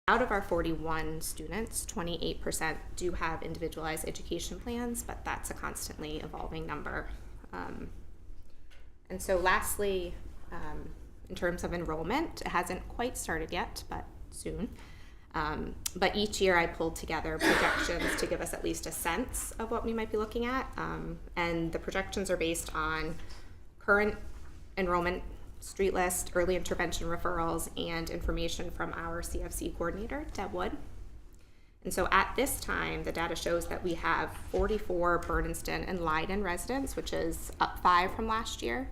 out of our 41 students, 28% do have individualized education plans, but that's a constantly evolving number. And so lastly, in terms of enrollment, it hasn't quite started yet, but soon. But each year I pulled together projections to give us at least a sense of what we might be looking at. And the projections are based on current enrollment street list, early intervention referrals, and information from our CFC coordinator, Deb Wood. And so at this time, the data shows that we have 44 Bernardston and Leiden residents, which is up 5 from last year.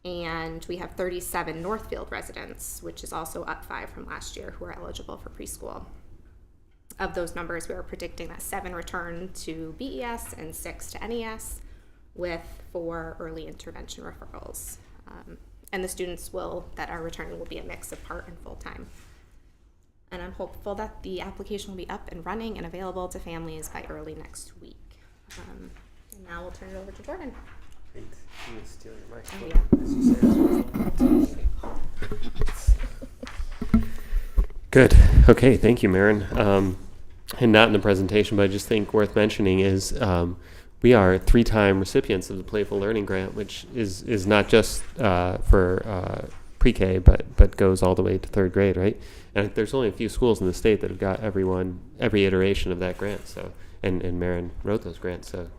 And we have 37 Northfield residents, which is also up 5 from last year, who are eligible for preschool. Of those numbers, we are predicting that 7 return to BES and 6 to NES, with 4 early intervention referrals. And the students that are returning will be a mix of part and full-time. And I'm hopeful that the application will be up and running and available to families by early next week. And now we'll turn it over to Jordan. Great. I'm going to steal your mic. Oh, yeah. Good. Okay, thank you, Maren. And not in the presentation, but I just think worth mentioning is we are 3-time recipients of the Playful Learning Grant, which is not just for pre-K, but goes all the way to 3rd grade, right? And there's only a few schools in the state that have got every iteration of that grant. So, and Maren wrote those grants, so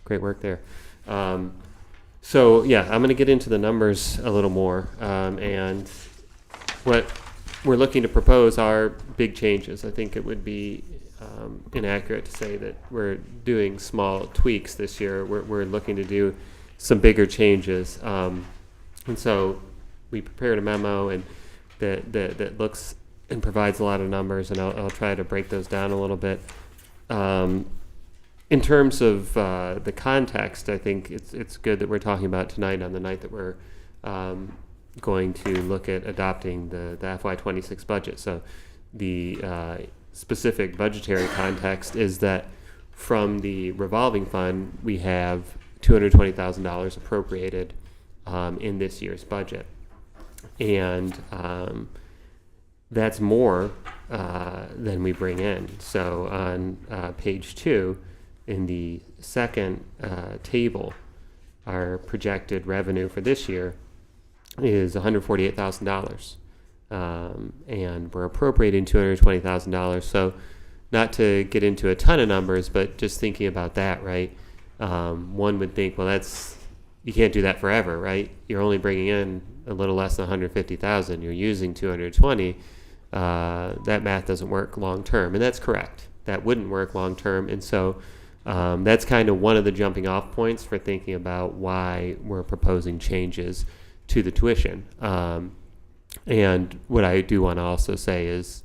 great work there. So yeah, I'm going to get into the numbers a little more, and what we're looking to propose are big changes. I think it would be inaccurate to say that we're doing small tweaks this year. We're looking to do some bigger changes, and so we prepared a memo and that looks and provides a lot of numbers, and I'll try to break those down a little bit. In terms of the context, I think it's good that we're talking about tonight on the night that we're going to look at adopting the FY26 budget. So the specific budgetary context is that from the revolving fund, we have $220,000 appropriated in this year's budget. And that's more than we bring in. So on page 2, in the second table, our projected revenue for this year is $148,000. And we're appropriating $220,000. So not to get into a ton of numbers, but just thinking about that, right? One would think, well, you can't do that forever, right? You're only bringing in a little less than 150,000. You're using 220. That math doesn't work long term, and that's correct. That wouldn't work long term, and so that's kind of one of the jumping off points for thinking about why we're proposing changes to the tuition. And what I do want to also say is,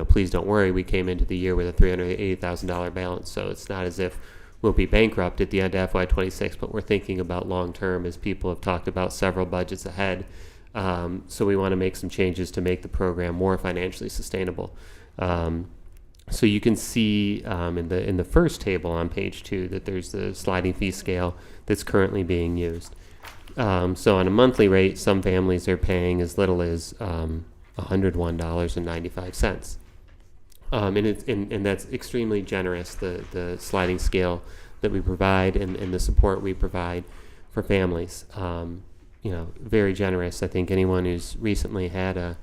please don't worry. We came into the year with a $380,000 balance, so it's not as if we'll be bankrupt at the end of FY26, but we're thinking about long term, as people have talked about several budgets ahead. So we want to make some changes to make the program more financially sustainable. So you can see in the first table on page 2 that there's the sliding fee scale that's currently being used. So on a monthly rate, some families are paying as little as $101.95. And that's extremely generous, the sliding scale that we provide and the support we provide for families. Very generous. I think anyone who's recently had a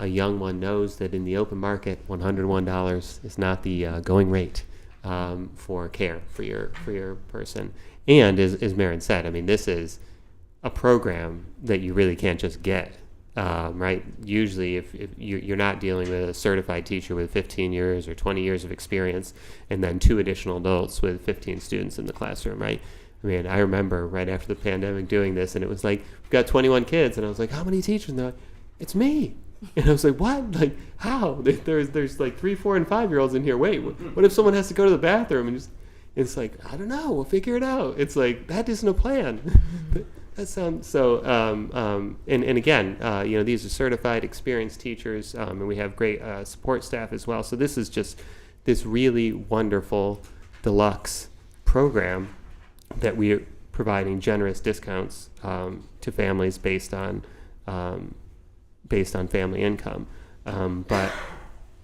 young one knows that in the open market, $101 is not the going rate for care for your person. And as Maren said, I mean, this is a program that you really can't just get, right? Usually, if you're not dealing with a certified teacher with 15 years or 20 years of experience, and then 2 additional adults with 15 students in the classroom, right? I mean, I remember right after the pandemic doing this, and it was like, we've got 21 kids, and I was like, how many teachers? And they're like, it's me. And I was like, what? Like, how? There's like 3, 4, and 5-year-olds in here. Wait, what if someone has to go to the bathroom? And it's like, I don't know. We'll figure it out. It's like, that isn't a plan. That sounds so. And again, these are certified, experienced teachers, and we have great support staff as well. So this is just this really wonderful deluxe program that we are providing generous discounts to families based on family income. But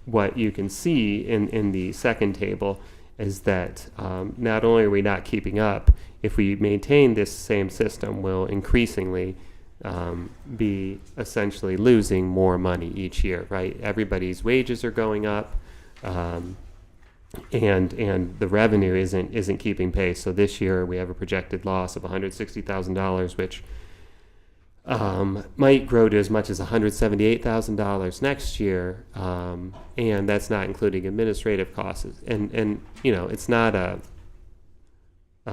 what you can see in the second table is that not only are we not keeping up, if we maintain this same system, we'll increasingly be essentially losing more money each year, right? Everybody's wages are going up, and the revenue isn't keeping pace. So this year we have a projected loss of $160,000, which might grow to as much as $178,000 next year, and that's not including administrative costs. And it's not a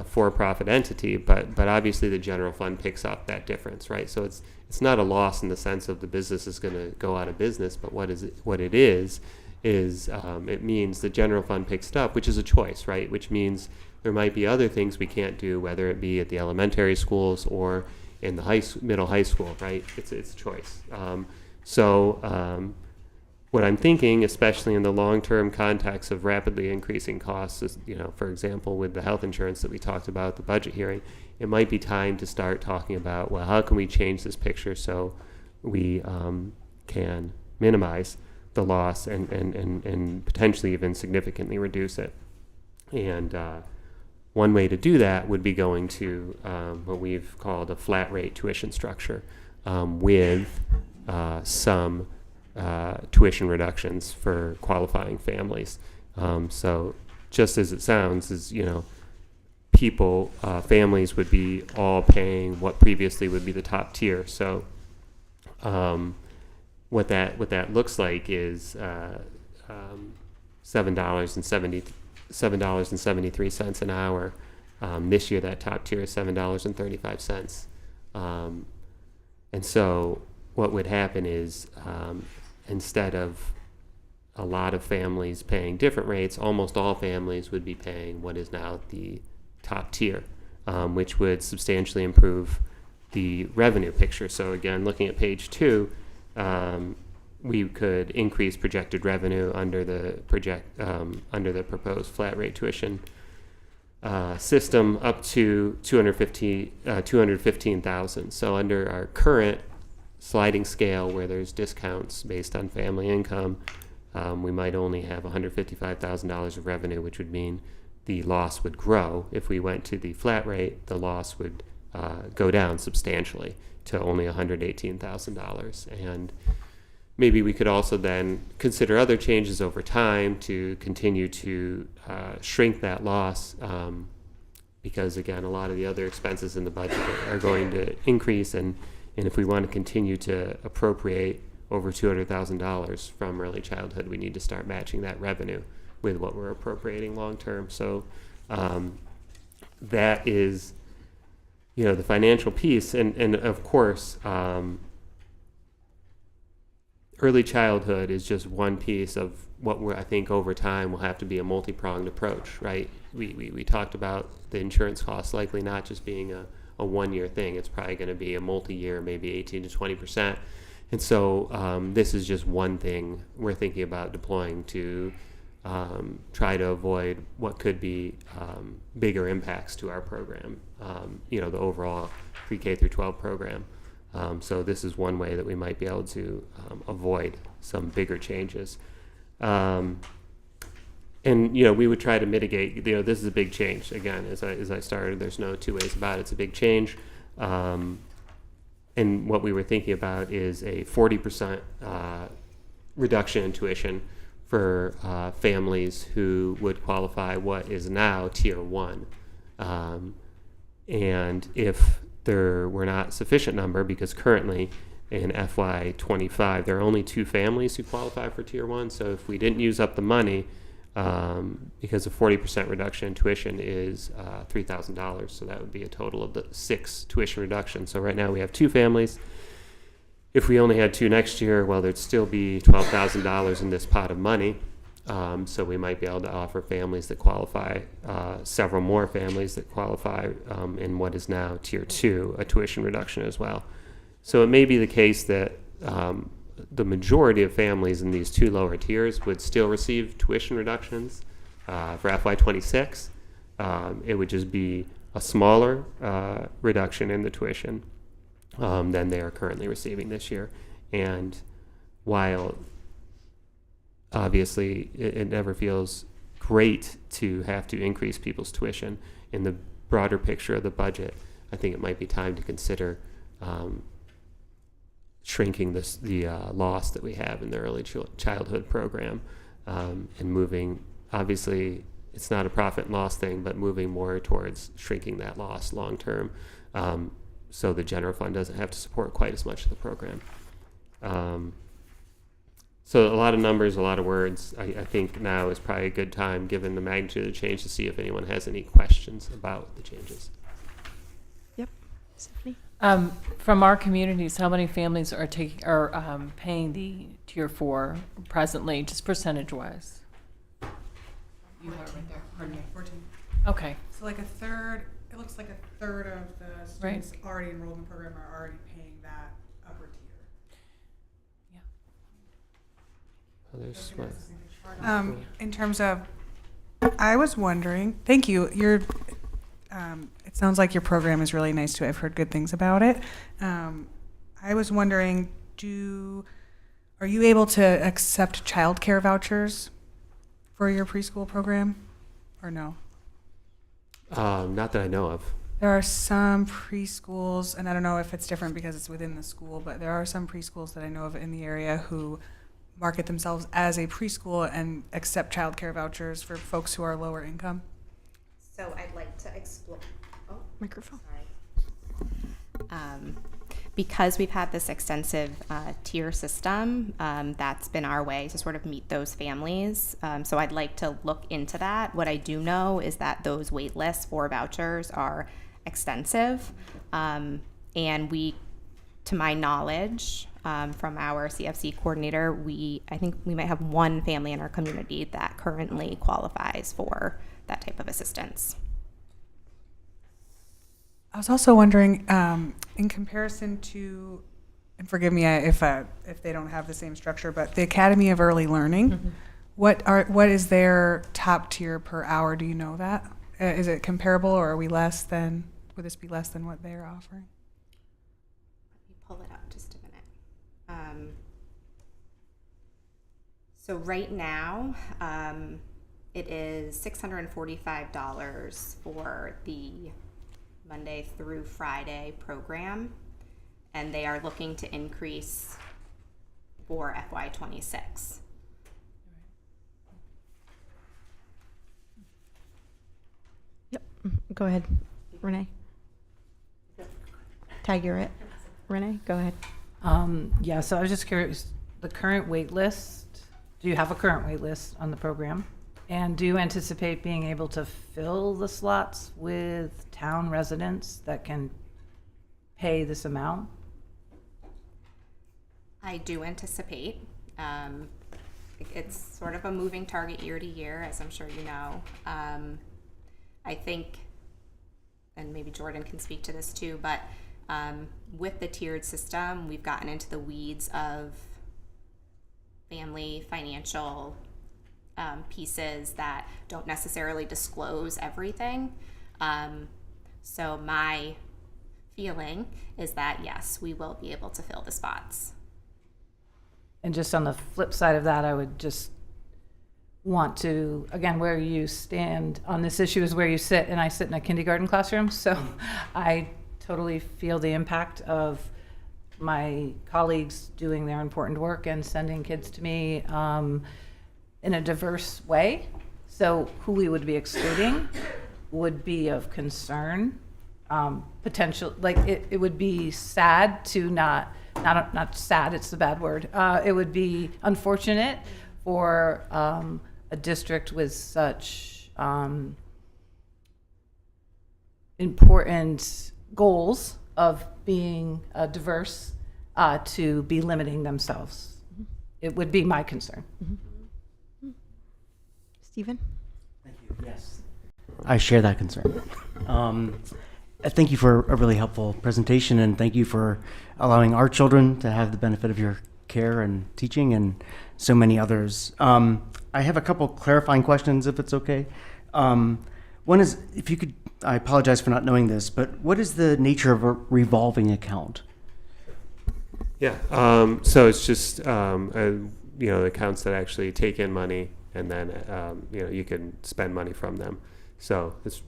for-profit entity, but obviously the general fund picks up that difference, right? So it's not a loss in the sense of the business is going to go out of business, but what it is it means the general fund picks it up, which is a choice, right? Which means there might be other things we can't do, whether it be at the elementary schools or in the middle high school, right? It's a choice. What I'm thinking, especially in the long-term context of rapidly increasing costs, is, for example, with the health insurance that we talked about at the budget hearing, it might be time to start talking about, well, how can we change this picture so we can minimize the loss and potentially even significantly reduce it. And one way to do that would be going to what we've called a flat rate tuition structure with some tuition reductions for qualifying families. So just as it sounds, is families would be all paying what previously would be the top tier. So what that looks like is $7.73 an hour. This year, that top tier is $7.35. And so what would happen is instead of a lot of families paying different rates, almost all families would be paying what is now the top tier, which would substantially improve the revenue picture. So again, looking at page 2, we could increase projected revenue under the proposed flat rate tuition system up to $215,000. So under our current sliding scale, where there's discounts based on family income, we might only have $155,000 of revenue, which would mean the loss would grow. If we went to the flat rate, the loss would go down substantially to only $118,000. And maybe we could also then consider other changes over time to continue to shrink that loss, because again, a lot of the other expenses in the budget are going to increase, and if we want to continue to appropriate over $200,000 from early childhood, we need to start matching that revenue with what we're appropriating long term. So that is, the financial piece, and of course, early childhood is just one piece of what I think over time will have to be a multi-pronged approach, right? We talked about the insurance costs likely not just being a one-year thing. It's probably going to be a multi-year, maybe 18 to 20%. And so this is just one thing we're thinking about deploying to try to avoid what could be bigger impacts to our program, the overall pre-K through 12 program. So this is one way that we might be able to avoid some bigger changes. And we would try to mitigate. This is a big change. Again, as I started, there's no two ways about it. It's a big change. And what we were thinking about is a 40% reduction in tuition for families who would qualify what is now Tier 1. And if there were not sufficient number, because currently in FY25 there are only 2 families who qualify for Tier 1. So if we didn't use up the money, because a 40% reduction in tuition is $3,000, so that would be a total of the 6 tuition reductions. So right now we have 2 families. If we only had 2 next year, well, there'd still be $12,000 in this pot of money. So we might be able to offer families that qualify, several more families that qualify in what is now Tier 2, a tuition reduction as well. So it may be the case that the majority of families in these 2 lower tiers would still receive tuition reductions for FY26. It would just be a smaller reduction in the tuition than they are currently receiving this year. And while obviously it never feels great to have to increase people's tuition. In the broader picture of the budget, I think it might be time to consider shrinking the loss that we have in the early childhood program, and moving, obviously it's not a profit and loss thing, but moving more towards shrinking that loss long term, so the general fund doesn't have to support quite as much of the program. So a lot of numbers, a lot of words. I think now is probably a good time, given the magnitude of the change, to see if anyone has any questions about the changes. Yep. Stephanie? From our communities, how many families are paying the Tier 4 presently, just percentage-wise? You are right there. Pardon me. 14. Okay. So like a third, it looks like a third of the students already enrolled in the program are already paying that upper tier. Yeah. Oh, there's smart. In terms of, I was wondering, thank you, it sounds like your program is really nice too. I've heard good things about it. I was wondering, are you able to accept childcare vouchers for your preschool program, or no? Not that I know of. There are some preschools, and I don't know if it's different because it's within the school, but there are some preschools that I know of in the area who market themselves as a preschool and accept childcare vouchers for folks who are lower income. So I'd like to explore. Oh, Microphone. sorry. Because we've had this extensive tier system, that's been our way to sort of meet those families. So I'd like to look into that. What I do know is that those wait lists for vouchers are extensive. And we, to my knowledge, from our CFC coordinator, I think we might have one family in our community that currently qualifies for that type of assistance. I was also wondering, in comparison to, and forgive me if they don't have the same structure, but the Academy of Early Learning, what is their top tier per hour? Do you know that? Is it comparable, or are we less than? Would this be less than what they're offering? Let me pull it up just a minute. So right now, it is $645 for the Monday through Friday program, and they are looking to increase for FY26. Yep. Go ahead, Renee. Tag, you're it. Renee, go ahead. Yeah, so I was just curious, the current wait list, do you have a current wait list on the program? And do you anticipate being able to fill the slots with town residents that can pay this amount? I do anticipate. It's sort of a moving target year to year, as I'm sure you know. I think, and maybe Jordan can speak to this too, but with the tiered system, we've gotten into the weeds of family financial pieces that don't necessarily disclose everything. So my feeling is that, yes, we will be able to fill the spots. And just on the flip side of that, I would just want to, again, where you stand on this issue is where you sit, and I sit in a kindergarten classroom, so I totally feel the impact of my colleagues doing their important work and sending kids to me in a diverse way. So who we would be excluding would be of concern. Potential, like it would be sad to not sad, it's the bad word. It would be unfortunate for a district with such important goals of being diverse to be limiting themselves. It would be my concern. Stephen? Thank you. Yes, I share that concern. Thank you for a really helpful presentation, and thank you for allowing our children to have the benefit of your care and teaching, and so many others. I have a couple clarifying questions, if it's okay. One is, if you could, I apologize for not knowing this, but what is the nature of a revolving account? Yeah, so it's just the accounts that actually take in money, and then you can spend money from them. So it's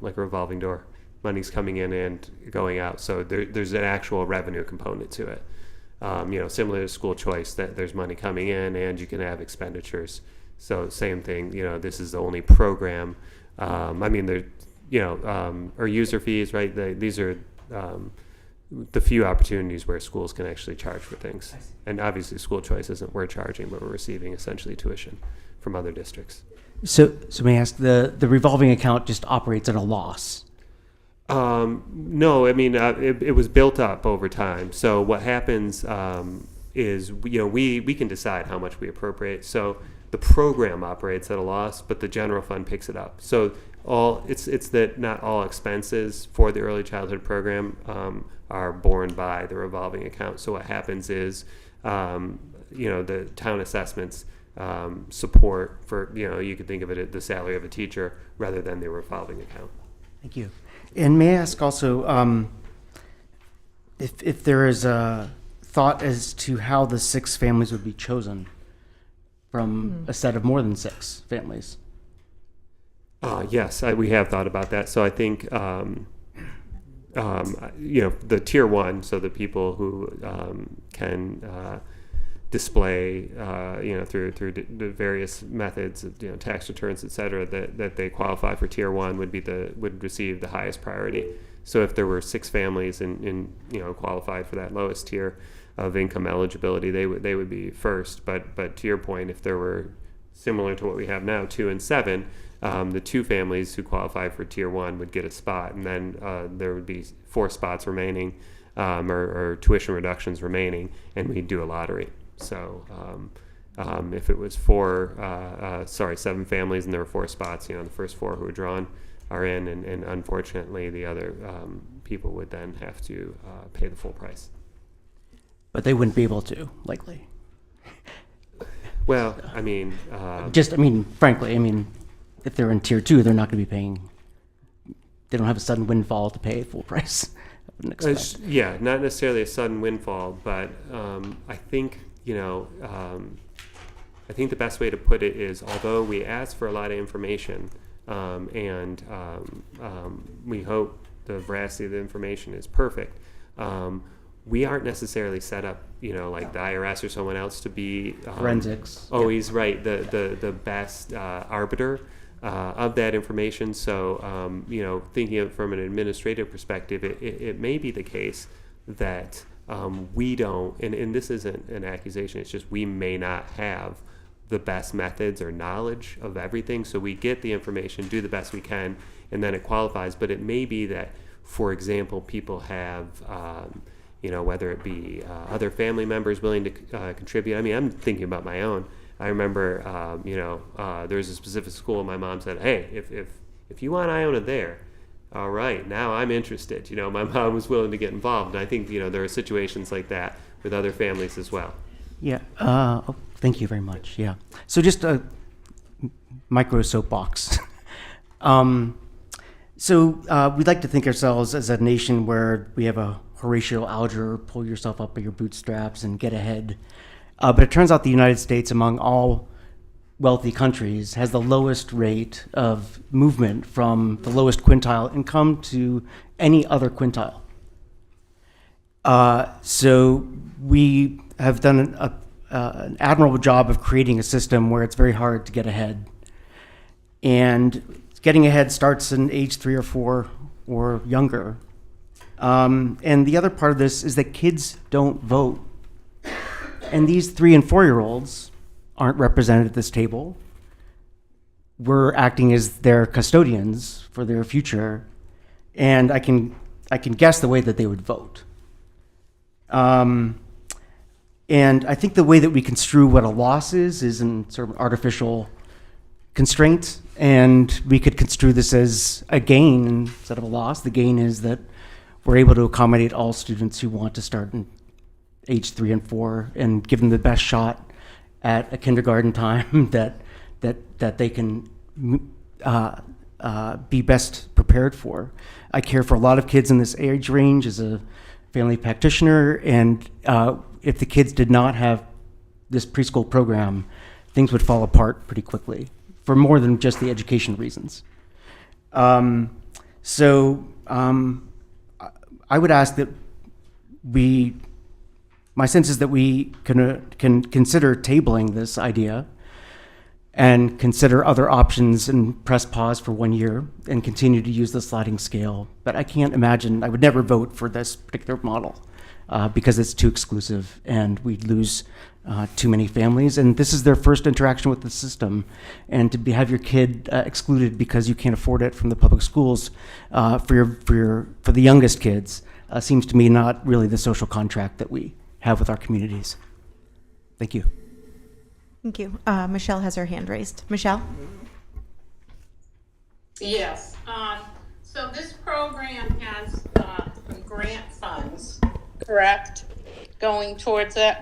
like a revolving door. Money's coming in and going out. So there's an actual revenue component to it. Similar to school choice, that there's money coming in and you can have expenditures. So same thing. This is the only program. Or user fees, right? These are the few opportunities where schools can actually charge for things. And obviously school choice isn't we're charging, but we're receiving essentially tuition from other districts. So may I ask, the revolving account just operates at a loss? No, it was built up over time. So what happens is, we can decide how much we appropriate. So the program operates at a loss, but the general fund picks it up. So it's that not all expenses for the early childhood program are borne by the revolving account. So what happens is, the town assessments support for, you could think of it as the salary of a teacher rather than the revolving account. Thank you. And may I ask also, if there is a thought as to how the 6 families would be chosen from a set of more than 6 families? Yes, we have thought about that. So I think, the tier 1, so the people who can display, through the various methods, tax returns, et cetera, that they qualify for tier 1 would receive the highest priority. So if there were 6 families and qualified for that lowest tier of income eligibility, they would be first. But to your point, if there were, similar to what we have now, 2 and 7, the 2 families who qualify for tier 1 would get a spot, and then there would be 4 spots remaining, or tuition reductions remaining, and we'd do a lottery. So if it was 7 families and there were 4 spots, the first 4 who were drawn are in, and unfortunately the other people would then have to pay the full price. But they wouldn't be able to, likely. Well, frankly, if they're in tier 2, they're not going to be paying. They don't have a sudden windfall to pay full price. I wouldn't expect. Yeah, not necessarily a sudden windfall, but I think I think the best way to put it is, although we ask for a lot of information, and we hope the veracity of the information is perfect, we aren't necessarily set up, like the IRS or someone else to be Forensics. Always right, the best arbiter of that information. So, thinking of it from an administrative perspective, it may be the case that we don't, and this isn't an accusation, it's just we may not have the best methods or knowledge of everything. So we get the information, do the best we can, and then it qualifies. But it may be that, for example, people have, whether it be other family members willing to contribute. I'm thinking about my own. I remember, there was a specific school, my mom said, hey, if you want Iona there, all right, now I'm interested. My mom was willing to get involved. And I think, there are situations like that with other families as well. Yeah. Thank you very much. Yeah. So just a micro soapbox. We'd like to think ourselves as a nation where we have a Horatio Alger, pull yourself up by your bootstraps and get ahead. But it turns out the United States, among all wealthy countries, has the lowest rate of movement from the lowest quintile income to any other quintile. So we have done an admirable job of creating a system where it's very hard to get ahead. And getting ahead starts in age 3 or 4 or younger. And the other part of this is that kids don't vote. And these 3 and 4-year-olds aren't represented at this table. We're acting as their custodians for their future, and I can guess the way that they would vote. And I think the way that we construe what a loss is in sort of an artificial constraint, and we could construe this as a gain instead of a loss. The gain is that we're able to accommodate all students who want to start in age 3 and 4 and give them the best shot at a kindergarten time that they can be best prepared for. I care for a lot of kids in this age range as a family practitioner, and if the kids did not have this preschool program, things would fall apart pretty quickly for more than just the education reasons. I would ask that my sense is that we can consider tabling this idea and consider other options and press pause for 1 year and continue to use the sliding scale. But I can't imagine, I would never vote for this particular model because it's too exclusive and we'd lose too many families. And this is their first interaction with the system. And to have your kid excluded because you can't afford it from the public schools for the youngest kids seems to me not really the social contract that we have with our communities. Thank you. Thank you. Michelle has her hand raised. Michelle? Yes, so this program has grant funds, correct, going towards it?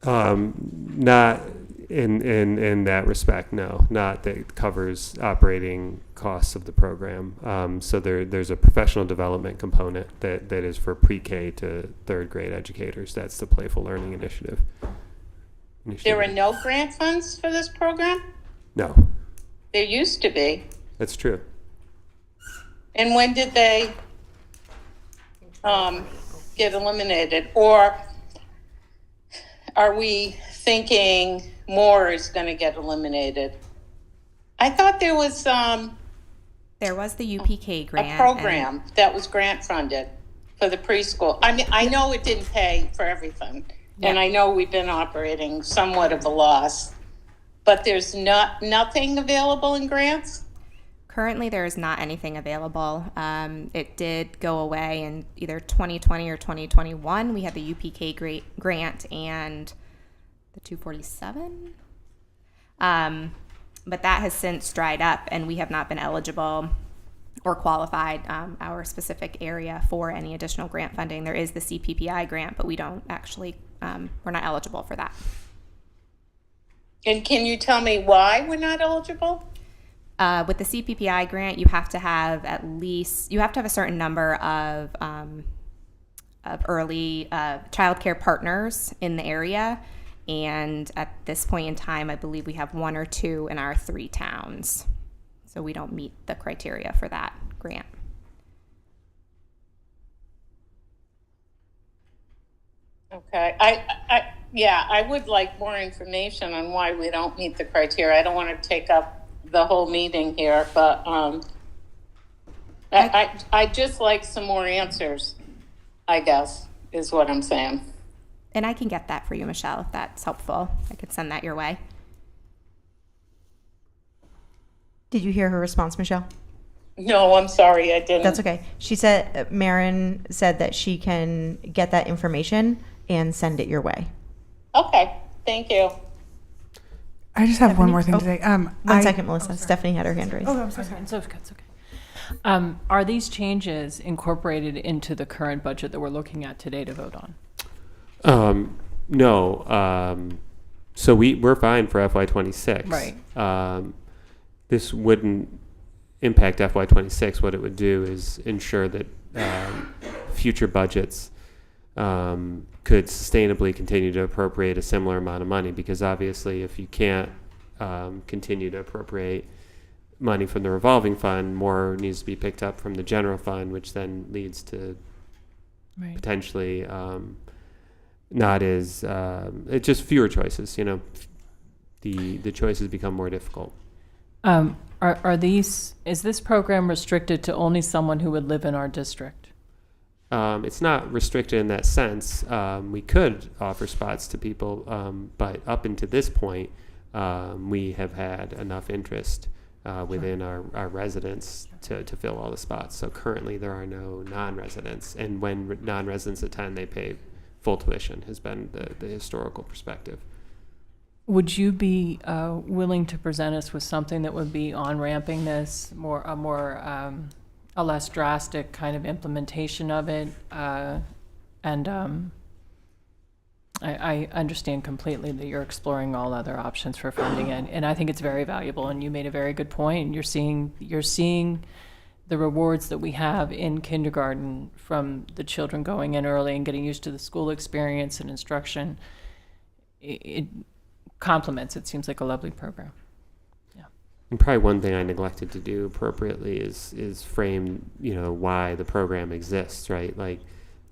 Not in that respect, no. Not that covers operating costs of the program. So there's a professional development component that is for pre-K to third grade educators. That's the Playful Learning Initiative. There are no grant funds for this program? No, There used to be. that's true. And when did they get eliminated? Or are we thinking more is going to get eliminated? I thought there was There was the UPK grant. a program that was grant funded for the preschool. I mean, I know it didn't pay for everything, and I know we've been operating somewhat of a loss, but there's nothing available in grants? Currently, there is not anything available. It did go away in either 2020 or 2021. We had the UPK grant and the 247. But that has since dried up, and we have not been eligible or qualified our specific area for any additional grant funding. There is the CPPI grant, but we don't actually, we're not eligible for that. And can you tell me why we're not eligible? With the CPPI grant, you have to have a certain number of early childcare partners in the area. And at this point in time, I believe we have 1 or 2 in our 3 towns. So we don't meet the criteria for that grant. Okay, I would like more information on why we don't meet the criteria. I don't want to take up the whole meeting here, but I'd just like some more answers, I guess, is what I'm saying. And I can get that for you, Michelle, if that's helpful. I could send that your way. Did you hear her response, Michelle? No, I'm sorry, I didn't. That's okay. She said, Marin said that she can get that information and send it your way. Okay, thank you. I just have one more thing Stephanie? to say. One second, Melissa. Stephanie had her hand raised. Oh, I'm so sorry. It's okay. Are these changes incorporated into the current budget that we're looking at today to vote on? No. So we're fine for FY26. Right. This wouldn't impact FY26. What it would do is ensure that future budgets could sustainably continue to appropriate a similar amount of money, because obviously if you can't continue to appropriate money from the revolving fund, more needs to be picked up from the general fund, which then leads to potentially not as it's just fewer choices. The choices become more difficult. Is this program restricted to only someone who would live in our district? It's not restricted in that sense. We could offer spots to people, but up until this point, we have had enough interest within our residents to fill all the spots. So currently there are no non-residents, and when non-residents attend, they pay full tuition, has been the historical perspective. Would you be willing to present us with something that would be on-ramping this, a less drastic kind of implementation of it? I understand completely that you're exploring all other options for funding it, and I think it's very valuable, and you made a very good point. You're seeing the rewards that we have in kindergarten from the children going in early and getting used to the school experience and instruction. it complements. It seems like a lovely program. And probably one thing I neglected to do appropriately is frame, why the program exists, right? Like,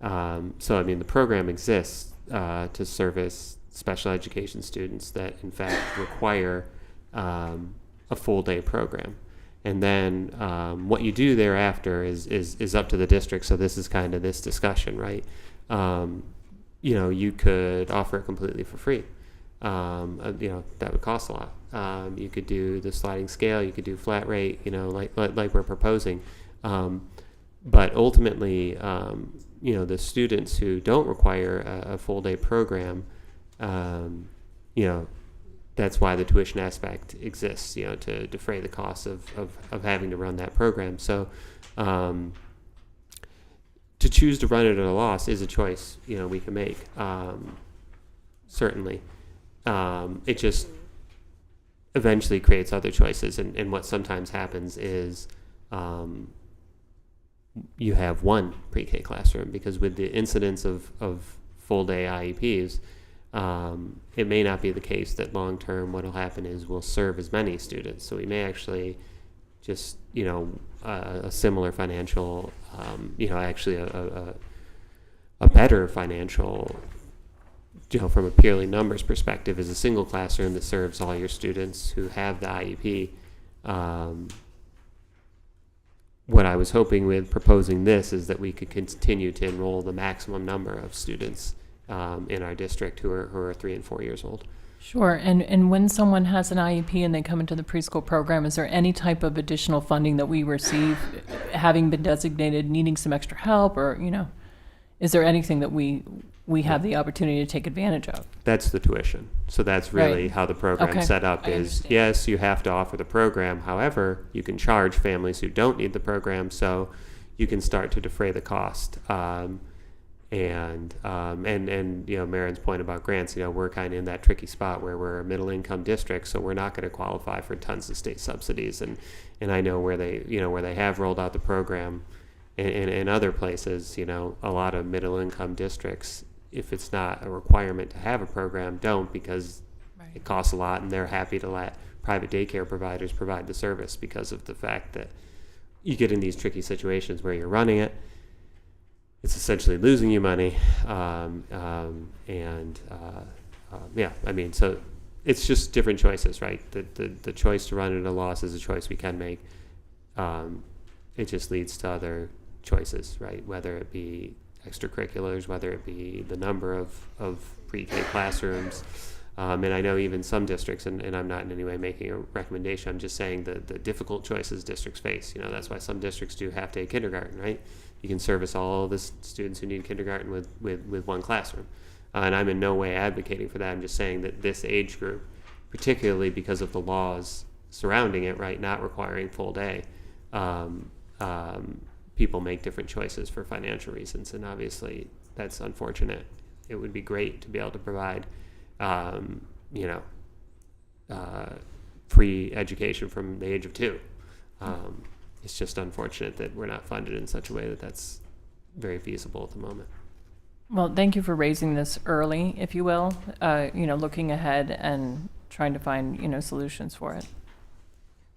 so I mean, the program exists to service special education students that in fact require a full day program. And then what you do thereafter is up to the district. So this is kind of this discussion, right? You could offer it completely for free. That would cost a lot. You could do the sliding scale, you could do flat rate, like we're proposing. But ultimately, the students who don't require a full day program, that's why the tuition aspect exists, to defray the costs of having to run that program. So to choose to run it at a loss is a choice, we can make, certainly. It just eventually creates other choices. And what sometimes happens is you have one pre-K classroom, because with the incidence of full-day IEPs, it may not be the case that long-term what will happen is we'll serve as many students. So we may actually just, a similar financial, actually a better financial, from a purely numbers perspective, is a single classroom that serves all your students who have the IEP. What I was hoping with proposing this is that we could continue to enroll the maximum number of students in our district who are 3 and 4 years old. Sure. And when someone has an IEP and they come into the preschool program, is there any type of additional funding that we receive, having been designated needing some extra help, or, is there anything that we have the opportunity to take advantage of? That's the tuition. So that's really Right. how the program's Okay. set up I is, understand. yes, you have to offer the program. However, you can charge families who don't need the program, so you can start to defray the cost. And Marin's point about grants, we're kind of in that tricky spot where we're a middle income district, so we're not going to qualify for tons of state subsidies. And I know where they have rolled out the program, in other places, a lot of middle income districts, if it's not a requirement to have a program, don't, because Right. it costs a lot, and they're happy to let private daycare providers provide the service because of the fact that you get in these tricky situations where you're running it. It's essentially losing you money. So it's just different choices, right? The choice to run at a loss is a choice we can make. It just leads to other choices, right? Whether it be extracurriculars, whether it be the number of pre-K classrooms. And I know even some districts, and I'm not in any way making a recommendation, I'm just saying the difficult choices districts face. That's why some districts do half-day kindergarten, right? You can service all the students who need kindergarten with one classroom. And I'm in no way advocating for that. I'm just saying that this age group, particularly because of the laws surrounding it, right, not requiring full day, people make different choices for financial reasons. And obviously that's unfortunate. It would be great to be able to provide free education from the age of 2. It's just unfortunate that we're not funded in such a way that that's very feasible at the moment. Well, thank you for raising this early, if you will, looking ahead and trying to find, solutions for it.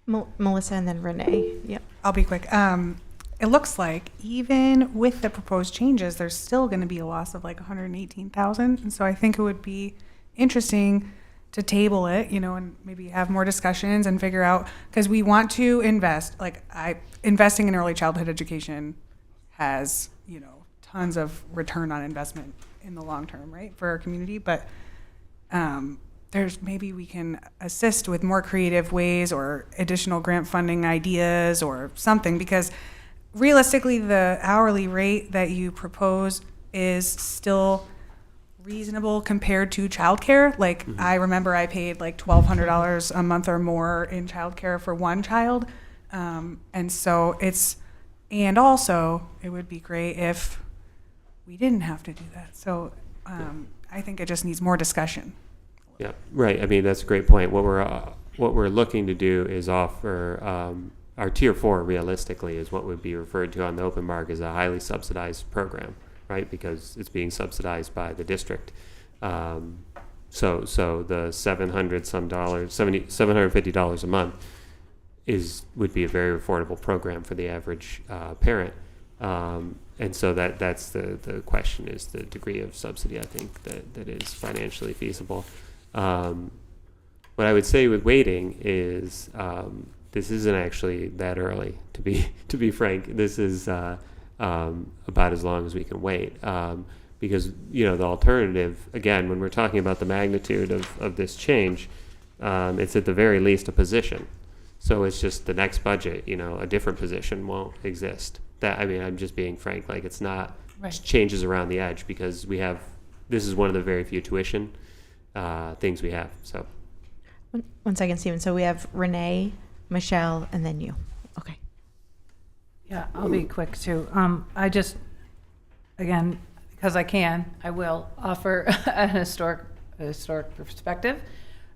Melissa and then Renee. Yep. I'll be quick. It looks like even with the proposed changes, there's still going to be a loss of like 118,000. And so I think it would be interesting to table it, and maybe have more discussions and figure out, because we want to invest. Investing in early childhood education has, tons of return on investment in the long term, right, for our community. But maybe we can assist with more creative ways or additional grant funding ideas or something, because realistically, the hourly rate that you propose is still reasonable compared to childcare. I remember I paid like $1,200 a month or more in childcare for one child. And also it would be great if we didn't have to do that. So I think it just needs more discussion. Yeah, right. I mean, that's a great point. What we're looking to do is offer our tier 4 realistically is what would be referred to on the open market as a highly subsidized program, right? Because it's being subsidized by the district. So the $750 a month would be a very affordable program for the average parent. And so that's the question, is the degree of subsidy, I think, that is financially feasible. What I would say with waiting is this isn't actually that early, to be frank. This is about as long as we can wait. Because, the alternative, again, when we're talking about the magnitude of this change, it's at the very least a position. So it's just the next budget, a different position won't exist. I'm just being frank, like it's not changes around the edge, because this is one of the very few tuition things we have, so. One second, Stephen. So we have Renee, Michelle, and then you. Okay. Yeah, I'll be quick too. I just, again, because I will offer a historic perspective.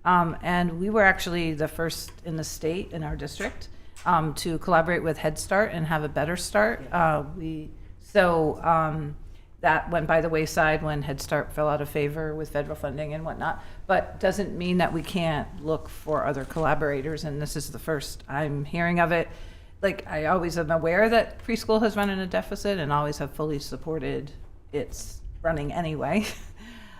And we were actually the first in the state in our district to collaborate with Head Start and have a better start. That went by the wayside when Head Start fell out of favor with federal funding and whatnot, but doesn't mean that we can't look for other collaborators, and this is the first I'm hearing of it. Like, I always am aware that preschool has run in a deficit and always have fully supported its running anyway.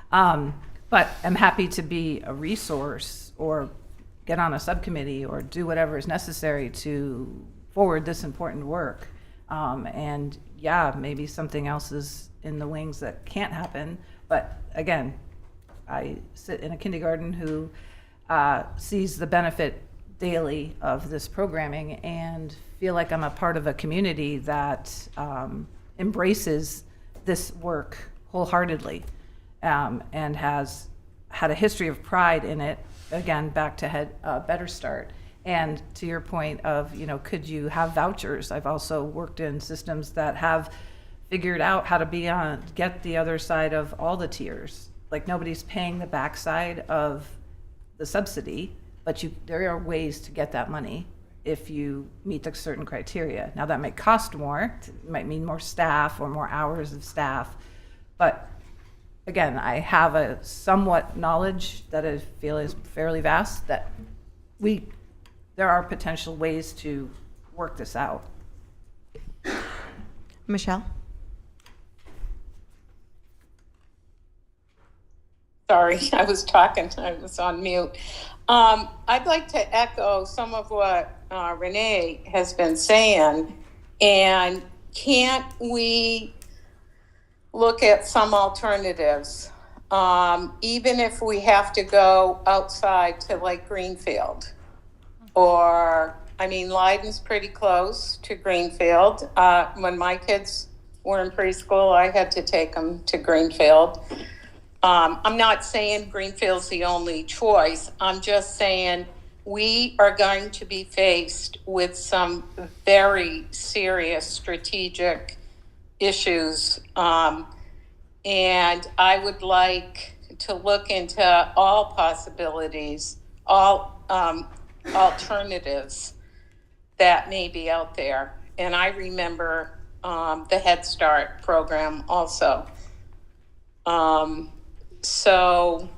But I'm happy to be a resource or get on a subcommittee or do whatever is necessary to forward this important work. And yeah, maybe something else is in the wings that can't happen. But again, I sit in a kindergarten who sees the benefit daily of this programming and feel like I'm a part of a community that embraces this work wholeheartedly, and has had a history of pride in it. Again, back to Better Start. And to your point of, could you have vouchers? I've also worked in systems that have figured out how to get the other side of all the tiers. Like, nobody's paying the backside of the subsidy, but there are ways to get that money if you meet the certain criteria. Now, that might cost more. It might mean more staff or more hours of staff. But again, I have a somewhat knowledge that I feel is fairly vast, that there are potential ways to work this out. Michelle? Sorry, I was talking. I was on mute. I'd like to echo some of what Renee has been saying. And can't we look at some alternatives? Even if we have to go outside to like Greenfield, or, Leiden's pretty close to Greenfield. When my kids were in preschool, I had to take them to Greenfield. I'm not saying Greenfield's the only choice. I'm just saying we are going to be faced with some very serious strategic issues. And I would like to look into all possibilities, all alternatives that may be out there. And I remember the Head Start program also. So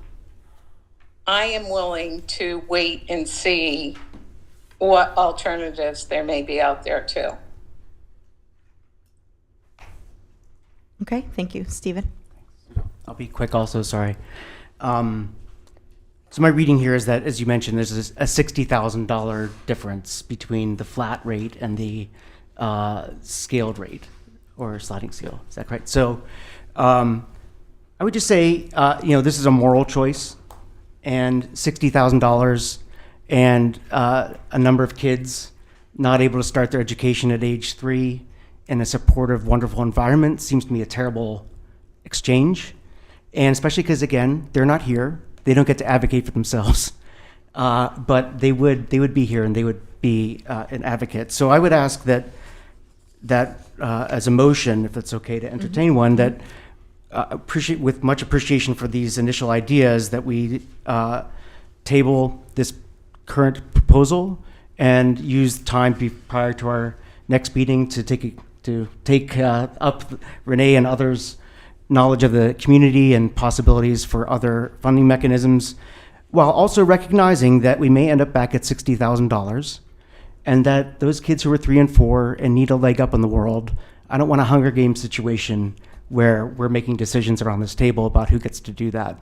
I am willing to wait and see what alternatives there may be out there too. Okay, thank you. Stephen? I'll be quick also, sorry. So my reading here is that, as you mentioned, there's a $60,000 difference between the flat rate and the scaled rate, or sliding scale. Is that correct? So I would just say, this is a moral choice, and $60,000 and a number of kids not able to start their education at age 3 in a supportive, wonderful environment seems to me a terrible exchange. And especially because, again, they're not here. They don't get to advocate for themselves. But they would be here, and they would be an advocate. So I would ask that as a motion, if it's okay to entertain one, that with much appreciation for these initial ideas, that we table this current proposal and use time prior to our next meeting to take up Renee and others' knowledge of the community and possibilities for other funding mechanisms, while also recognizing that we may end up back at $60,000, and that those kids who are 3 and 4 and need a leg up in the world, I don't want a Hunger Games situation where we're making decisions around this table about who gets to do that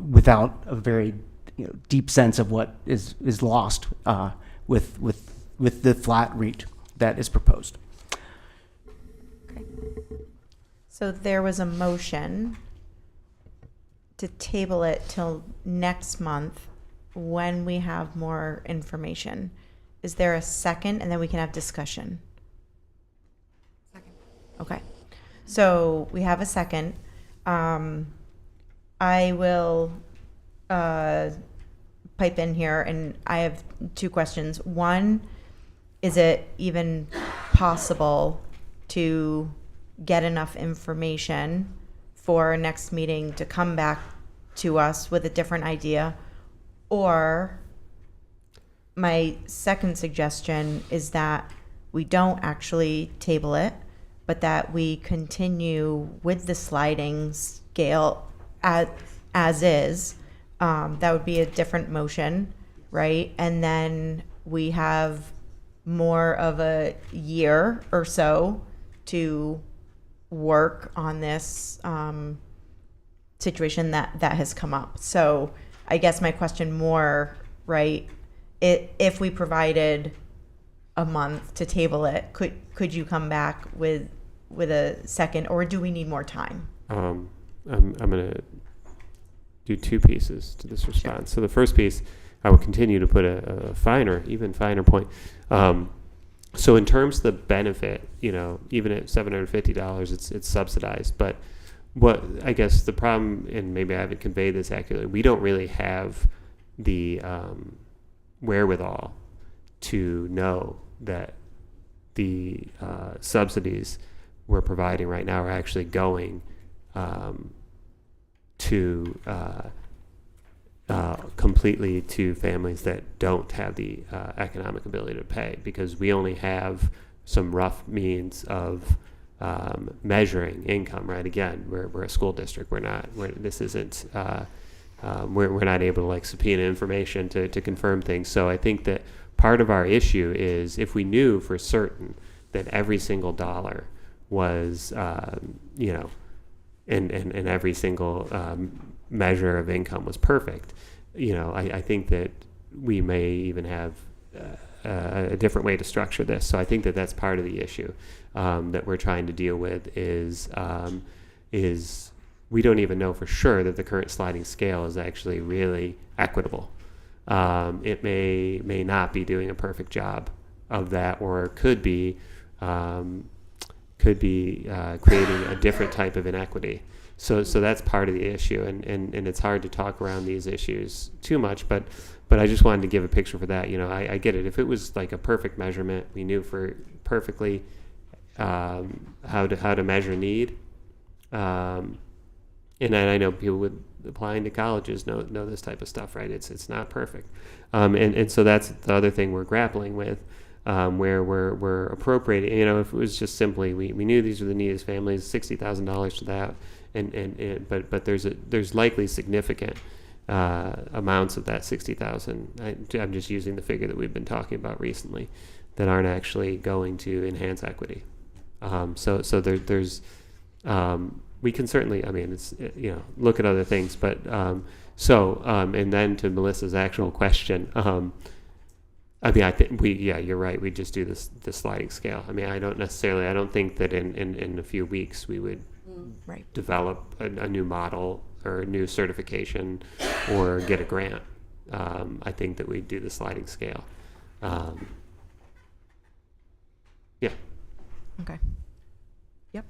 without a very deep sense of what is lost with the flat rate that is proposed. So there was a motion to table it till next month when we have more information. Is there a second? And then we can have discussion. Second. Okay. So we have a second. I will pipe in here, and I have 2 questions. One, is it even possible to get enough information for our next meeting to come back to us with a different idea? Or my second suggestion is that we don't actually table it, but that we continue with the sliding scale as is. That would be a different motion, right? And then we have more of a year or so to work on this situation that has come up. So I guess my question more, right, if we provided a month to table it, could you come back with a second, or do we need more time? I'm going to do 2 pieces to this response. So the first piece, I would continue to put a even finer point. So in terms of the benefit, even at $750, it's subsidized. But what I guess the problem, and maybe I haven't conveyed this accurately, we don't really have the wherewithal to know that the subsidies we're providing right now are actually going to completely to families that don't have the economic ability to pay, because we only have some rough means of measuring income. Right? Again, we're a school district. We're not able to like subpoena information to confirm things. So I think that part of our issue is if we knew for certain that every single dollar was and every single measure of income was perfect, I think that we may even have a different way to structure this. So I think that that's part of the issue that we're trying to deal with is we don't even know for sure that the current sliding scale is actually really equitable. It may not be doing a perfect job of that, or could be creating a different type of inequity. So that's part of the issue, and it's hard to talk around these issues too much, but I just wanted to give a picture for that. I get it. If it was like a perfect measurement, we knew for perfectly how to measure need, and I know people with applying to colleges know this type of stuff, right? It's not perfect, and so that's the other thing we're grappling with. Where we're appropriating, if it was just simply we knew these were the neediest families, $60,000 to that, but there's likely significant amounts of that 60,000. I'm just using the figure that we've been talking about recently that aren't actually going to enhance equity. So there's we can certainly, it's look at other things, but and then to Melissa's actual question. I think you're right. We just do the sliding scale. I don't think that in a few weeks we would develop a new model or a new certification or get a grant. I think that we do the sliding scale. Yeah. Okay. Yep.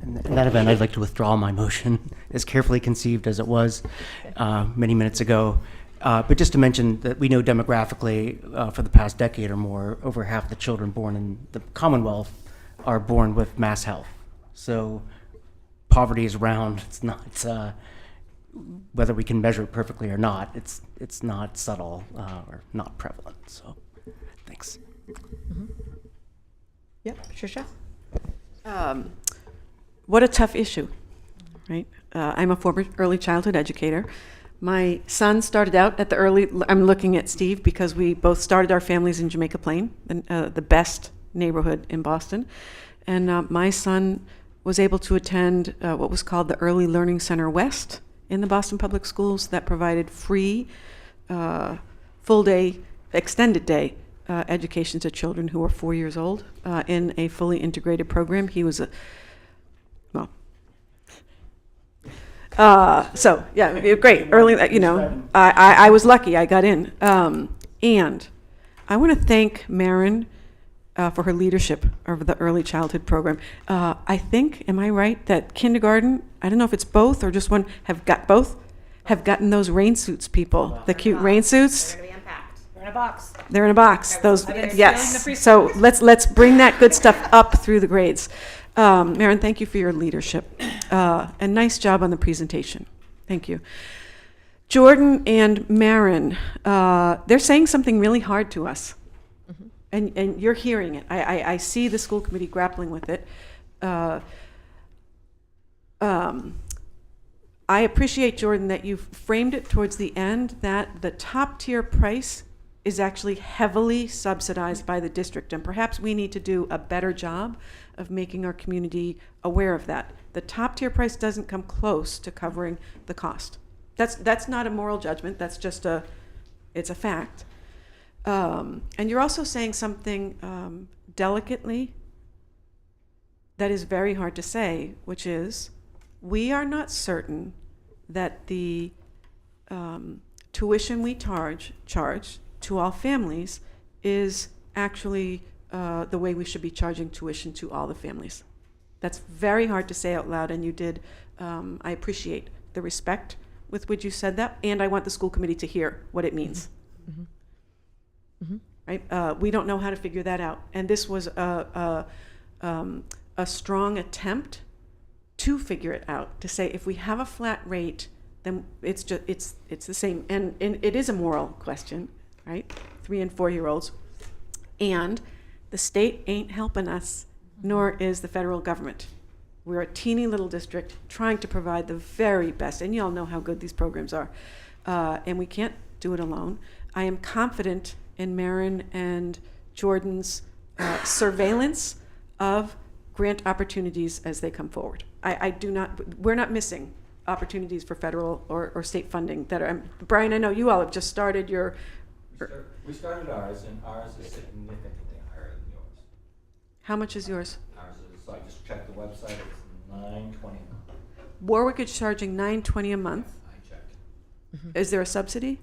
In that event, I'd like to withdraw my motion, as carefully conceived as it was many minutes ago. But just to mention that we know demographically, for the past decade or more, over half the children born in the Commonwealth are born with mass health. So poverty is around. It's not whether we can measure it perfectly or not. It's not subtle or not prevalent. So thanks. Mm-hmm. Yep, Tricia. what a tough issue, right? I'm a former early childhood educator. My son started out at I'm looking at Steve because we both started our families in Jamaica Plain, the best neighborhood in Boston. And my son was able to attend what was called the Early Learning Center West in the Boston Public Schools that provided free, full day, extended day education to children who were 4 years old in a fully integrated program. He was so yeah, great. Early, I was lucky. I got in. And I want to thank Marin for her leadership of the early childhood program. I think, am I right, that kindergarten, I don't know if it's both or just one, have gotten those rain suits, people, the cute rain suits. They're gonna be unpacked. They're in a box. They're in a box. Those, I've been stealing the yes. free So let's bring that good stuff up through the grades. Marin, thank you for your leadership. And nice job on the presentation. Thank you. Jordan and Marin, they're saying something really hard to us. And you're hearing it. I see the school committee grappling with it. I appreciate, Jordan, that you've framed it towards the end that the top tier price is actually heavily subsidized by the district. And perhaps we need to do a better job of making our community aware of that. The top tier price doesn't come close to covering the cost. That's not a moral judgment. That's just it's a fact. And you're also saying something delicately that is very hard to say, which is we are not certain that the tuition we charge to all families is actually the way we should be charging tuition to all the families. That's very hard to say out loud, and you did. I appreciate the respect with which you said that, and I want the school committee to hear what it means. Mm-hmm. Mm-hmm. Right? We don't know how to figure that out, and this was a strong attempt to figure it out. To say if we have a flat rate, then it's the same, and it is a moral question, right? 3 and 4 year olds, and the state ain't helping us, nor is the federal government. We're a teeny little district trying to provide the very best, and you all know how good these programs are, and we can't do it alone. I am confident in Marin and Jordan's surveillance of grant opportunities as they come forward. We're not missing opportunities for federal or state funding that are, Brian, I know you all have just started your. We started ours, and ours is significantly higher than yours. How much is yours? Ours is, so I just checked the website, it's $9.20 a month. Warwick is charging $9.20 a month. I checked. Mm-hmm. Is there a subsidy?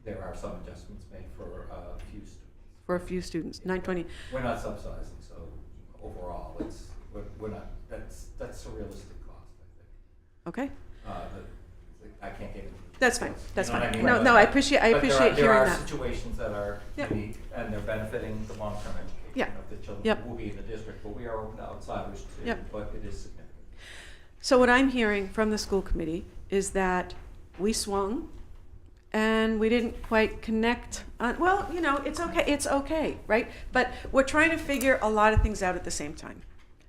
There are some adjustments made for a few students. For a few students, $9.20. We're not subsidizing, so overall, we're not. That's a realistic cost, I think. Okay. I can't get into. That's fine. That's you know fine. what I mean? No, I appreciate But hearing there are that. situations that are unique, and they're benefiting the long-term education of the children who will be in the district. But we are open to outsiders too. But it is significant. So what I'm hearing from the school committee is that we swung, and we didn't quite connect. Well, it's okay. It's okay, right? But we're trying to figure a lot of things out at the same time,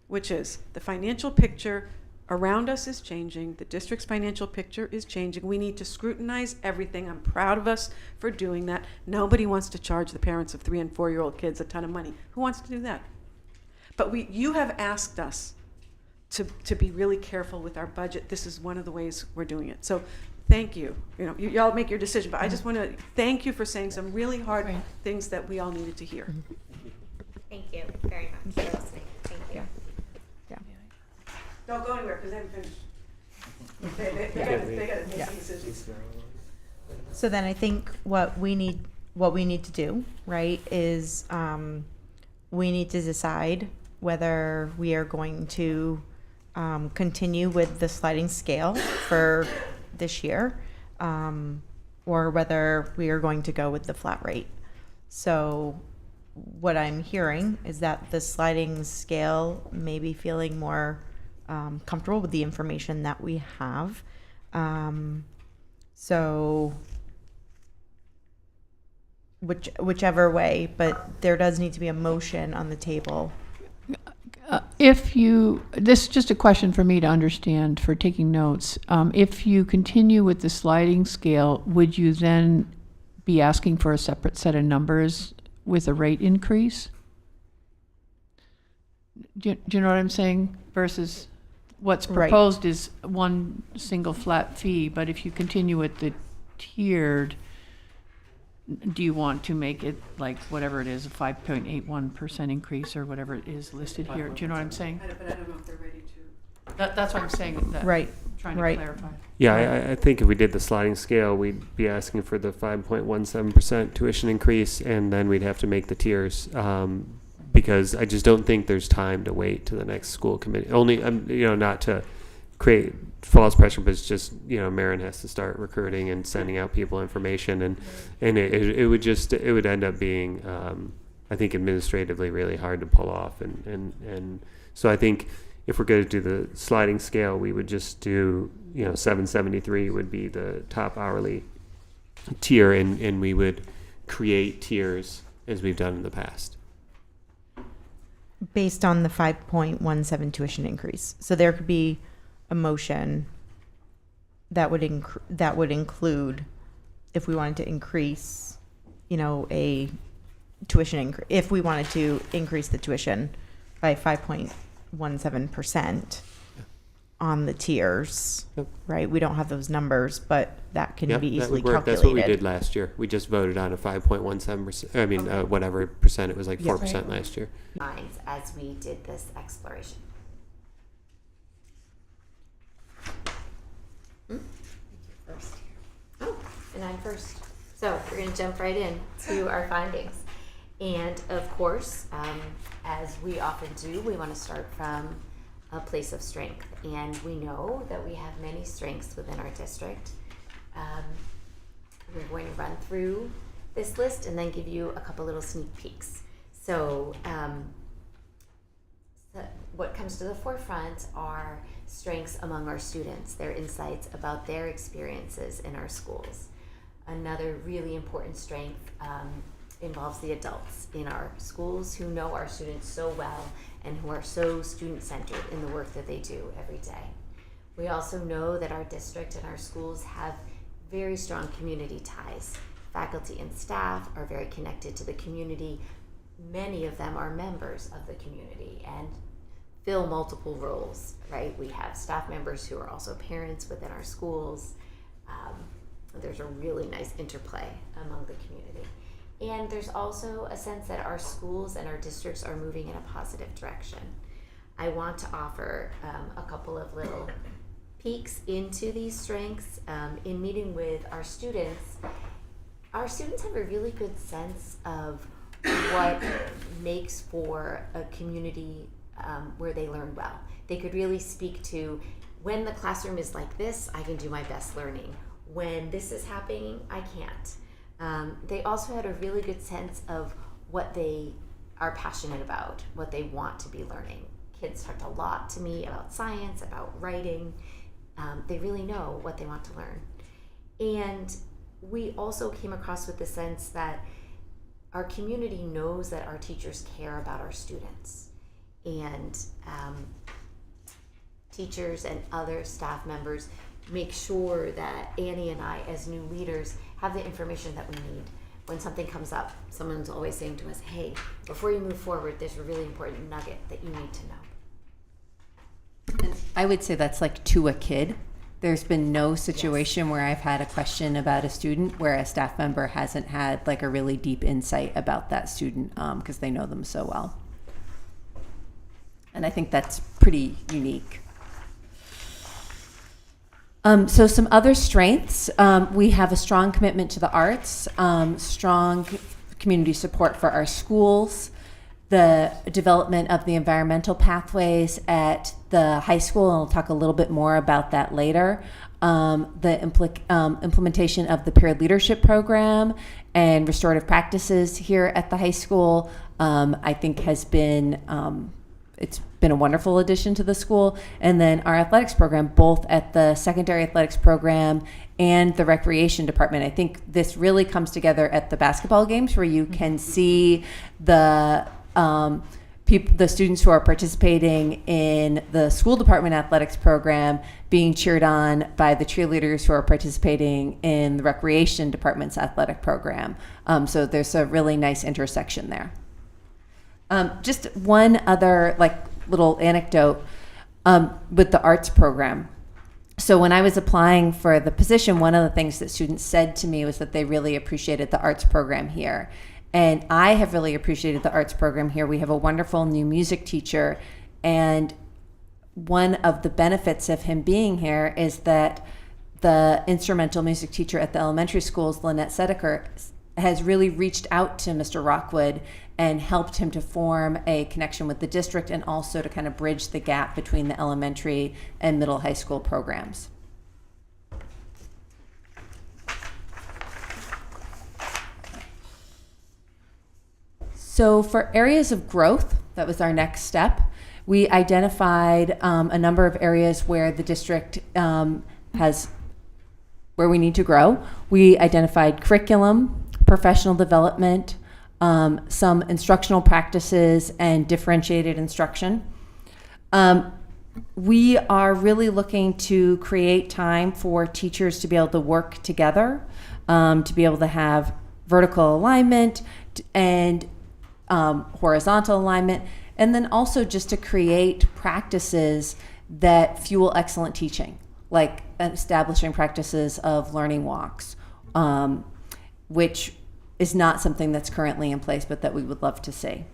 which is the financial picture around us is changing. The district's financial picture is changing. We need to scrutinize everything. I'm proud of us for doing that. Nobody wants to charge the parents of 3 and 4 year old kids a ton of money. Who wants to do that? But you have asked us to be really careful with our budget. This is one of the ways we're doing it. So thank you. Y'all make your decision, but I just want to thank you for saying some really hard things that we all needed to hear. Thank you very much for listening. Thank you. Don't go anywhere because they haven't finished. They got to make some decisions. So then I think what we need to do, right, is we need to decide whether we are going to continue with the sliding scale for this year, or whether we are going to go with the flat rate. So what I'm hearing is that the sliding scale may be feeling more comfortable with the information that we have. So whichever way, but there does need to be a motion on the table. This is just a question for me to understand for taking notes. If you continue with the sliding scale, would you then be asking for a separate set of numbers with a rate increase? Do you know what I'm saying? Versus what's Right. proposed is one single flat fee, but if you continue with the tiered, do you want to make it like whatever it is, a 5.81% increase or whatever it is listed here? Do you know what I'm saying? But I don't know if they're ready to. That's what I'm saying. That, Right. Trying to Right. clarify. Yeah, I think if we did the sliding scale, we'd be asking for the 5.17% tuition increase, and then we'd have to make the tiers. Because I just don't think there's time to wait to the next school committee. Only, not to create false pressure, but it's just, Marin has to start recruiting and sending out people information, and it would end up being, I think, administratively really hard to pull off, and so I think if we're going to do the sliding scale, we would just do, $773 would be the top hourly tier, and we would create tiers as we've done in the past. Based on the 5.17 tuition increase. So there could be a motion that would include, if we wanted to increase, a tuition increase, if we wanted to increase the tuition by 5.17% on the tiers, Yep. right? We don't have those numbers, but that can be that easily would work. calculated. That's what we did last year. We just voted on a 5.17%. I mean, whatever percent it was, like 4% last year. Minds as we did this exploration. First. Oh, and I'm first. So we're going to jump right in to our findings. And of course, as we often do, we want to start from a place of strength. And we know that we have many strengths within our district. We're going to run through this list and then give you a couple little sneak peeks. So what comes to the forefront are strengths among our students, their insights about their experiences in our schools. Another really important strength involves the adults in our schools who know our students so well and who are so student-centered in the work that they do every day. We also know that our district and our schools have very strong community ties. Faculty and staff are very connected to the community. Many of them are members of the community and fill multiple roles, right? We have staff members who are also parents within our schools. There's a really nice interplay among the community. And there's also a sense that our schools and our districts are moving in a positive direction. I want to offer a couple of little peeks into these strengths. In meeting with our students have a really good sense of what makes for a community where they learn well. They could really speak to, when the classroom is like this, I can do my best learning. When this is happening, I can't. They also had a really good sense of what they are passionate about, what they want to be learning. Kids talked a lot to me about science, about writing. They really know what they want to learn. And we also came across with the sense that our community knows that our teachers care about our students. And teachers and other staff members make sure that Annie and I, as new leaders, have the information that we need. When something comes up, someone's always saying to us, hey, before you move forward, there's a really important nugget that you need to know. And I would say that's like to a kid. There's been no situation where I've had a question about a student where a staff member hasn't had like a really deep insight about that student because they know them so well. And I think that's pretty unique. So some other strengths, we have a strong commitment to the arts, strong community support for our schools, the development of the environmental pathways at the high school, and I'll talk a little bit more about that later, the implementation of the peer leadership program and restorative practices here at the high school, I think has been it's been a wonderful addition to the school. And then our athletics program, both at the secondary athletics program and the recreation department. I think this really comes together at the basketball games where you can see the the students who are participating in the school department athletics program being cheered on by the cheerleaders who are participating in the recreation department's athletic program. So there's a really nice intersection there. Just one other little anecdote with the arts program. So when I was applying for the position, one of the things that students said to me was that they really appreciated the arts program here. And I have really appreciated the arts program here. We have a wonderful new music teacher, and one of the benefits of him being here is that the instrumental music teacher at the elementary schools, Lynette Sedeker, has really reached out to Mr. Rockwood and helped him to form a connection with the district, and also to kind of bridge the gap between the elementary and middle high school programs. So for areas of growth, that was our next step. We identified a number of areas where the district where we need to grow. We identified curriculum, professional development, some instructional practices, and differentiated instruction. We are really looking to create time for teachers to be able to work together, to be able to have vertical alignment and horizontal alignment, and then also just to create practices that fuel excellent teaching, like establishing practices of learning walks, which is not something that's currently in place, but that we would love to see.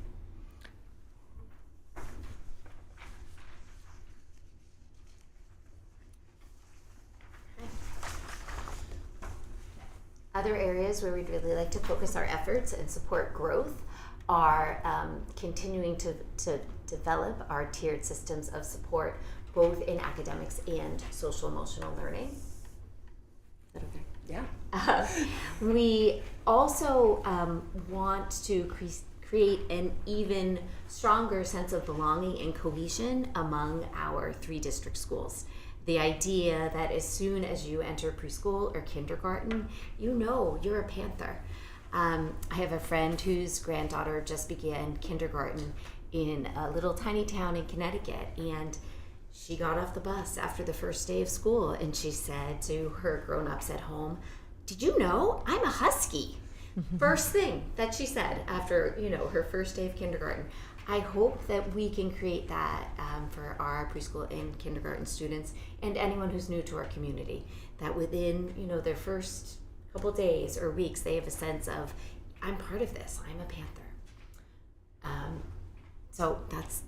Other areas where we'd really like to focus our efforts and support growth are continuing to develop our tiered systems of support, both in academics and social emotional learning. Is that okay? Yeah. We also want to create an even stronger sense of belonging and cohesion among our 3 district schools. The idea that as soon as you enter preschool or kindergarten, you know you're a Panther. I have a friend whose granddaughter just began kindergarten in a little tiny town in Connecticut, and she got off the bus after the first day of school, and she said to her grown-ups at home, "Did you know I'm a Husky?" First thing that she said after her first day of kindergarten. I hope that we can create that for our preschool and kindergarten students and anyone who's new to our community, that within their first couple days or weeks they have a sense of, I'm part of this, I'm a Panther. So that's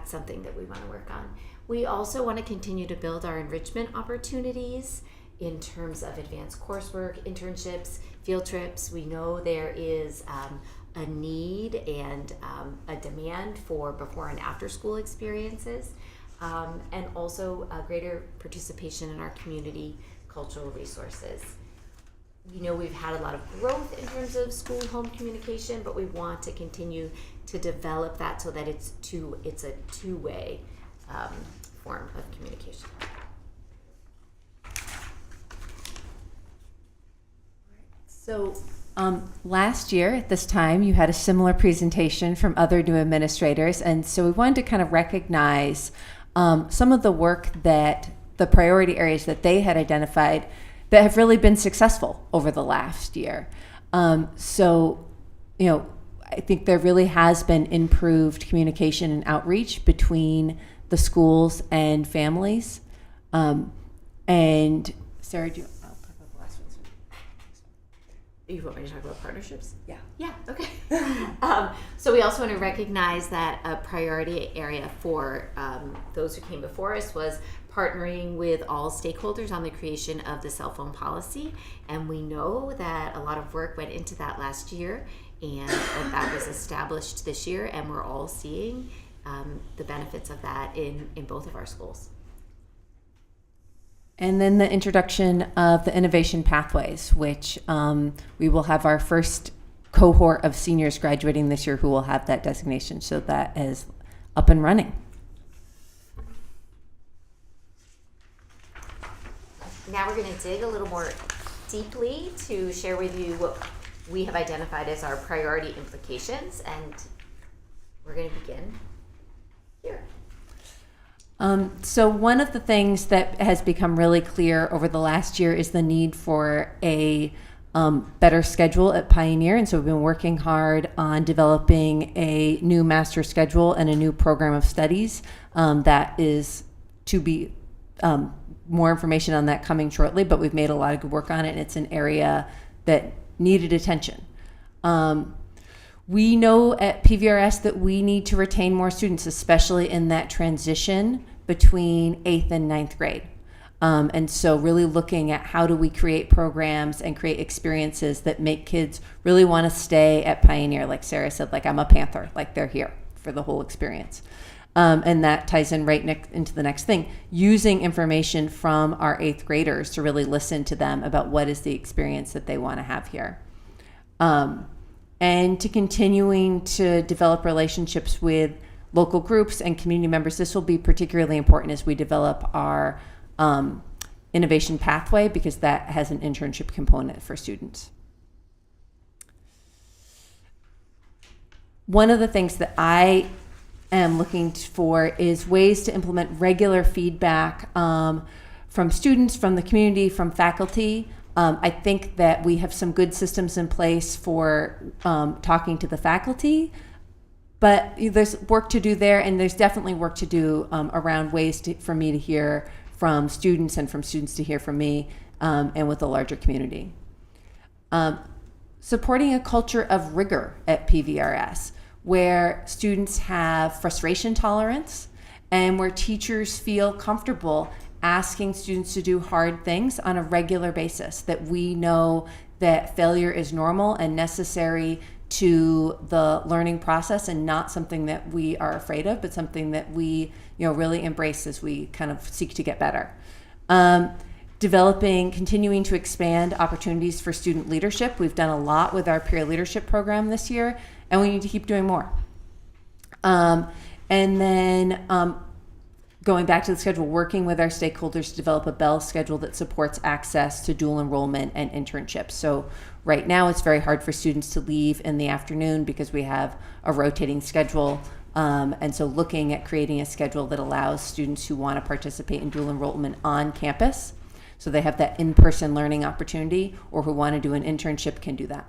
something that we want to work on. We also want to continue to build our enrichment opportunities in terms of advanced coursework, internships, field trips. We know there is a need and a demand for before and after school experiences, and also a greater participation in our community cultural resources. We've had a lot of growth in terms of school-home communication, but we want to continue to develop that so that it's a two-way form of communication. So last year at this time, you had a similar presentation from other new administrators, and so we wanted to kind of recognize some of the work that the priority areas that they had identified that have really been successful over the last year. I think there really has been improved communication and outreach between the schools and families. And Sarah, I'll talk about the last one. You want me to talk about partnerships? Yeah. Yeah, okay. So we also want to recognize that a priority area for those who came before us was partnering with all stakeholders on the creation of the cell phone policy. And we know that a lot of work went into that last year, and that was established this year, and we're all seeing the benefits of that in both of our schools. And then the introduction of the innovation pathways, which we will have our first cohort of seniors graduating this year who will have that designation. So that is up and running. Now we're going to dig a little more deeply to share with you what we have identified as our priority implications. And we're going to begin here. So one of the things that has become really clear over the last year is the need for a better schedule at Pioneer. And so we've been working hard on developing a new master schedule and a new program of studies that is to be more information on that coming shortly, but we've made a lot of good work on it, and it's an area that needed attention. We know at PVRS that we need to retain more students, especially in that transition between 8th and 9th grade. And so really looking at how do we create programs and create experiences that make kids really want to stay at Pioneer. Like Sarah said, like I'm a Panther, like they're here for the whole experience. And that ties in into the next thing, using information from our 8th graders to really listen to them about what is the experience that they want to have here. And to continuing to develop relationships with local groups and community members. This will be particularly important as we develop our innovation pathway, because that has an internship component for students. One of the things that I am looking for is ways to implement regular feedback from students, from the community, from faculty. I think that we have some good systems in place for talking to the faculty, but there's work to do there, and there's definitely work to do around ways for me to hear from students and from students to hear from me and with the larger community. Supporting a culture of rigor at PVRS, where students have frustration tolerance and where teachers feel comfortable asking students to do hard things on a regular basis, that we know that failure is normal and necessary to the learning process and not something that we are afraid of, but something that we really embrace as we kind of seek to get better. Continuing to expand opportunities for student leadership. We've done a lot with our peer leadership program this year, and we need to keep doing more. And then going back to the schedule, working with our stakeholders to develop a Bell schedule that supports access to dual enrollment and internships. So right now it's very hard for students to leave in the afternoon because we have a rotating schedule. And so looking at creating a schedule that allows students who want to participate in dual enrollment on campus, so they have that in-person learning opportunity, or who want to do an internship can do that.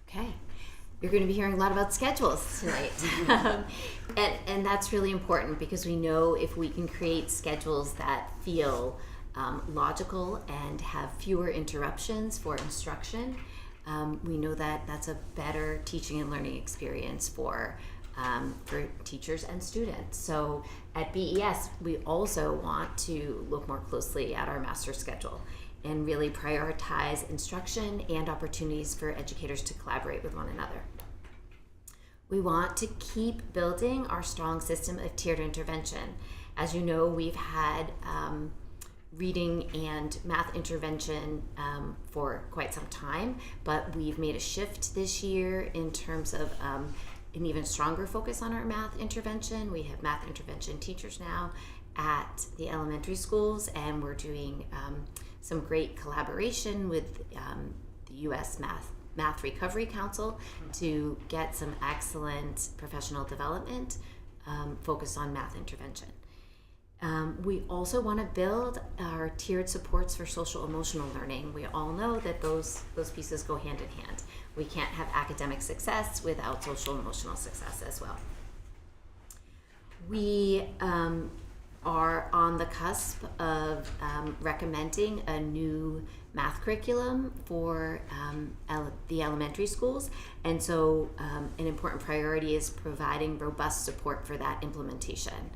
Okay. You're going to be hearing a lot about schedules tonight. And that's really important, because we know if we can create schedules that feel logical and have fewer interruptions for instruction, we know that that's a better teaching and learning experience for teachers and students. So at BES, we also want to look more closely at our master schedule and really prioritize instruction and opportunities for educators to collaborate with one another. We want to keep building our strong system of tiered intervention. As you know, we've had reading and math intervention for quite some time, but we've made a shift this year in terms of an even stronger focus on our math intervention. We have math intervention teachers now at the elementary schools, and we're doing some great collaboration with the U.S. Math Recovery Council to get some excellent professional development focused on math intervention. We also want to build our tiered supports for social emotional learning. We all know that those pieces go hand in hand. We can't have academic success without social emotional success as well. We are on the cusp of recommending a new math curriculum for the elementary schools, and so an important priority is providing robust support for that implementation.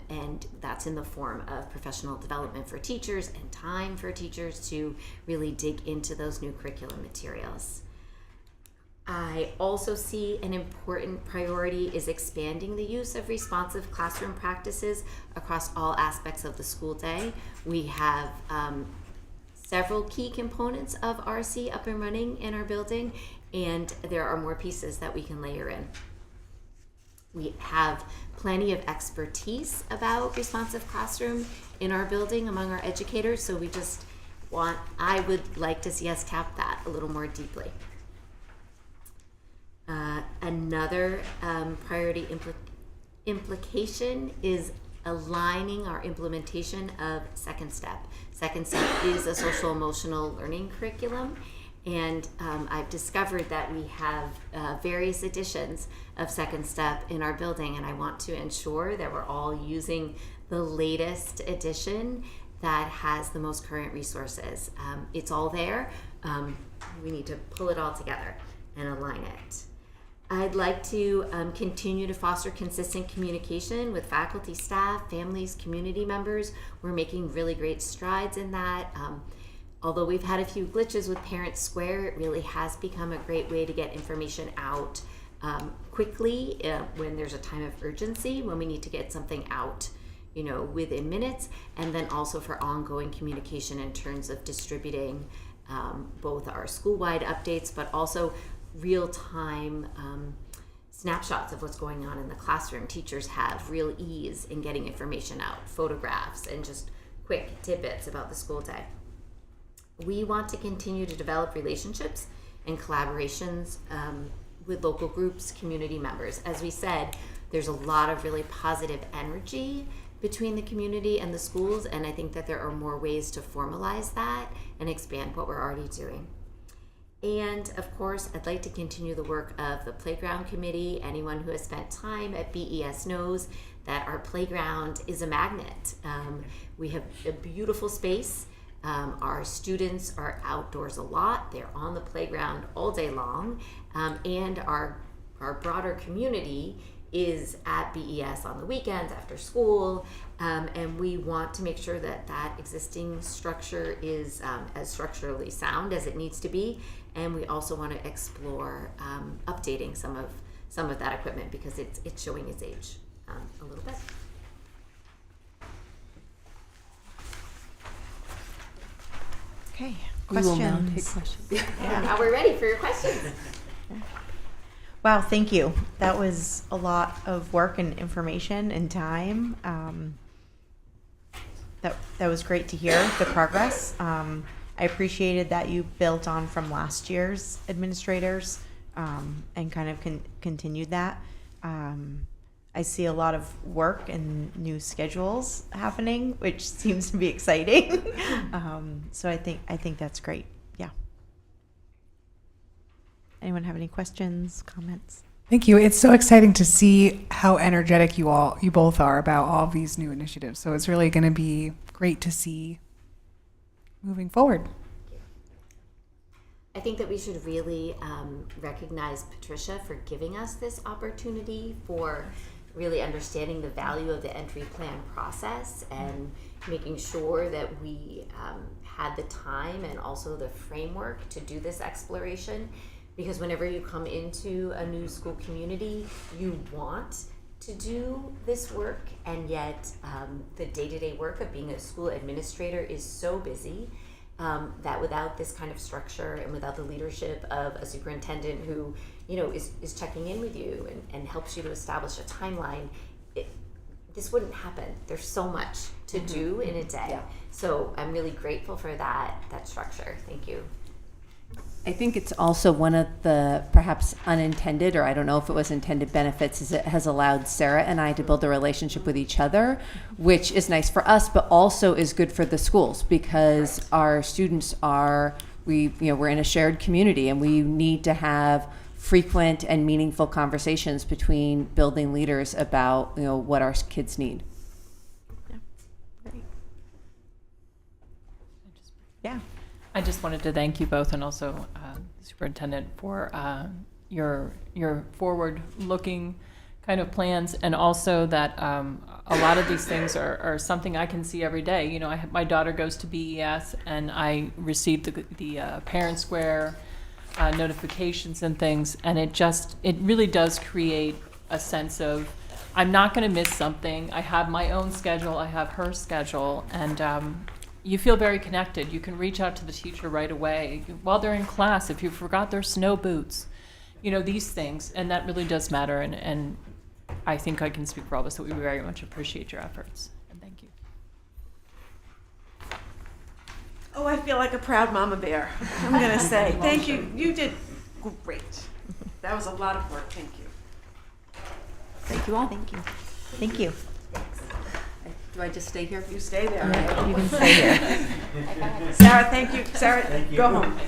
And that's in the form of professional development for teachers and time for teachers to really dig into those new curriculum materials. I also see an important priority is expanding the use of responsive classroom practices across all aspects of the school day. We have several key components of RC up and running in our building, and there are more pieces that we can layer in. We have plenty of expertise about responsive classroom in our building among our educators, so we just I would like to see us tap that a little more deeply. Another priority implication is aligning our implementation of Second Step. Second Step is a social emotional learning curriculum, and I've discovered that we have various editions of Second Step in our building, and I want to ensure that we're all using the latest edition that has the most current resources. It's all there. We need to pull it all together and align it. I'd like to continue to foster consistent communication with faculty, staff, families, community members. We're making really great strides in that. Although we've had a few glitches with Parent Square, it really has become a great way to get information out quickly when there's a time of urgency, when we need to get something out, within minutes, and then also for ongoing communication in terms of distributing both our school-wide updates, but also real-time snapshots of what's going on in the classroom. Teachers have real ease in getting information out, photographs, and just quick tidbits about the school day. We want to continue to develop relationships and collaborations with local groups, community members. As we said, there's a lot of really positive energy between the community and the schools, and I think that there are more ways to formalize that and expand what we're already doing. And of course, I'd like to continue the work of the Playground Committee. Anyone who has spent time at BES knows that our playground is a magnet. We have a beautiful space. Our students are outdoors a lot. They're on the playground all day long. And our broader community is at BES on the weekends after school, and we want to make sure that that existing structure is as structurally sound as it needs to be, and we also want to explore updating some of that equipment because it's showing its age a little bit. Okay, We will now take questions. questions. Yeah, now we're ready for your questions. Wow, thank you. That was a lot of work and information and time. That was great to hear the progress. I appreciated that you built on from last year's administrators and kind of continued that. I see a lot of work and new schedules happening, which seems to be exciting. So I think that's great. Yeah. Anyone have any questions, comments? Thank you. It's so exciting to see how energetic you both are about all of these new initiatives. So it's really going to be great to see moving forward. I think that we should really recognize Patricia for giving us this opportunity, for really understanding the value of the entry plan process and making sure that we had the time and also the framework to do this exploration. Because whenever you come into a new school community, you want to do this work, and yet the day-to-day work of being a school administrator is so busy that without this kind of structure and without the leadership of a superintendent who is checking in with you and helps you to establish a timeline, this wouldn't happen. There's so much to do in a day. Yeah. So I'm really grateful for that structure. Thank you. I think it's also one of the perhaps unintended, or I don't know if it was intended, benefits is it has allowed Sarah and I to build a relationship with each other, which is nice for us, but also is good for the schools because our students we're in a shared community, and we need to have frequent and meaningful conversations between building leaders about what our kids need. Yeah. Great. Yeah. I just wanted to thank you both, and also Superintendent, for your forward-looking kind of plans, and also that a lot of these things are something I can see every day. My daughter goes to BES, and I receive the Parent Square notifications and things, and it really does create a sense of I'm not going to miss something. I have my own schedule. I have her schedule, and you feel very connected. You can reach out to the teacher right away while they're in class if you forgot their snow boots, these things, and that really does matter. And I think I can speak for all of us that we very much appreciate your efforts. And thank you. Oh, I feel like a proud mama bear. I'm going to say thank you. You did great. That was a lot of work. Thank you. Thank you all. Thank you. Thank you. Do I just stay here? You stay there. Yeah, you can stay here. Sarah, thank you. Sarah, go home.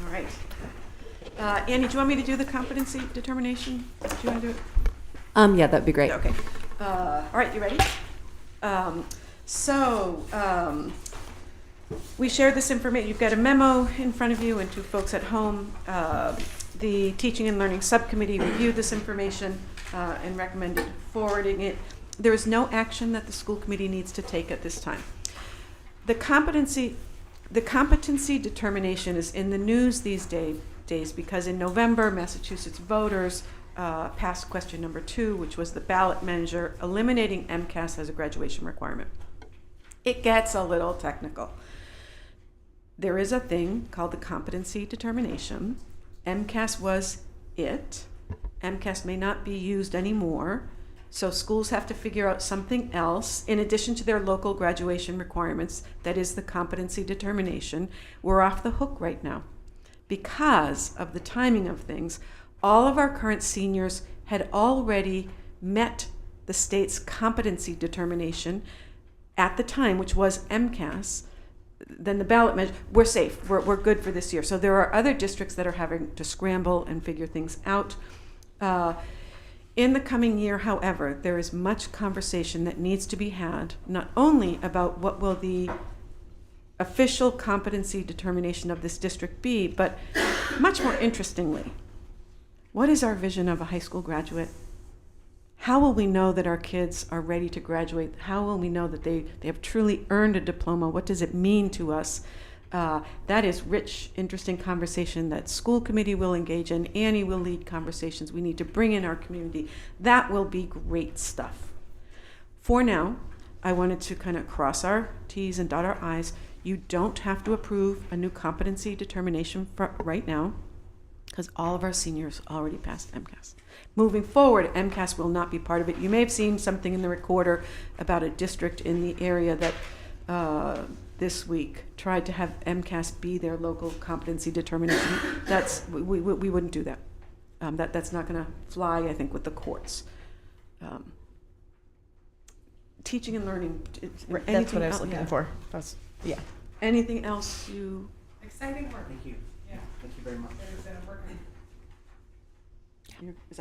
All right. Annie, do you want me to do the competency determination? Do you want to do it? Yeah, that'd be great. Okay. All right, you ready? We shared this information. You've got a memo in front of you and two folks at home. The Teaching and Learning Subcommittee reviewed this information and recommended forwarding it. There is no action that the school committee needs to take at this time. The competency determination is in the news these days because in November, Massachusetts voters passed question number 2, which was the ballot measure eliminating MCAS as a graduation requirement. It gets a little technical. There is a thing called the competency determination. MCAS was it. MCAS may not be used anymore, so schools have to figure out something else in addition to their local graduation requirements. That is the competency determination. We're off the hook right now. Because of the timing of things, all of our current seniors had already met the state's competency determination at the time, which was MCAS. Then the ballot measure, we're safe, we're good for this year. So there are other districts that are having to scramble and figure things out. In the coming year, however, there is much conversation that needs to be had, not only about what will the official competency determination of this district be, but much more interestingly, what is our vision of a high school graduate? How will we know that our kids are ready to graduate? How will we know that they have truly earned a diploma? What does it mean to us? That is rich, interesting conversation that school committee will engage in. Annie will lead conversations we need to bring in our community. That will be great stuff. For now, I wanted to kind of cross our T's and dot our I's. You don't have to approve a new competency determination right now because all of our seniors already passed MCAS. Moving forward, MCAS will not be part of it. You may have seen something in the recorder about a district in the area that this week tried to have MCAS be their local competency determination. We wouldn't do that. That's not going to fly, I think, with the courts. Teaching and learning. That's what I was looking for. Yeah. Anything else you? Exciting work. Thank you. Yeah. Thank you very much.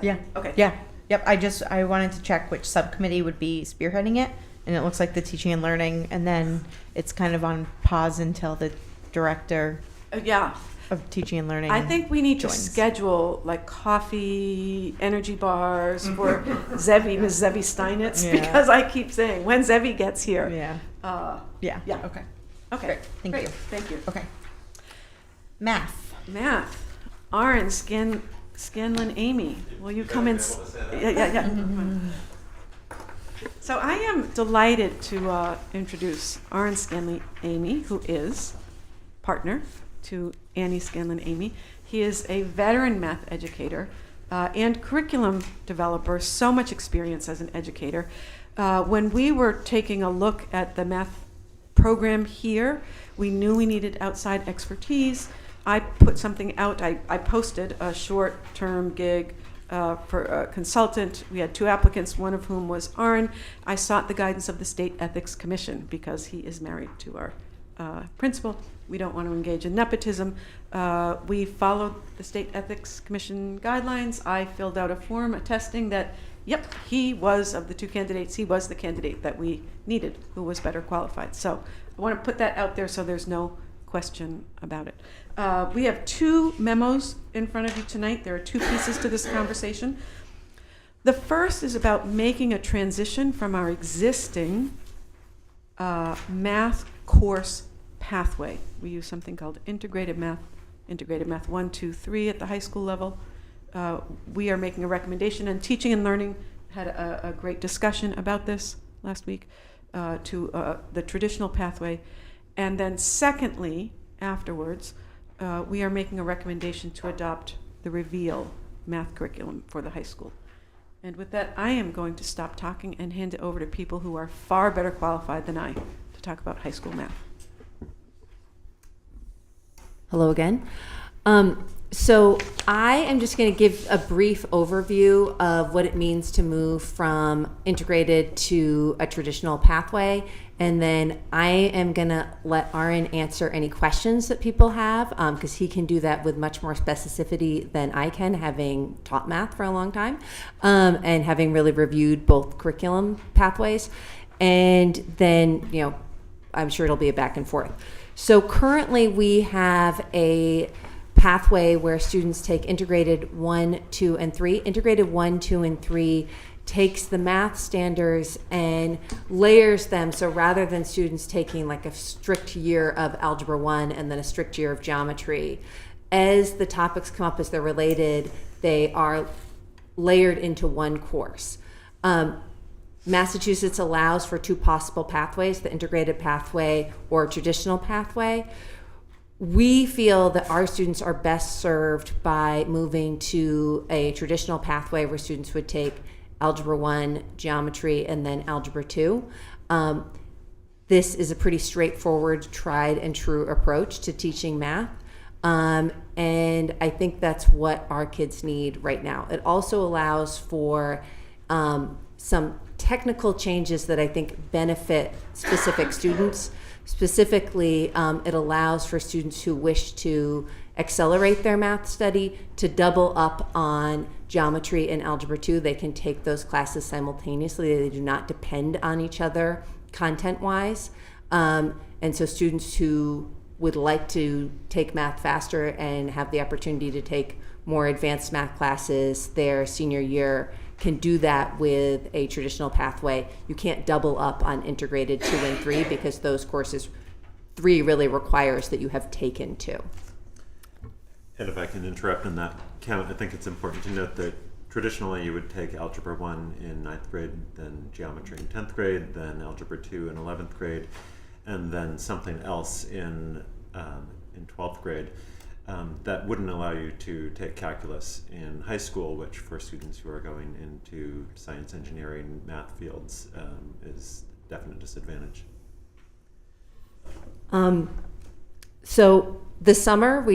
Yeah. Okay. Yeah. Yep. I wanted to check which subcommittee would be spearheading it, and it looks like the teaching and learning, and then it's kind of on pause until the director Yeah. of teaching and learning. I think we need joins. to schedule like coffee, energy bars for Ms. Zevi Steinitz, Yeah. because I keep saying when Zevi gets here. Yeah. Yeah. Yeah. Okay. Okay. Great. Thank Great. you. Thank you. Okay. Math. Aaron Scanlon Amy, will you come and? Yeah. So I am delighted to introduce Aaron Scanlon Amy, who is partner to Annie Scanlon Amy. He is a veteran math educator and curriculum developer, so much experience as an educator. When we were taking a look at the math program here, we knew we needed outside expertise. I put something out. I posted a short-term gig for a consultant. We had 2 applicants, one of whom was Aaron. I sought the guidance of the State Ethics Commission because he is married to our principal. We don't want to engage in nepotism. We followed the State Ethics Commission guidelines. I filled out a form attesting that, yep, he was, of the 2 candidates, he was the candidate that we needed, who was better qualified. So I want to put that out there so there's no question about it. We have 2 memos in front of you tonight. There are 2 pieces to this conversation. The first is about making a transition from our existing math course pathway. We use something called integrated math 1, 2, 3 at the high school level. We are making a recommendation, and Teaching and Learning had a great discussion about this last week, to the traditional pathway. And then secondly, afterwards, we are making a recommendation to adopt the Reveal math curriculum for the high school. And with that, I am going to stop talking and hand it over to people who are far better qualified than I to talk about high school math. Hello again. So I am just going to give a brief overview of what it means to move from integrated to a traditional pathway. And then I am going to let Aaron answer any questions that people have, because he can do that with much more specificity than I can, having taught math for a long time, and having really reviewed both curriculum pathways. And then, I'm sure it'll be a back and forth. So currently we have a pathway where students take integrated 1, 2, and 3. Integrated 1, 2, and 3 takes the math standards and layers them. So rather than students taking like a strict year of Algebra 1 and then a strict year of geometry, as the topics come up, as they're related, they are layered into one course. Massachusetts allows for 2 possible pathways, the integrated pathway or traditional pathway. We feel that our students are best served by moving to a traditional pathway where students would take Algebra 1, Geometry, and then Algebra 2. This is a pretty straightforward, tried and true approach to teaching math. And I think that's what our kids need right now. It also allows for some technical changes that I think benefit specific students. Specifically, it allows for students who wish to accelerate their math study to double up on geometry and Algebra 2. They can take those classes simultaneously. They do not depend on each other content-wise. And so students who would like to take math faster and have the opportunity to take more advanced math classes their senior year can do that with a traditional pathway. You can't double up on integrated 2 and 3 because those courses, 3 really requires that you have taken 2. And if I can interrupt on that count, I think it's important to note that traditionally you would take Algebra 1 in 9th grade, then Geometry in 10th grade, then Algebra 2 in 11th grade, and then something else in 12th grade. That wouldn't allow you to take calculus in high school, which for students who are going into science, engineering, math fields is a definite disadvantage. So this summer,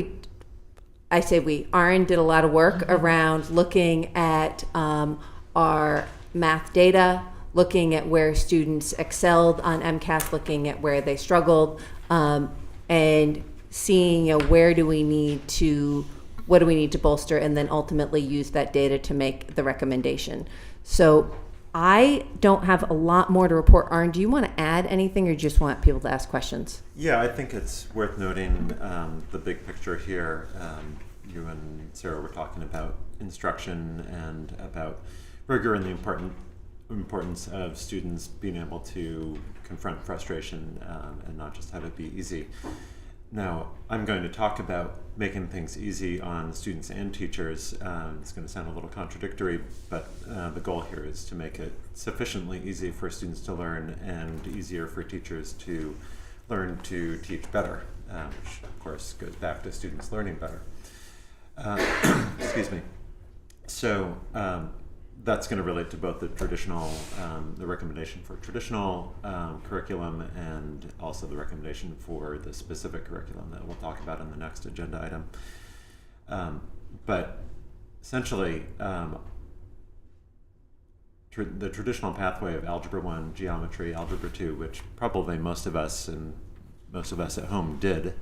Aaron did a lot of work around looking at our math data, looking at where students excelled on MCAS, looking at where they struggled, and seeing what do we need to bolster, and then ultimately use that data to make the recommendation. So I don't have a lot more to report. Aaron, do you want to add anything, or just want people to ask questions? Yeah, I think it's worth noting the big picture here. You and Sarah were talking about instruction and about rigor and the importance of students being able to confront frustration and not just have it be easy. Now, I'm going to talk about making things easy on students and teachers. It's going to sound a little contradictory, but the goal here is to make it sufficiently easy for students to learn and easier for teachers to learn to teach better, which of course goes back to students learning better. Excuse me. So that's going to relate to both the traditional, the recommendation for traditional curriculum, and also the recommendation for the specific curriculum that we'll talk about in the next agenda item. But essentially, the traditional pathway of Algebra 1, Geometry, Algebra 2, which probably most of us at home did,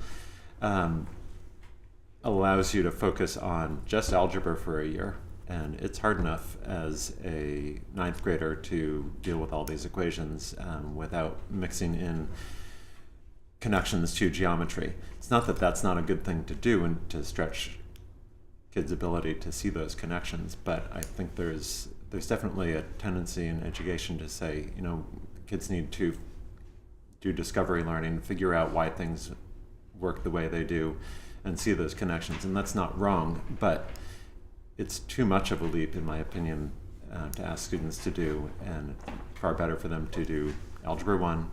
allows you to focus on just algebra for a year. And it's hard enough as a 9th grader to deal with all these equations without mixing in connections to geometry. It's not that that's not a good thing to do and to stretch kids' ability to see those connections, but I think there's definitely a tendency in education to say, kids need to do discovery learning, figure out why things work the way they do, and see those connections. And that's not wrong, but it's too much of a leap, in my opinion, to ask students to do, and far better for them to do Algebra 1,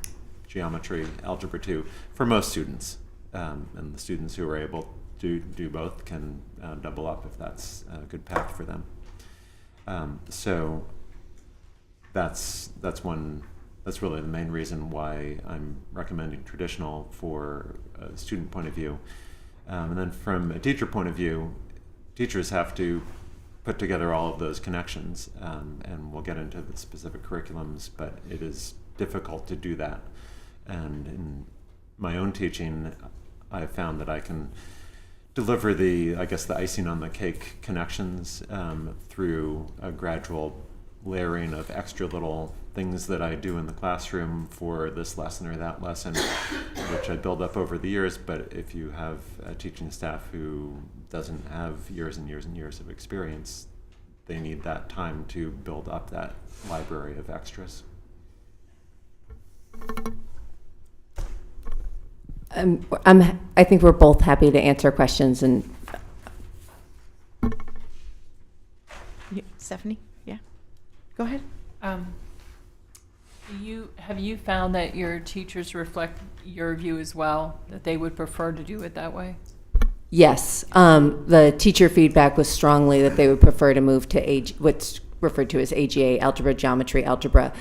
Geometry, Algebra 2, for most students. And the students who are able to do both can double up if that's a good path for them. So that's really the main reason why I'm recommending traditional for a student point of view. And then from a teacher point of view, teachers have to put together all of those connections, and we'll get into the specific curriculums, but it is difficult to do that. And in my own teaching, I've found that I can deliver the icing on the cake connections through a gradual layering of extra little things that I do in the classroom for this lesson or that lesson, which I build up over the years. But if you have a teaching staff who doesn't have years and years and years of experience, they need that time to build up that library of extras. I think we're both happy to answer questions. And Stephanie, yeah, go ahead. Have you found that your teachers reflect your view as well, that they would prefer to do it that way? yes, the teacher feedback was strongly that they would prefer to move to what's referred to as AGA, algebra, geometry, algebra.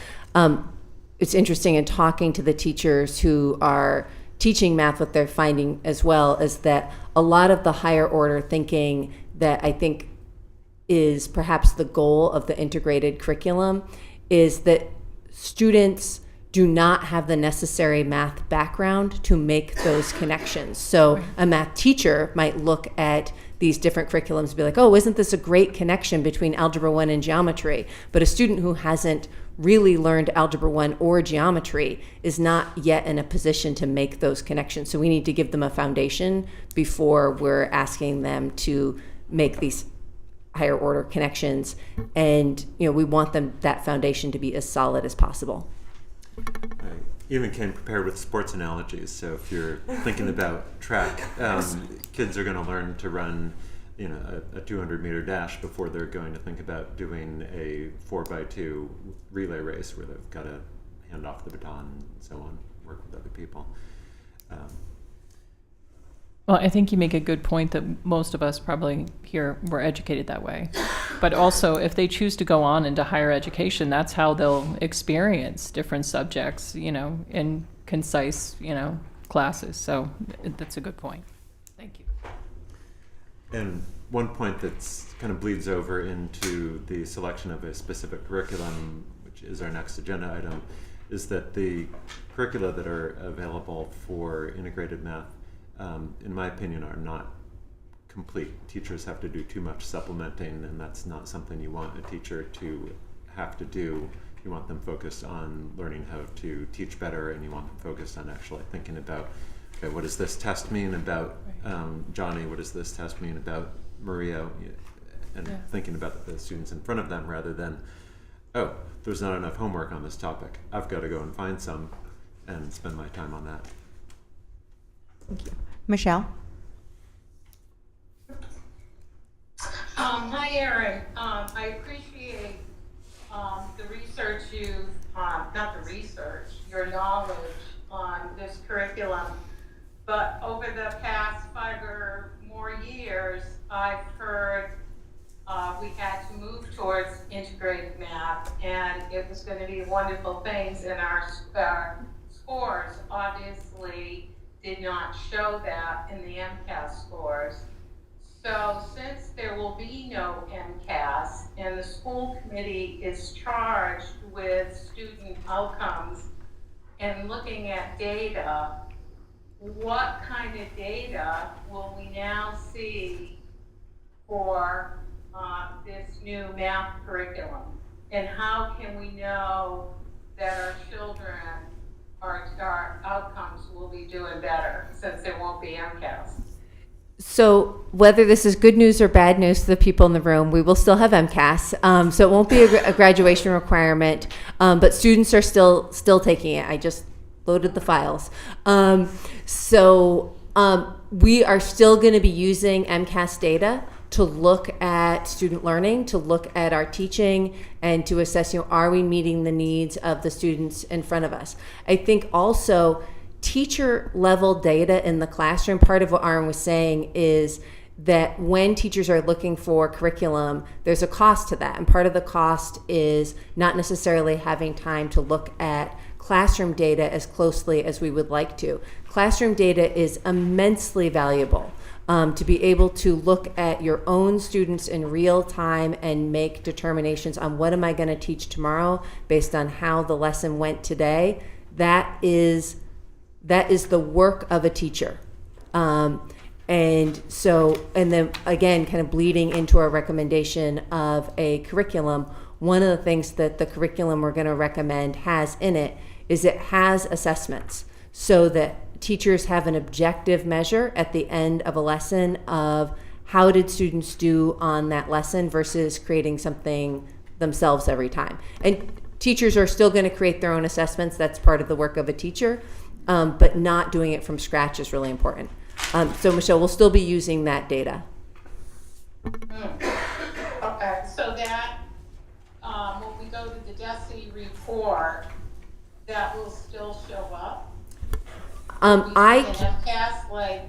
It's interesting in talking to the teachers who are teaching math, what they're finding as well is that a lot of the higher order thinking that I think is perhaps the goal of the integrated curriculum is that students do not have the necessary math background to make those connections. So a math teacher might look at these different curriculums and be like, oh, isn't this a great connection between Algebra 1 and geometry? But a student who hasn't really learned Algebra 1 or geometry is not yet in a position to make those connections. So we need to give them a foundation before we're asking them to make these higher order connections. And we want that foundation to be as solid as possible. I even came prepared with sports analogies. So if you're thinking about track, kids are going to learn to run a 200-meter dash before they're going to think about doing a 4x2 relay race where they've got to hand off the baton and so on, work with other people. Well, I think you make a good point that most of us probably here were educated that way. But also, if they choose to go on into higher education, that's how they'll experience different subjects, in concise, classes. So that's a good point. Thank you. And one point that's kind of bleeds over into the selection of a specific curriculum, which is our next agenda item, is that the curricula that are available for integrated math, in my opinion, are not complete. Teachers have to do too much supplementing, and that's not something you want a teacher to have to do. You want them focused on learning how to teach better, and you want them focused on actually thinking about, okay, what does this test mean about Johnny? What does this test mean about Maria? And thinking about the students in front of them rather than, oh, there's not enough homework on this topic. I've got to go and find some and spend my time on that. Thank you. Michelle? Hi, Erin. I appreciate the research your knowledge on this curriculum. But over the past 5 or more years, I've heard we had to move towards integrated math, and it was going to be wonderful things, and our scores obviously did not show that in the MCAS scores. So since there will be no MCAS and the school committee is charged with student outcomes and looking at data, what kind of data will we now see for this new math curriculum? And how can we know that our children, our outcomes will be doing better since there won't be MCAS? So whether this is good news or bad news to the people in the room, we will still have MCAS. So it won't be a graduation requirement, but students are still taking it. I just loaded the files. We are still going to be using MCAS data to look at student learning, to look at our teaching, and to assess, are we meeting the needs of the students in front of us? I think also teacher level data in the classroom, part of what Aaron was saying is that when teachers are looking for curriculum, there's a cost to that. And part of the cost is not necessarily having time to look at classroom data as closely as we would like to. Classroom data is immensely valuable. To be able to look at your own students in real time and make determinations on what am I going to teach tomorrow based on how the lesson went today, that is the work of a teacher. And then again, kind of bleeding into our recommendation of a curriculum, one of the things that the curriculum we're going to recommend has in it is it has assessments so that teachers have an objective measure at the end of a lesson of how did students do on that lesson versus creating something themselves every time. And teachers are still going to create their own assessments. That's part of the work of a teacher, but not doing it from scratch is really important. So Michelle, we'll still be using that data. Okay, so that, when we go to the DESE report, that will still show up? I MCAS like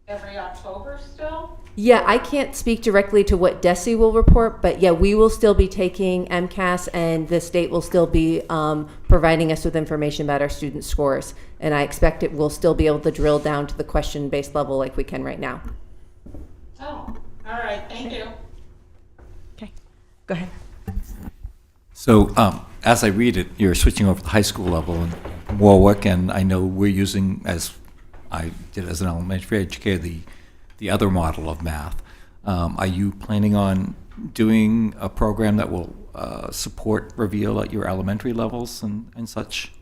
every October still? Yeah, I can't speak directly to what DESE will report, but yeah, we will still be taking MCAS, and the state will still be providing us with information about our student scores. And I expect it will still be able to drill down to the question-based level like we can right now. Oh, all right, thank you. Okay, go ahead. So as I read it, you're switching over to the high school level in Warwick, and I know we're using, as I did as an elementary educator, the other model of math. Are you planning on doing a program that will support Reveal at your elementary levels and such?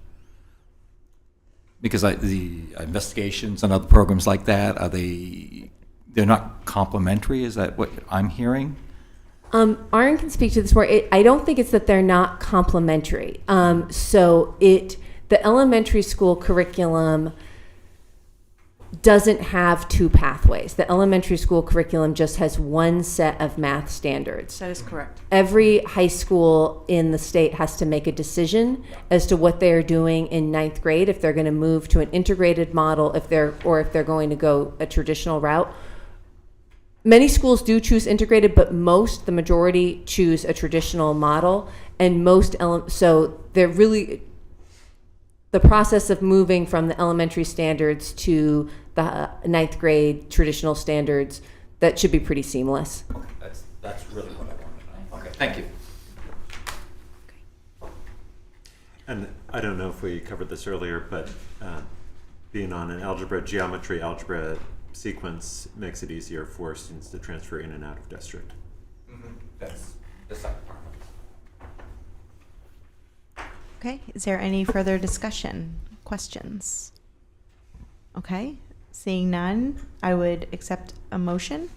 Because the investigations and other programs like that, they're not complementary? Is that what I'm hearing? Aaron can speak to this more. I don't think it's that they're not complementary. The elementary school curriculum doesn't have two pathways. The elementary school curriculum just has one set of math standards. That is correct. Every high school in the state has to make a decision as to what they're doing in ninth grade, if they're going to move to an integrated model, if they're going to go a traditional route. Many schools do choose integrated, but the majority choose a traditional model, and so they're really, the process of moving from the elementary standards to the ninth grade traditional standards, that should be pretty seamless. Okay, that's really what I wanted to know. Okay, thank you. And I don't know if we covered this earlier, but being on an algebra sequence makes it easier for students to transfer in and out of district. Mm-hmm. That's the second part. Okay, is there any further discussion, questions? Okay, seeing none, I would accept a motion.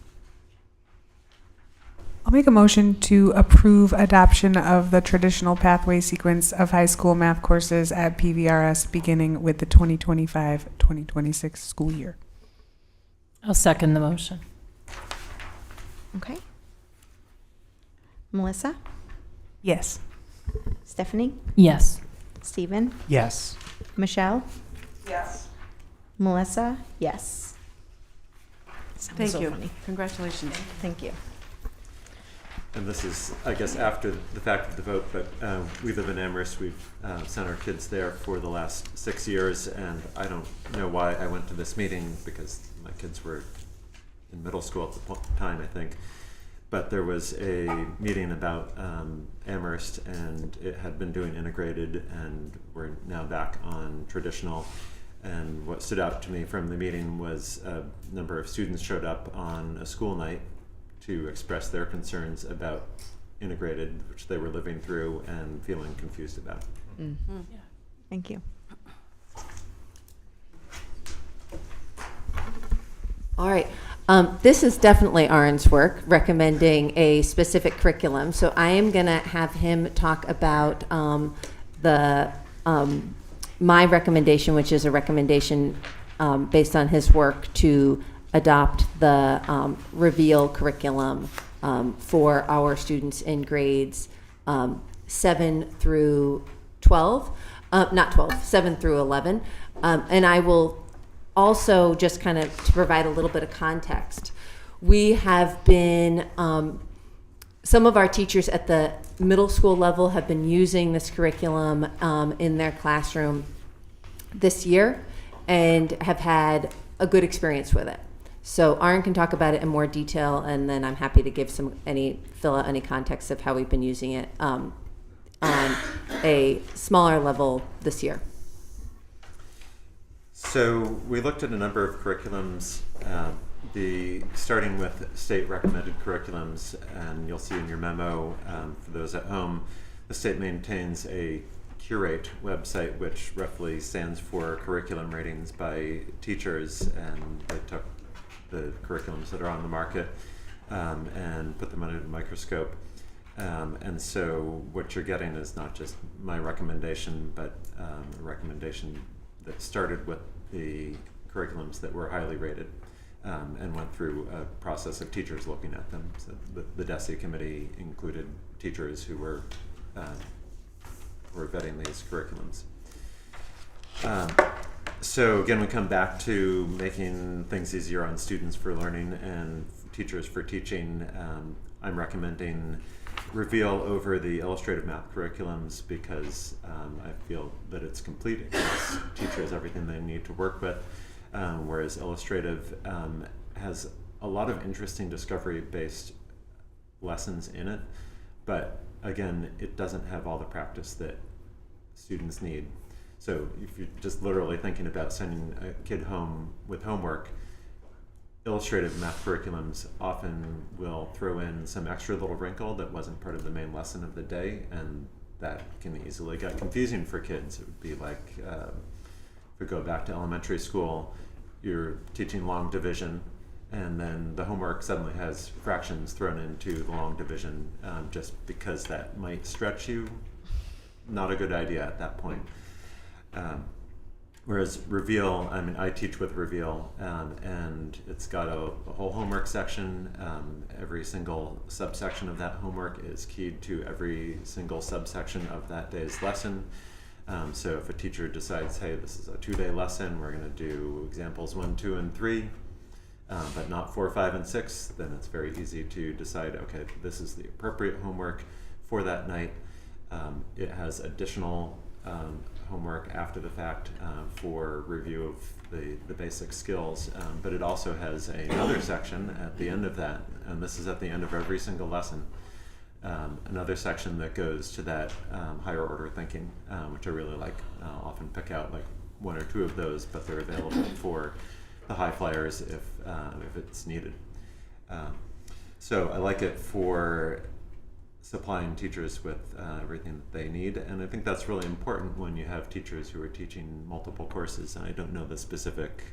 I'll make a motion to approve adoption of the traditional pathway sequence of high school math courses at PVRS beginning with the 2025-2026 school year. I'll second the motion. Okay. Melissa? Yes. Stephanie? Yes. Stephen? Yes. Michelle? Yes. Melissa? Yes. Thank you. Congratulations. Thank you. And this is, I guess, after the fact of the vote, but we live in Amherst. We've sent our kids there for the last 6 years, and I don't know why I went to this meeting because my kids were in middle school at the time, I think. But there was a meeting about Amherst, and it had been doing integrated, and we're now back on traditional. And what stood out to me from the meeting was a number of students showed up on a school night to express their concerns about integrated, which they were living through and feeling confused about. Mm-hmm. Yeah. Thank you. All right. This is definitely Aaron's work, recommending a specific curriculum. So I am going to have him talk about my recommendation, which is a recommendation based on his work to adopt the Reveal curriculum for our students in grades 7 through 12, not 12, 7 through 11. And I will also, just kind of to provide a little bit of context, We have been, some of our teachers at the middle school level have been using this curriculum in their classroom this year and have had a good experience with it. So Aaron can talk about it in more detail, and then I'm happy to give fill out any context of how we've been using it on a smaller level this year. So we looked at a number of curriculums, starting with state recommended curriculums, and you'll see in your memo, for those at home, the state maintains a Curate website, which roughly stands for curriculum ratings by teachers, and they took the curriculums that are on the market and put them under the microscope. And so what you're getting is not just my recommendation, but a recommendation that started with the curriculums that were highly rated and went through a process of teachers looking at them. So the DESE committee included teachers who were vetting these curriculums. So again, we come back to making things easier on students for learning and teachers for teaching. I'm recommending Reveal over the illustrative math curriculums because I feel that it's complete. It gives teachers everything they need to work with, whereas illustrative has a lot of interesting discovery-based lessons in it, but again, it doesn't have all the practice that students need. So if you're just literally thinking about sending a kid home with homework, illustrative math curriculums often will throw in some extra little wrinkle that wasn't part of the main lesson of the day, and that can easily get confusing for kids. It would be like, if we go back to elementary school, you're teaching long division, and then the homework suddenly has fractions thrown into the long division just because that might stretch you. Not a good idea at that point. Whereas Reveal, I mean, I teach with Reveal, and it's got a whole homework section. Every single subsection of that homework is keyed to every single subsection of that day's lesson. So if a teacher decides, hey, this is a 2-day lesson, we're going to do examples 1, 2, and 3, but not 4, 5, and 6, then it's very easy to decide, okay, this is the appropriate homework for that night. It has additional homework after the fact for review of the basic skills, but it also has another section at the end of that, and this is at the end of every single lesson, another section that goes to that higher order thinking, which I really like. I'll often pick out like 1 or 2 of those, but they're available for the high flyers if it's needed. So I like it for supplying teachers with everything that they need, and I think that's really important when you have teachers who are teaching multiple courses. And I don't know the specifics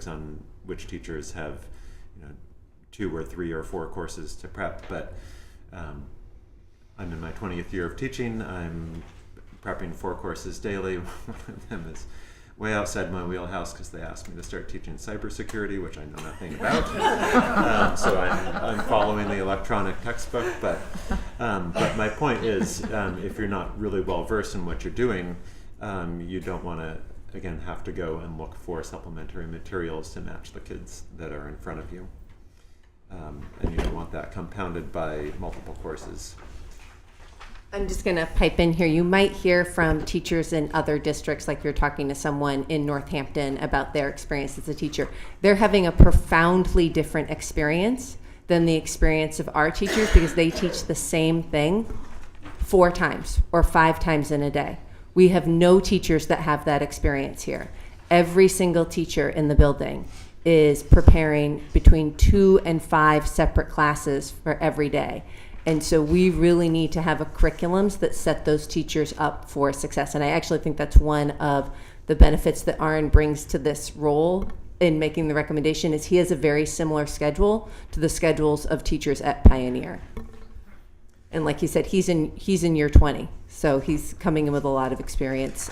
on which teachers have, 2 or 3 or 4 courses to prep, but I'm in my 20th year of teaching. I'm prepping 4 courses daily. One of them is way outside my wheelhouse because they asked me to start teaching cybersecurity, which I know nothing about. So I'm following the electronic textbook. But my point is, if you're not really well versed in what you're doing, you don't want to, again, have to go and look for supplementary materials to match the kids that are in front of you. And you don't want that compounded by multiple courses. I'm just going to pipe in here. You might hear from teachers in other districts, like you're talking to someone in Northampton about their experience as a teacher. They're having a profoundly different experience than the experience of our teachers because they teach the same thing 4 times or 5 times in a day. We have no teachers that have that experience here. Every single teacher in the building is preparing between 2 and 5 separate classes for every day. And so we really need to have curriculums that set those teachers up for success. And I actually think that's one of the benefits that Aaron brings to this role in making the recommendation is he has a very similar schedule to the schedules of teachers at Pioneer. And like you said, he's in year 20, so he's coming in with a lot of experience.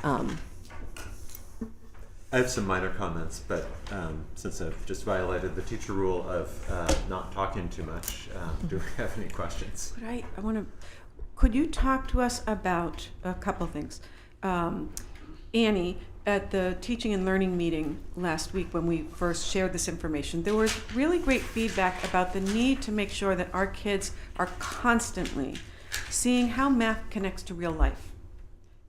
I have some minor comments, but since I've just violated the teacher rule of not talking too much, do we have any questions? Could you talk to us about a couple things? Annie, at the teaching and learning meeting last week when we first shared this information, there was really great feedback about the need to make sure that our kids are constantly seeing how math connects to real life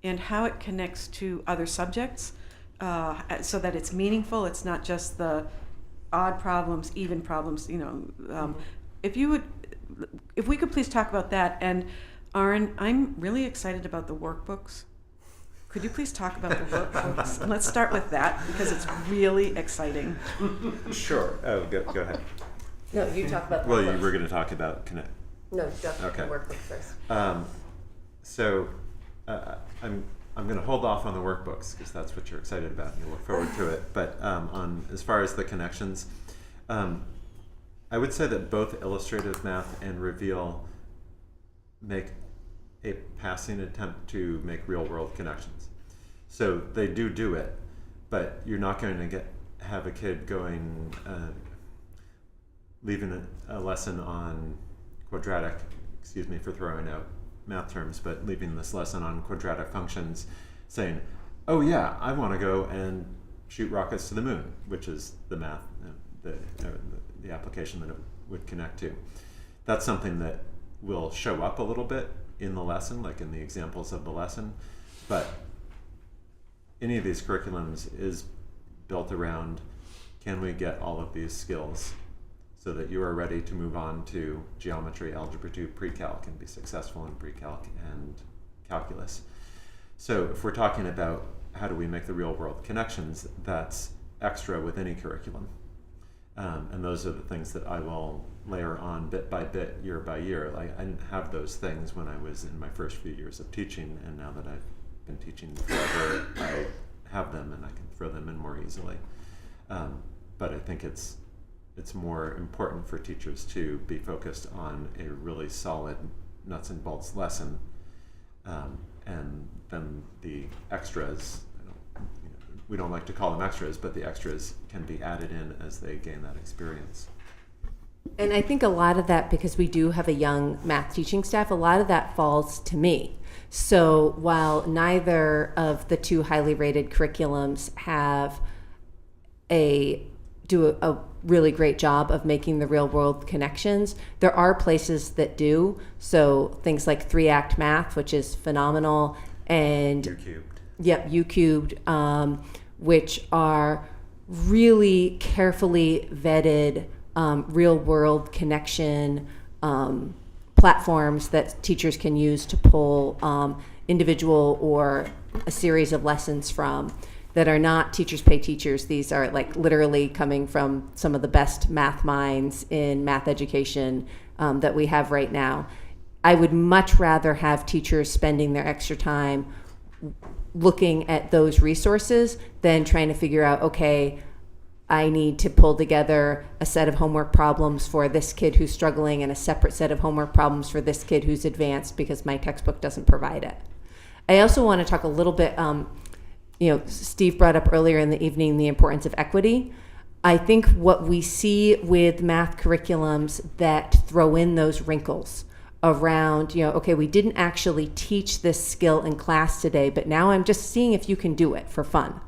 and how it connects to other subjects, so that it's meaningful. It's not just the odd problems, even problems, if we could please talk about that. And Aaron, I'm really excited about the workbooks. Could you please talk about the workbooks? And let's start with that because it's really exciting. Sure. Oh, go ahead. No, you talk about the Well, you workbooks. were going to talk about Connect. No, talk Okay. the workbook first. I'm going to hold off on the workbooks because that's what you're excited about and you look forward to it. But on as far as the connections, I would say that both illustrative math and Reveal make a passing attempt to make real world connections. So they do it, but you're not going to have a kid going, leaving a lesson on quadratic, excuse me for throwing out math terms, but leaving this lesson on quadratic functions saying, oh yeah, I want to go and shoot rockets to the moon, which is the math, the application that it would connect to. That's something that will show up a little bit in the lesson, like in the examples of the lesson, but any of these curriculums is built around, can we get all of these skills so that you are ready to move on to geometry, algebra 2, pre-calc, and be successful in pre-calc and calculus. So if we're talking about how do we make the real world connections, that's extra with any curriculum. And those are the things that I will layer on bit by bit, year by year. Like I didn't have those things when I was in my first few years of teaching, and now that I've been teaching forever, I have them and I can throw them in more easily. But I think it's more important for teachers to be focused on a really solid nuts and bolts lesson, and then the extras, we don't like to call them extras, but the extras can be added in as they gain that experience. And I think a lot of that, because we do have a young math teaching staff, a lot of that falls to me. So while neither of the two highly rated curriculums do a really great job of making the real world connections, there are places that do. So things like 3-act math, which is phenomenal, and U-cubed. Yep, U-cubed, which are really carefully vetted real world connection platforms that teachers can use to pull individual or a series of lessons from, that are not teachers pay teachers. These are like literally coming from some of the best math minds in math education that we have right now. I would much rather have teachers spending their extra time looking at those resources than trying to figure out, okay, I need to pull together a set of homework problems for this kid who's struggling and a separate set of homework problems for this kid who's advanced because my textbook doesn't provide it. I also want to talk a little bit, Steve brought up earlier in the evening the importance of equity. I think what we see with math curriculums that throw in those wrinkles around, okay, we didn't actually teach this skill in class today, but now I'm just seeing if you can do it for fun.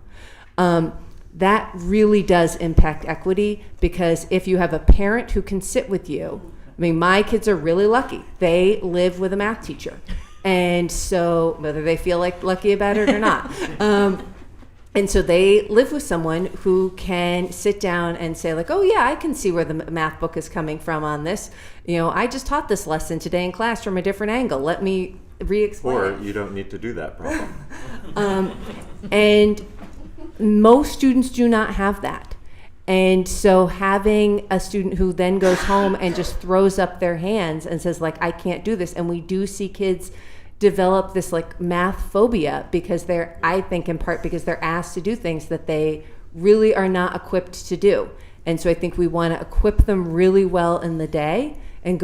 That really does impact equity, because if you have a parent who can sit with you, my kids are really lucky. They live with a math teacher. And so whether they feel like lucky about it or not. And so they live with someone who can sit down and say like, oh yeah, I can see where the math book is coming from on this. I just taught this lesson today in class from a different angle. Let me re-explain Or it. you don't need to do that problem. And most students do not have that. And so having a student who then goes home and just throws up their hands and says like, I can't do this. And we do see kids develop this like math phobia because I think in part because they're asked to do things that they really are not equipped to do. And so I think we want to equip them really well in the day and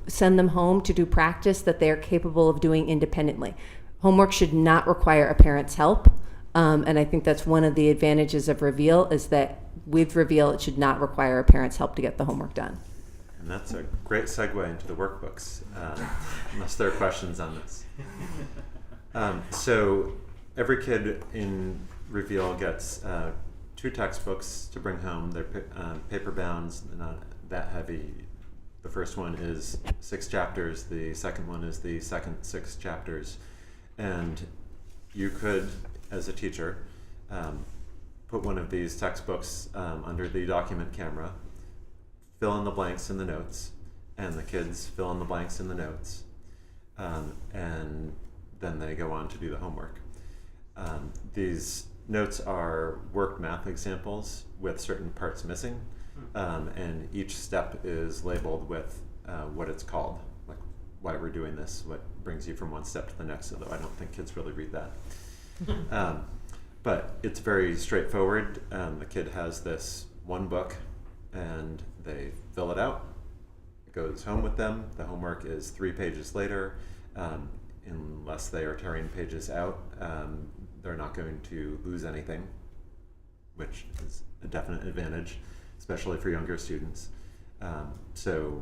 send them home to do practice that they are capable of doing independently. Homework should not require a parent's help. And I think that's one of the advantages of Reveal, is that with Reveal, it should not require a parent's help to get the homework done. And that's a great segue into the workbooks, unless there are questions on this. So every kid in Reveal gets 2 textbooks to bring home. They're paper bound, not that heavy. The first one is 6 chapters. The second one is the second 6 chapters. And you could, as a teacher, put one of these textbooks under the document camera, fill in the blanks in the notes, and the kids fill in the blanks in the notes, and then they go on to do the homework. These notes are worked math examples with certain parts missing, and each step is labeled with what it's called, like why we're doing this, what brings you from one step to the next, although I don't think kids really read that. But it's very straightforward. The kid has this one book, and they fill it out. It goes home with them. The homework is 3 pages later. Unless they are tearing pages out, they're not going to lose anything, which is a definite advantage, especially for younger students. So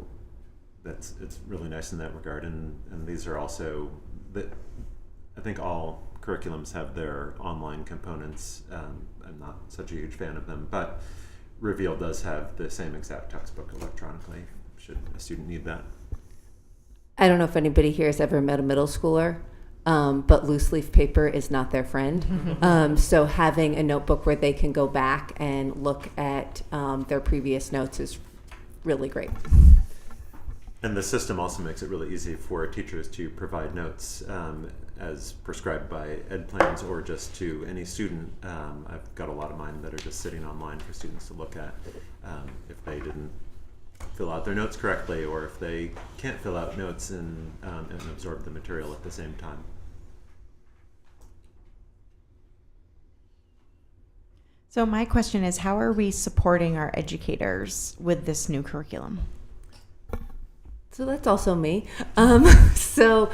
it's really nice in that regard. And these are also, I think all curriculums have their online components. I'm not such a huge fan of them, but Reveal does have the same exact textbook electronically, should a student need that. I don't know if anybody here has ever met a middle schooler, but loose leaf paper is not their friend. So having a notebook where they can go back and look at their previous notes is really great. And the system also makes it really easy for teachers to provide notes as prescribed by ed plans, or just to any student. I've got a lot of mine that are just sitting online for students to look at if they didn't fill out their notes correctly, or if they can't fill out notes and absorb the material at the same time. So my question is, how are we supporting our educators with this new curriculum? So that's also me. That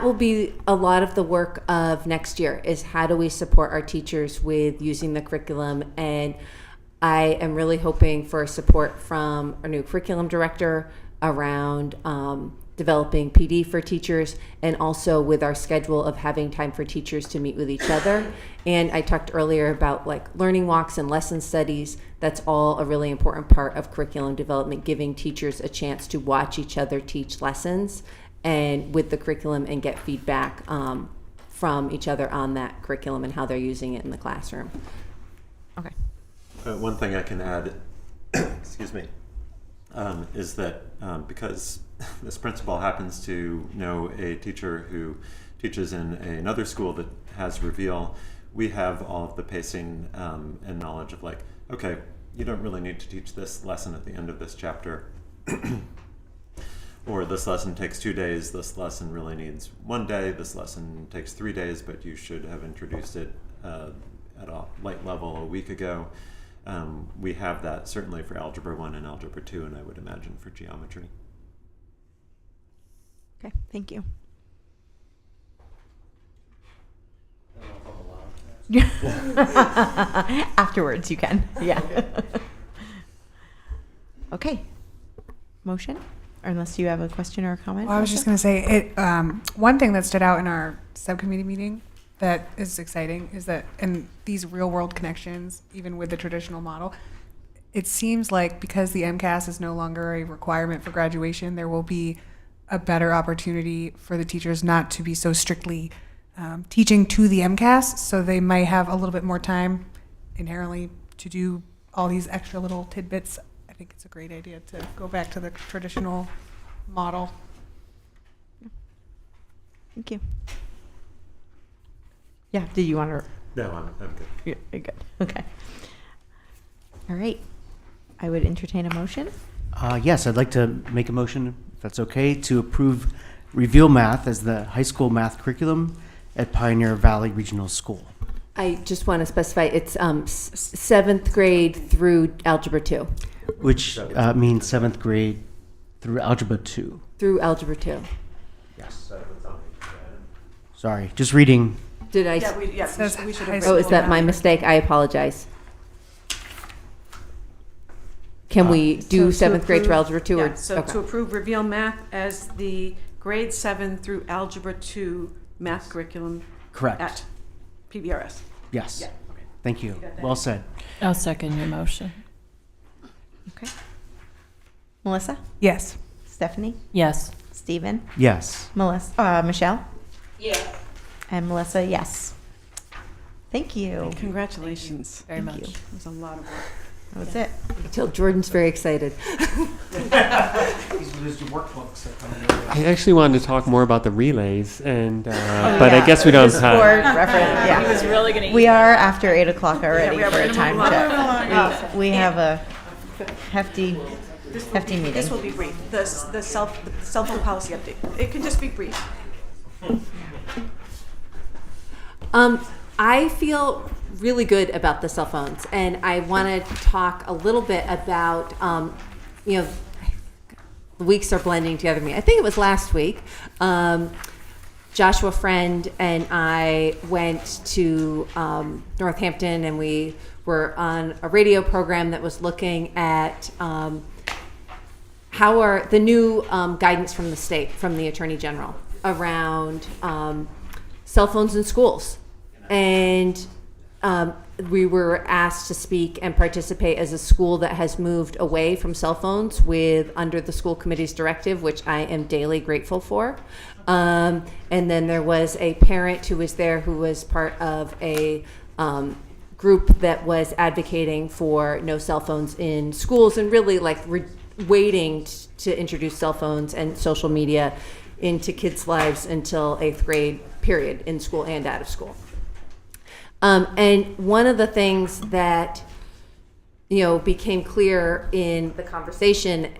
will be a lot of the work of next year, is how do we support our teachers with using the curriculum. And I am really hoping for support from our new curriculum director around developing PD for teachers, and also with our schedule of having time for teachers to meet with each other. And I talked earlier about like learning walks and lesson studies. That's all a really important part of curriculum development, giving teachers a chance to watch each other teach lessons and with the curriculum and get feedback from each other on that curriculum and how they're using it in the classroom. Okay. One thing I can add, excuse me, is that because this principal happens to know a teacher who teaches in another school that has Reveal, we have all of the pacing and knowledge of like, okay, you don't really need to teach this lesson at the end of this chapter. Or this lesson takes 2 days, this lesson really needs 1 day, this lesson takes 3 days, but you should have introduced it at a light level a week ago. We have that certainly for Algebra 1 and Algebra 2, and I would imagine for geometry. Okay, thank you. Afterwards, you can. Yeah. Okay. Motion? Or unless you have a question or a comment? Well, I was just going to say, one thing that stood out in our subcommittee meeting that is exciting is that in these real world connections, even with the traditional model, it seems like because the MCAS is no longer a requirement for graduation, there will be a better opportunity for the teachers not to be so strictly teaching to the MCAS, so they might have a little bit more time inherently to do all these extra little tidbits. I think it's a great idea to go back to the traditional model. Thank you. Yeah, did you want to? No, I'm good. You're good. Okay. All right. I would entertain a motion. Yes, I'd like to make a motion, if that's okay, to approve Reveal Math as the high school math curriculum at Pioneer Valley Regional School. I just want to specify it's 7th grade through Algebra 2. Which means 7th grade through Algebra 2. Through Algebra 2. Yes. Sorry, just reading. Did I? We should have. Oh, is that my mistake? I apologize. Can we do 7th grade through Algebra 2? Yeah, so to approve Reveal Math as the grade 7 through Algebra 2 math curriculum Correct. At PVRS. Yes. Yeah, okay. Thank you. You got that. Well said. I'll second your motion. Okay. Melissa? Yes. Stephanie? Yes. Stephen? Yes. Michelle? Yeah. And Melissa, yes. Thank you. Congratulations. Very much. It was a lot of work. That was it. Until Jordan's very excited. These are workbooks that come in. I actually wanted to talk more about the relays, and but yeah. I guess we don't have Sport time. reference, yeah. He was really going to We are after 8 o'clock already we are. for We're a gonna time move along. check. We have a hefty meeting. This will be brief. The cell phone policy update. It can just be brief. I feel really good about the cell phones, and I want to talk a little bit about, the weeks are blending together for me. I think it was last week. Joshua Friend and I went to Northampton, and we were on a radio program that was looking at how are the new guidance from the state, from the Attorney General, around cell phones in schools. And we were asked to speak and participate as a school that has moved away from cell phones under the school committee's directive, which I am daily grateful for. And then there was a parent who was there who was part of a group that was advocating for no cell phones in schools, and really like waiting to introduce cell phones and social media into kids' lives until 8th grade, period, in school and out of school. And one of the things that, became clear in the conversation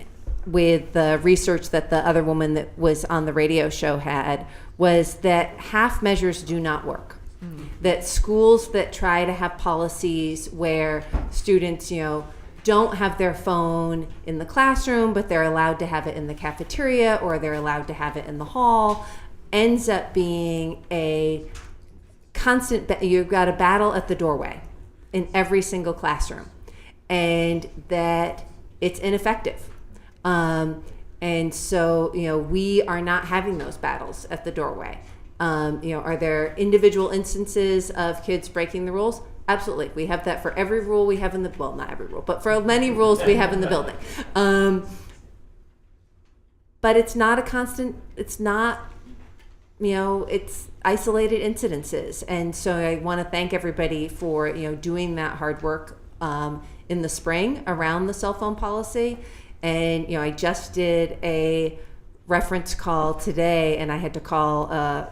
with the research that the other woman that was on the radio show had was that half measures do not work. That schools that try to have policies where students, don't have their phone in the classroom, but they're allowed to have it in the cafeteria or they're allowed to have it in the hall, ends up being a constant, you've got a battle at the doorway in every single classroom, and that it's ineffective. And so, we are not having those battles at the doorway. Are there individual instances of kids breaking the rules? Absolutely. We have that for every rule we have in the, well, not every rule, but for many rules we have in the building. But it's not a constant, it's not, it's isolated incidences. And so I want to thank everybody for, doing that hard work in the spring around the cell phone policy. And, I just did a reference call today, and I had to call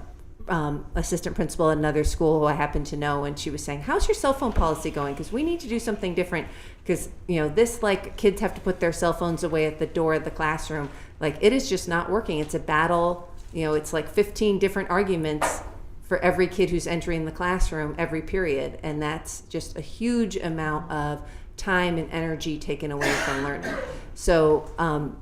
assistant principal at another school who I happen to know, and she was saying, how's your cell phone policy going? Because we need to do something different, because this, like, kids have to put their cell phones away at the door of the classroom. Like, it is just not working. It's a battle. It's like 15 different arguments for every kid who's entering the classroom every period, and that's just a huge amount of time and energy taken away from learning. So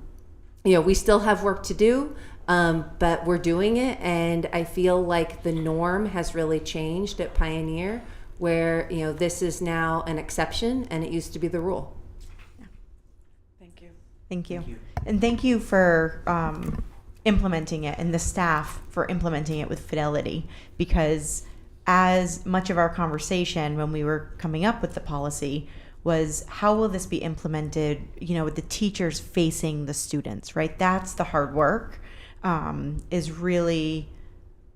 we still have work to do, but we're doing it, and I feel like the norm has really changed at Pioneer, where this is now an exception and it used to be the rule. Thank you. Thank you. And thank you for implementing it, and the staff for implementing it with fidelity, because as much of our conversation when we were coming up with the policy was, how will this be implemented, with the teachers facing the students, right? That's the hard work, is really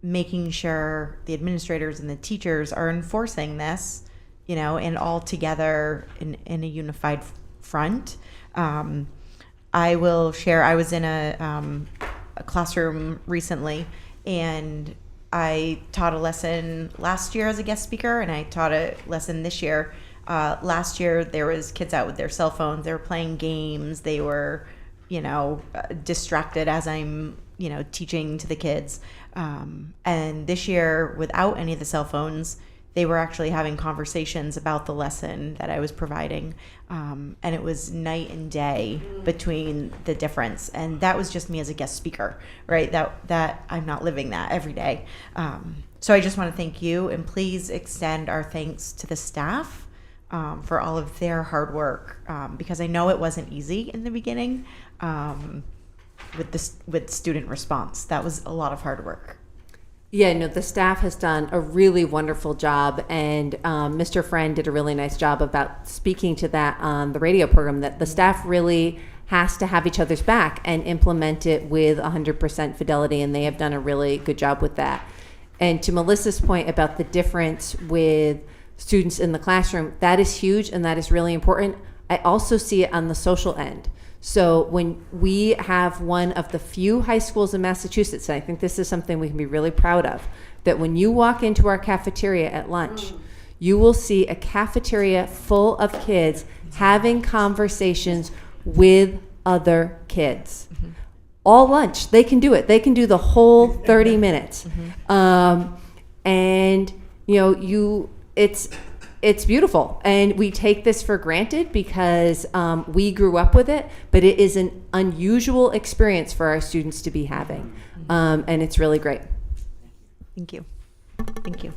making sure the administrators and the teachers are enforcing this, and all together in a unified front. I will share, I was in a classroom recently, and I taught a lesson last year as a guest speaker, and I taught a lesson this year. Last year, there was kids out with their cell phones. They were playing games. They were, distracted as I'm, teaching to the kids. And this year, without any of the cell phones, they were actually having conversations about the lesson that I was providing. And it was night and day between the difference. And that was just me as a guest speaker, right? That I'm not living that every day. So I just want to thank you, and please extend our thanks to the staff for all of their hard work, because I know it wasn't easy in the beginning with student response. That was a lot of hard work. Yeah, no, the staff has done a really wonderful job, and Mr. Friend did a really nice job about speaking to that on the radio program, that the staff really has to have each other's back and implement it with 100% fidelity, and they have done a really good job with that. And to Melissa's point about the difference with students in the classroom, that is huge and that is really important. I also see it on the social end. So when we have one of the few high schools in Massachusetts, and I think this is something we can be really proud of, that when you walk into our cafeteria at lunch, you will see a cafeteria full of kids having conversations with other kids. All lunch, they can do it. They can do the whole 30 minutes. And it's beautiful, and we take this for granted because we grew up with it, but it is an unusual experience for our students to be having, and it's really great. Thank you. Thank you.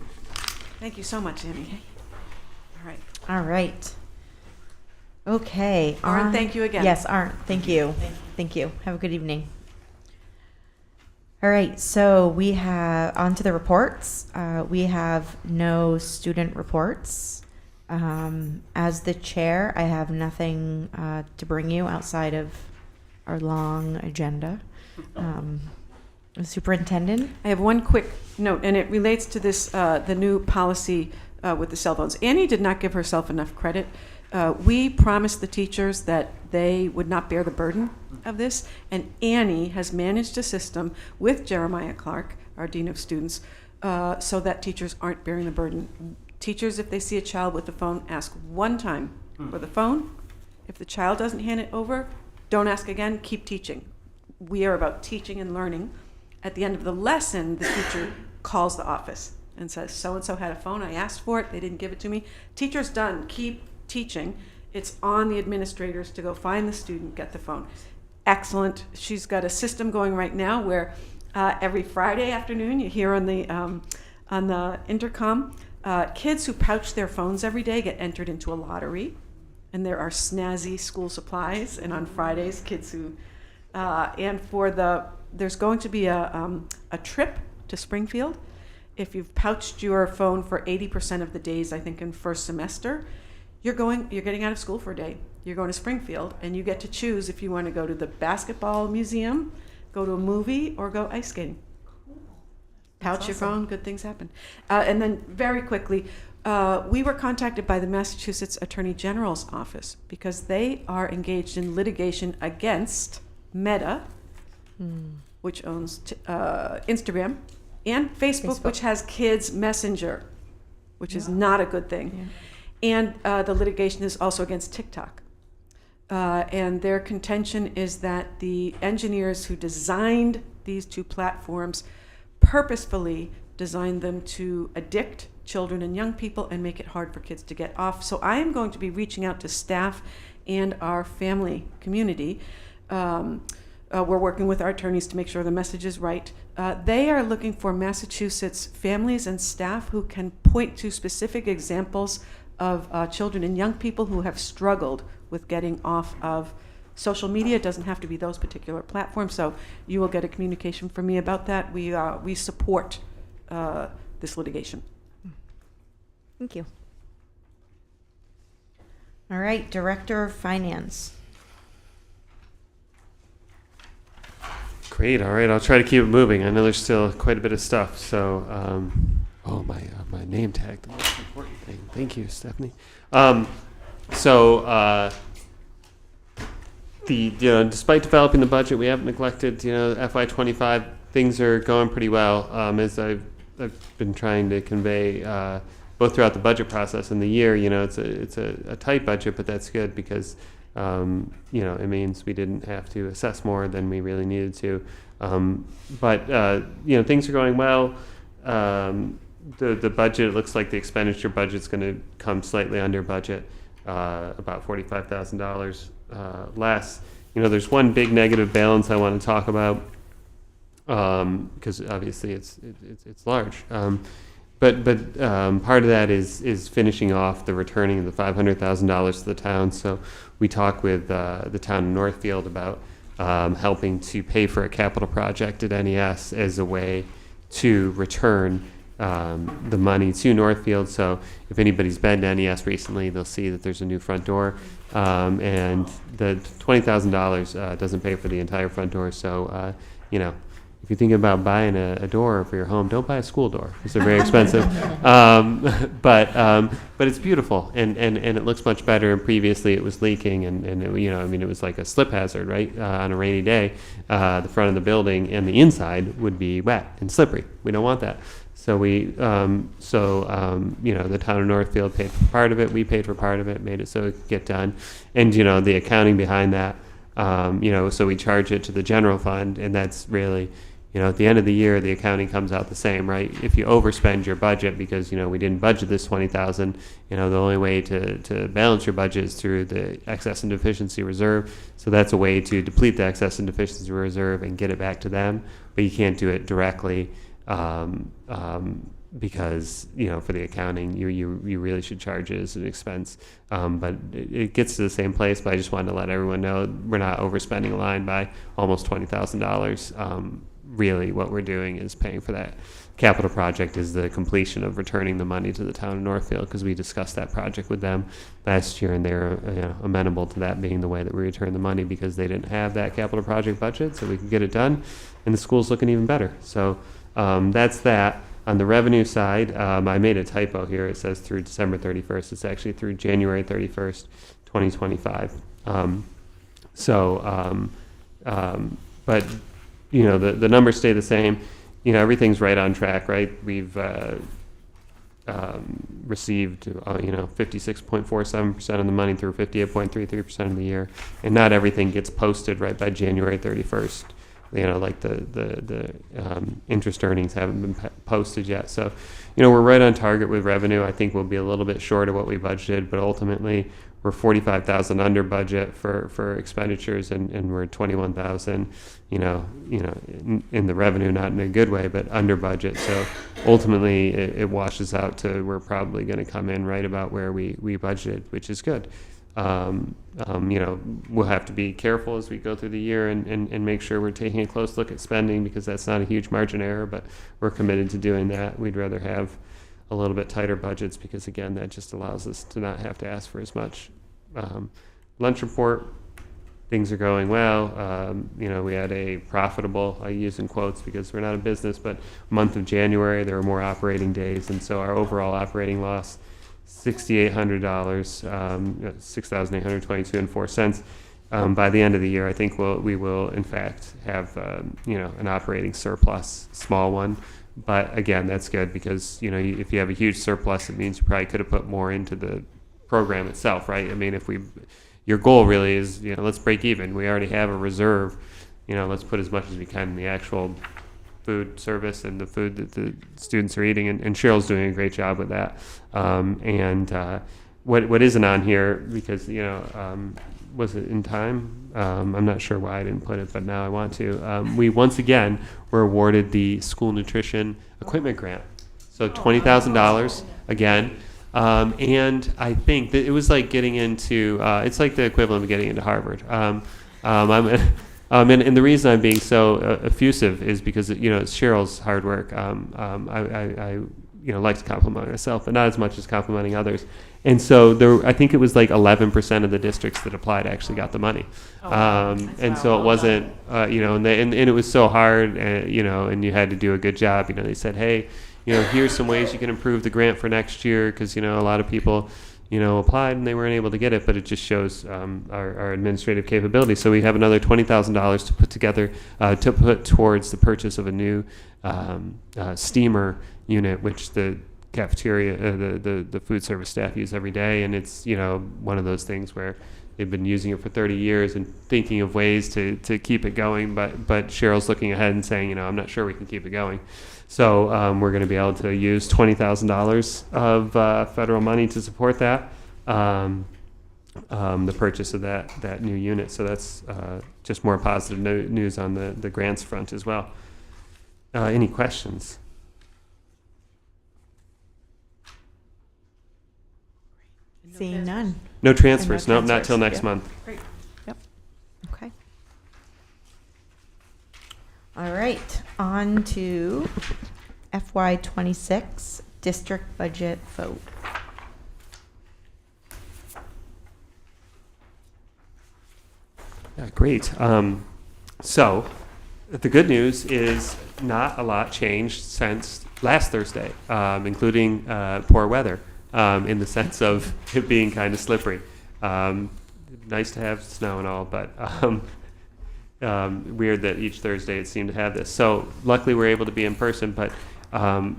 Thank you so much, Amy. All right. All right. Okay. Aaron, thank you again. Yes, Aaron, thank you. Thank you. Have a good evening. All right, so we have on to the reports. We have no student reports. As the chair, I have nothing to bring you outside of our long agenda. Superintendent? I have one quick note, and it relates to this, the new policy with the cell phones. Annie did not give herself enough credit. We promised the teachers that they would not bear the burden of this, and Annie has managed a system with Jeremiah Clark, our Dean of Students, so that teachers aren't bearing the burden. Teachers, if they see a child with the phone, ask one time for the phone. If the child doesn't hand it over, don't ask again, keep teaching. We are about teaching and learning. At the end of the lesson, the teacher calls the office and says, so-and-so had a phone, I asked for it, they didn't give it to me. Teacher's done, keep teaching. It's on the administrators to go find the student, get the phone. Excellent. She's got a system going right now where every Friday afternoon you hear on the intercom, kids who pouch their phones every day get entered into a lottery, and there are snazzy school supplies. And on Fridays, kids who there's going to be a trip to Springfield. If you've pouched your phone for 80% of the days, I think in first semester, you're getting out of school for a day. You're going to Springfield, and you get to choose if you want to go to the basketball museum, go to a movie, or go ice skating. Pouch your phone, good things happen. And then very quickly, we were contacted by the Massachusetts Attorney General's office because they are engaged in litigation against Meta, which owns Instagram, and Facebook, which has Kids Messenger, which is not a good thing. Yeah. And the litigation is also against TikTok. And their contention is that the engineers who designed these two platforms purposefully designed them to addict children and young people and make it hard for kids to get off. So I am going to be reaching out to staff and our family community. We're working with our attorneys to make sure the message is right. They are looking for Massachusetts families and staff who can point to specific examples of children and young people who have struggled with getting off of social media. It doesn't have to be those particular platforms, so you will get a communication from me about that. We support this litigation. Thank you. All right, Director of Finance. Great. All right. I'll try to keep it moving. I know there's still quite a bit of stuff. So, my name tag, the most important thing. Thank you, Stephanie. Despite developing the budget, we haven't neglected, FY25. Things are going pretty well. As I've been trying to convey, both throughout the budget process and the year, it's a tight budget, but that's good because it means we didn't have to assess more than we really needed to. Things are going well. The budget, it looks like the expenditure budget's going to come slightly under budget, about $45,000 less. There's one big negative balance I want to talk about because obviously it's large. But part of that is finishing off the returning of the $500,000 to the town. So we talked with the town of Northfield about helping to pay for a capital project at NES as a way to return the money to Northfield. So if anybody's been to NES recently, they'll see that there's a new front door, and the $20,000 doesn't pay for the entire front door. So if you're thinking about buying a door for your home, don't buy a school door because they're very expensive. But it's beautiful, and it looks much better. And previously it was leaking, and it was like a slip hazard, right? On a rainy day, the front of the building and the inside would be wet and slippery. We don't want that. So the town of Northfield paid for part of it. We paid for part of it, made it so it could get done. And, the accounting behind that, so we charge it to the general fund, and that's really, at the end of the year, the accounting comes out the same, right? If you overspend your budget because, we didn't budget this 20,000, the only way to balance your budget is through the excess and deficiency reserve. So that's a way to deplete the excess and deficiency reserve and get it back to them, but you can't do it directly. Because for the accounting you really should charge it as an expense, but it gets to the same place. But I just wanted to let everyone know we're not overspending a line by almost $20,000. Really what we're doing is paying for that capital project is the completion of returning the money to the town of Northfield, because we discussed that project with them last year, and they're amenable to that being the way that we return the money, because they didn't have that capital project budget, so we can get it done, and the school's looking even better. So that's that. On the revenue side, I made a typo here. It says through December 31st. It's actually through January 31st, 2025. But the numbers stay the same. Everything's right on track, right? We've received 56.47% of the money through 58.33% of the year, and not everything gets posted right by January 31st. Like the interest earnings haven't been posted yet. So, we're right on target with revenue. I think we'll be a little bit short of what we budgeted, but ultimately we're 45,000 under budget for expenditures, and we're 21,000, in the revenue, not in a good way, but under budget. So ultimately it washes out to, we're probably going to come in right about where we budgeted, which is good. We'll have to be careful as we go through the year and make sure we're taking a close look at spending, because that's not a huge margin error, but we're committed to doing that. We'd rather have a little bit tighter budgets, because again, that just allows us to not have to ask for as much. Lunch report, things are going well. We had a profitable, I use in quotes because we're not a business, but month of January, there were more operating days, and so our overall operating loss, $6,800, $6,822.04. By the end of the year, I think we will in fact have an operating surplus, small one. But again, that's good, because if you have a huge surplus, it means you probably could have put more into the program itself, right? I mean, your goal really is let's break even. We already have a reserve. Let's put as much as we can in the actual food service and the food that the students are eating, and Cheryl's doing a great job with that. What isn't on here, because was it in time? I'm not sure why I didn't put it, but now I want to. We once again were awarded the school nutrition equipment grant, so $20,000 again. And I think that it was like getting into it's like the equivalent of getting into Harvard. And the reason I'm being so effusive is because it's Cheryl's hard work. I like to compliment myself, but not as much as complimenting others. And so I think it was like 11% of the districts that applied actually got the money. And so it wasn't, and it was so hard, and you had to do a good job. They said, hey, here's some ways you can improve the grant for next year, because a lot of people applied and they weren't able to get it, but it just shows our administrative capability. So we have another $20,000 to put together to put towards the purchase of a new steamer unit, which the cafeteria, the food service staff use every day, and it's one of those things where they've been using it for 30 years and thinking of ways to keep it going, but Cheryl's looking ahead and saying, I'm not sure we can keep it going. So we're going to be able to use $20,000 of federal money to support that, the purchase of that new unit. So that's just more positive news on the grants front as well. Any questions? Seeing none. No transfers. No Nope, not till next Yep. month. Great. Yep. Okay. All right. On to FY26 district budget vote. Yeah, great. So the good news is not a lot changed since last Thursday, including poor weather, in the sense of it being kind of slippery. Nice to have snow and all, but weird that each Thursday it seemed to have this. So luckily we're able to be in person, but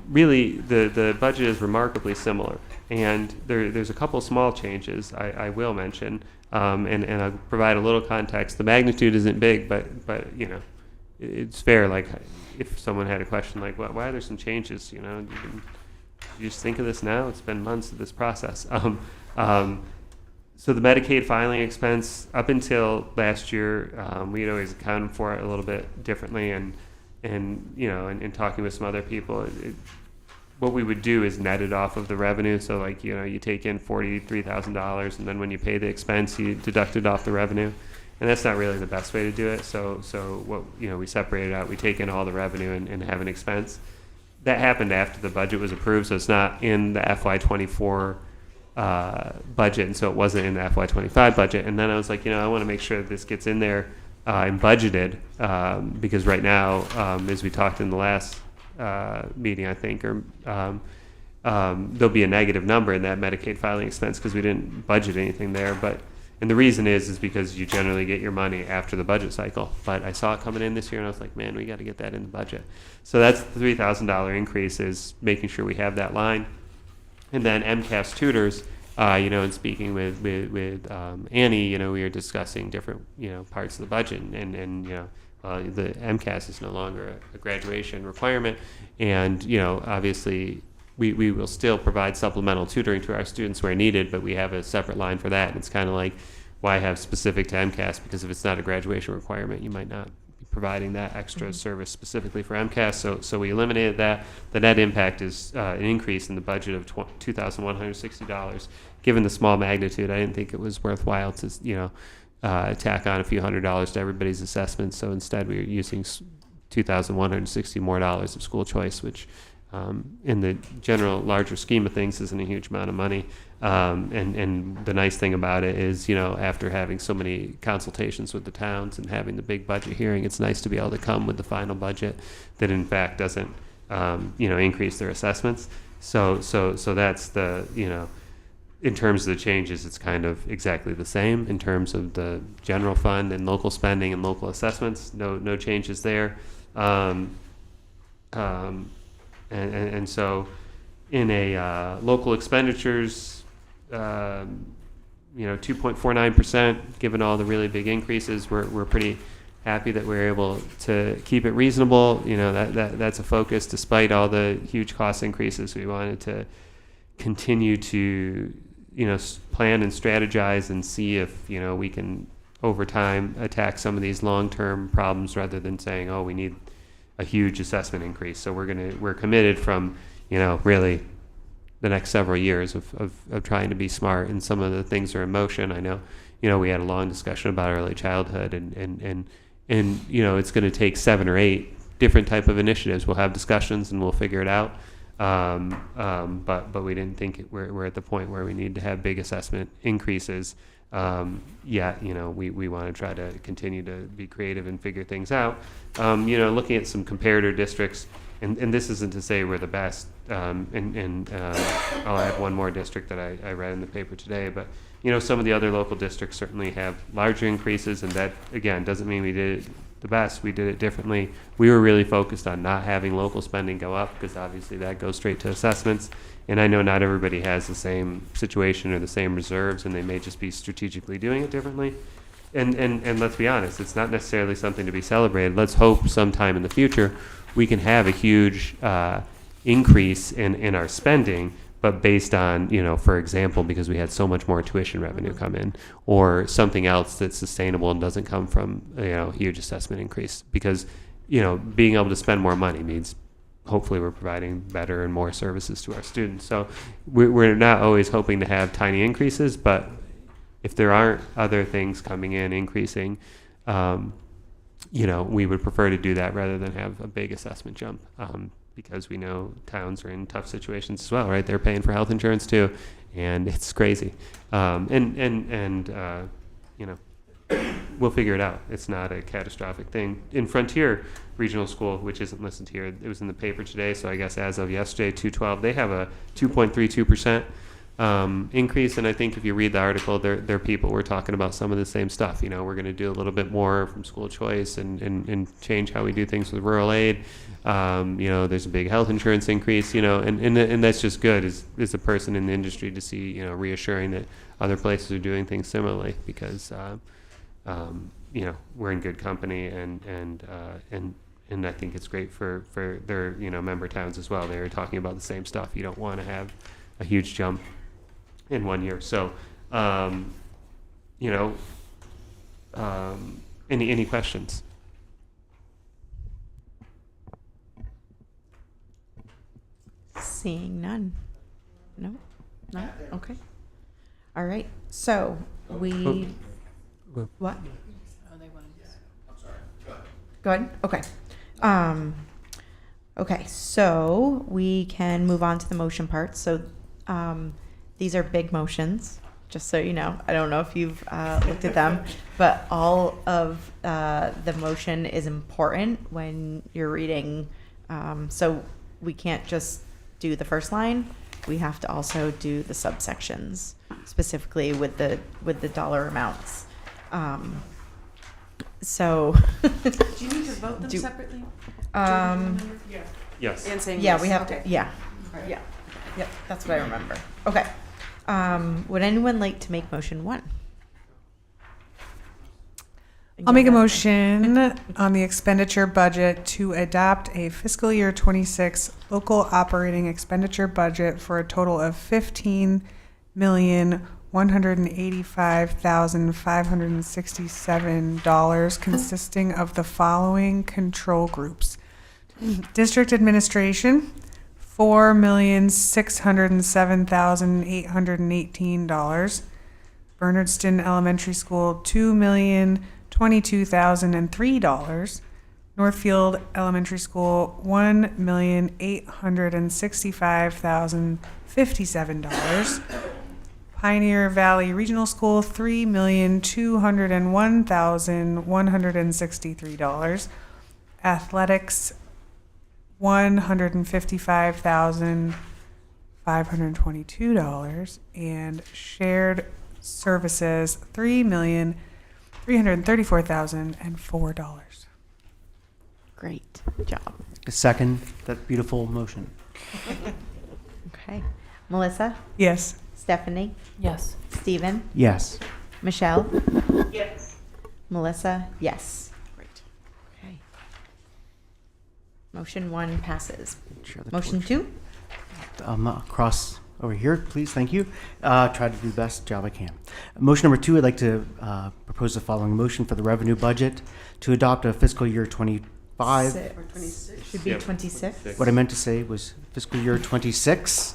really the budget is remarkably similar. And there's a couple small changes I will mention, and I'll provide a little context. The magnitude isn't big, but you know, it's fair. Like if someone had a question like, well, why are there some changes? You know, you just think of this now. It's been months of this process. So the Medicaid filing expense, up until last year, we'd always accounted for it a little bit differently, and you know, and talking with some other people, what we would do is net it off of the revenue. So like, you know, you take in $43,000, and then when you pay the expense, you deduct it off the revenue, and that's not really the best way to do it. So what, you know, we separate it out. We take in all the revenue and have an expense. That happened after the budget was approved, so it's not in the FY24 budget, and so it wasn't in the FY25 budget. And then I was like, you know, I want to make sure that this gets in there and budgeted, because right now, as we talked in the last meeting, I think, or there'll be a negative number in that Medicaid filing expense because we didn't budget anything there. And the reason is because you generally get your money after the budget cycle. But I saw it coming in this year, and I was like, man, we got to get that in the budget. So that's the $3,000 increase, is making sure we have that line. And then MCAS tutors, you know, and speaking with Annie, you know, we were discussing different, you know, parts of the budget, and you know, the MCAS is no longer a graduation requirement, and you know, obviously we will still provide supplemental tutoring to our students where needed, but we have a separate line for that. And it's kind of like, why have specific to MCAS? Because if it's not a graduation requirement, you might not be providing that extra service specifically for MCAS. So we eliminated that. The net impact is an increase in the budget of $2,160. Given the small magnitude, I didn't think it was worthwhile to, you know, tack on a few $100s to everybody's assessments. So instead, we were using $2,160 more of school choice, which in the general larger scheme of things isn't a huge amount of money. And the nice thing about it is, you know, after having so many consultations with the towns and having the big budget hearing, it's nice to be able to come with the final budget that in fact doesn't, you know, increase their assessments. So that's the, you know, in terms of the changes, it's kind of exactly the same in terms of the general fund and local spending and local assessments. No changes there. And so in a local expenditures, you know, 2.49%, given all the really big increases, we're pretty happy that we're able to keep it reasonable. You know, that's a focus despite all the huge cost increases. We wanted to continue to, you know, plan and strategize and see if, you know, we can over time attack some of these long-term problems rather than saying, oh, we need a huge assessment increase. So we're committed from, you know, really the next several years of trying to be smart, and some of the things are in motion. I know, you know, we had a long discussion about early childhood, and you know, it's going to take 7 or 8 different type of initiatives. We'll have discussions and we'll figure it out. But we didn't think we're at the point where we need to have big assessment increases. Yet, you know, we want to try to continue to be creative and figure things out. You know, looking at some comparator districts, and this isn't to say we're the best, and I'll add one more district that I read in the paper today, but, you know, some of the other local districts certainly have larger increases, and that, again, doesn't mean we did it the best. We did it differently. We were really focused on not having local spending go up, because obviously that goes straight to assessments. And I know not everybody has the same situation or the same reserves, and they may just be strategically doing it differently. And let's be honest, it's not necessarily something to be celebrated. Let's hope sometime in the future we can have a huge increase in our spending, but based on, you know, for example, because we had so much more tuition revenue come in, or something else that's sustainable and doesn't come from, you know, huge assessment increase. Because, you know, being able to spend more money means hopefully we're providing better and more services to our students. So we're not always hoping to have tiny increases, but if there aren't other things coming in increasing, we would prefer to do that rather than have a big assessment jump, because we know towns are in tough situations as well, right? They're paying for health insurance too, and it's crazy. We'll figure it out. It's not a catastrophic thing. In Frontier Regional School, which isn't listed here, it was in the paper today, so I guess as of yesterday, 212, they have a 2.32% increase, and I think if you read the article, their people were talking about some of the same stuff. We're going to do a little bit more from school choice and change how we do things with rural aid. There's a big health insurance increase, and that's just good as a person in the industry to see, reassuring that other places are doing things similarly, because we're in good company, and I think it's great for their member towns as well. They're talking about the same stuff. You don't want to have a huge jump in 1 year. So, any questions? Seeing none. No? No? Okay. All right. So we. What? Go ahead. Okay. Okay. So we can move on to the motion part. So these are big motions, just so you know. I don't know if you've looked at them, but all of the motion is important when you're reading. So we can't just do the first line. We have to also do the subsections, specifically with the dollar amounts. So Do you need to vote them separately? Yes. And saying yeah, yes. we have Okay. to. Yeah. Right. Yeah. Yep. That's what I remember. Okay. Would anyone like to make motion 1? I'll make a motion on the expenditure budget to adopt a fiscal year 26 local operating expenditure budget for a total of $15,185,567, consisting of the following control groups: District Administration, $4,607,818. Bernardston Elementary School, $2,022,003. Northfield Elementary School, $1,865,057. Pioneer Valley Regional School, $3,201,163. Athletics, $155,522, and shared services, $3,334,004. Great job. Second that beautiful motion. Okay. Melissa? Yes. Stephanie? Yes. Stephen? Yes. Michelle? Yes. Melissa? Yes. Great. Okay. Motion 1 passes. Share the Motion torch. 2? Across over here, please. Thank you. Try to do the best job I can. Motion number 2, I'd like to propose the following motion for the revenue budget to adopt a fiscal year 25. Or 26. Should be Yep. 26. What I meant to say was fiscal year 26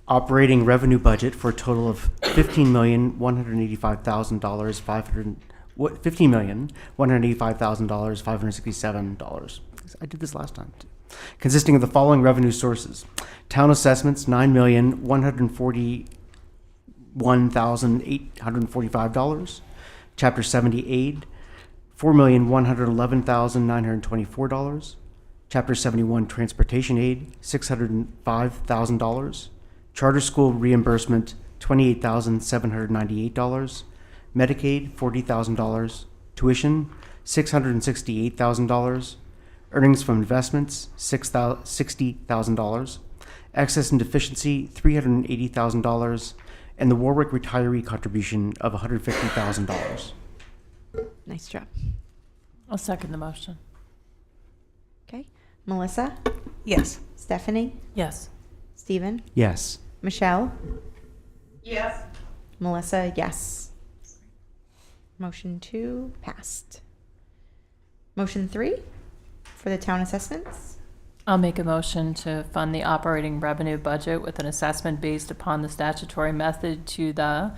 operating revenue budget for a total of $15,185,567. I did this last time too. Consisting of the following revenue sources: town assessments, $9,141,845. Chapter 70 aid, $4,111,924. Chapter 71 transportation aid, $605,000. Charter school reimbursement, $28,798. Medicaid, $40,000. Tuition, $668,000. Earnings from investments, $60,000. Excess and deficiency, $380,000. And the Warwick retiree contribution of $150,000. Nice job. I'll second the motion. Okay. Melissa? Yes. Stephanie? Yes. Stephen? Yes. Michelle? Yes. Melissa? Yes. Motion 2 passed. Motion 3 for the town assessments. I'll make a motion to fund the operating revenue budget with an assessment based upon the statutory method to the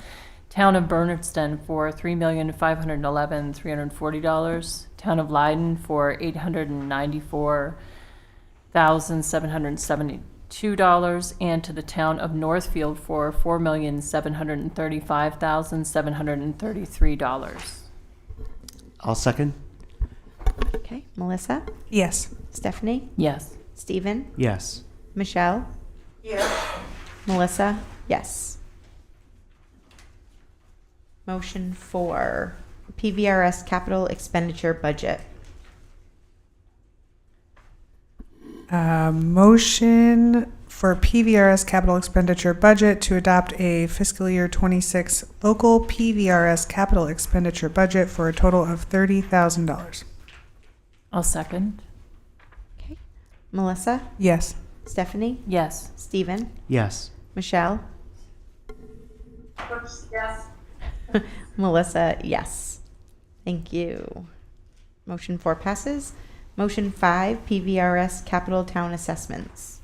Town of Bernardston for $3,511,340. Town of Leiden for $894,772, and to the Town of Northfield for $4,735,733. I'll second. Okay, Melissa, Yes. Stephanie, Yes. Stephen, Yes. Michelle, Yes. Melissa, yes. Motion for PVRS capital expenditure budget. Motion for PVRS capital expenditure budget to adopt a fiscal year 26 local PVRS capital expenditure budget for a total of $30,000. I'll second. Okay, Melissa, Yes. Stephanie, Yes. Stephen, Yes. Michelle, Yes. Melissa, yes. Thank you. Motion 4 passes. Motion 5, PVRS capital town assessments.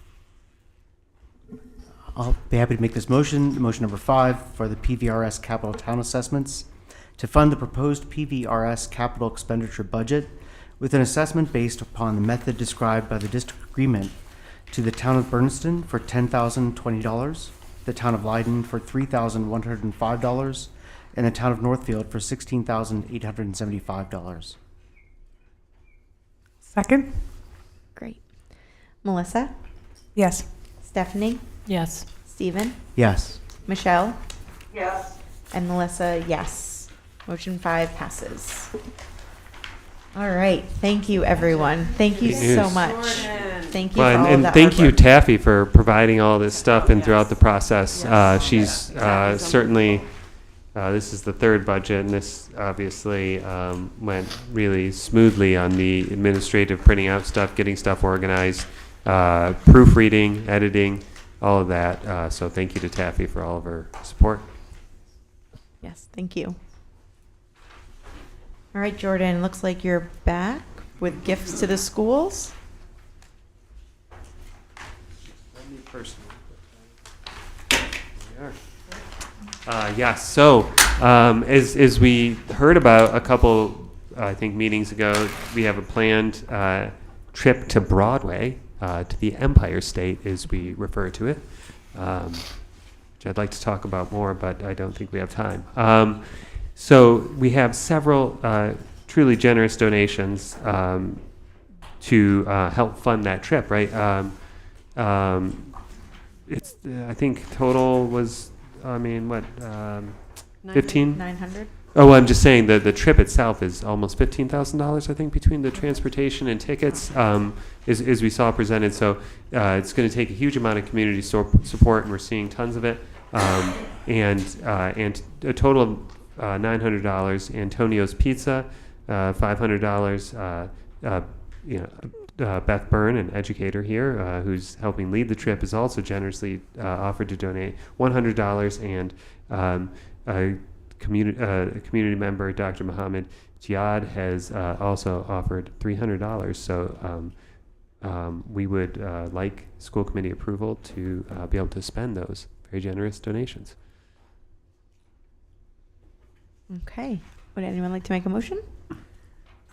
I'll be happy to make this motion. Motion number 5 for the PVRS capital town assessments to fund the proposed PVRS capital expenditure budget with an assessment based upon the method described by the district agreement to the town of Bernardston for $10,020, the town of Leiden for $3,105, and the town of Northfield for $16,875. Second? Great. Melissa, Yes. Stephanie, Yes. Stephen, Yes. Michelle, Yes. and Melissa, yes. Motion 5 passes. All right. Thank you, everyone. Thank you Great so news. much. Thank you Well, for all and that thank hard you, work. Taffy, for providing all this stuff and throughout the process. She's certainly, this is the third budget, and this obviously went really smoothly on the administrative printing out stuff, getting stuff organized, proofreading, editing, all of that. So thank you to Taffy for all of her support. Yes, thank you. All right, Jordan, looks like you're back with gifts to the schools. Yes. So, as we heard about a couple, I think, meetings ago, we have a planned trip to Broadway, to the Empire State, as we refer to it, which I'd like to talk about more, but I don't think we have time. So we have several truly generous donations to help fund that trip, right? It's I think total was, I mean, what, 15? 900? Oh, I'm just saying that the trip itself is almost $15,000, I think, between the transportation and tickets, as we saw presented. So it's going to take a huge amount of community support, and we're seeing tons of it. And a total of $900. Antonio's Pizza, $500. Beth Byrne, an educator here who's helping lead the trip, is also generously offered to donate $100, and a community member, Dr. Mohammed Jihad, has also offered $300. So we would like school committee approval to be able to spend those very generous donations. Okay. Would anyone like to make a motion?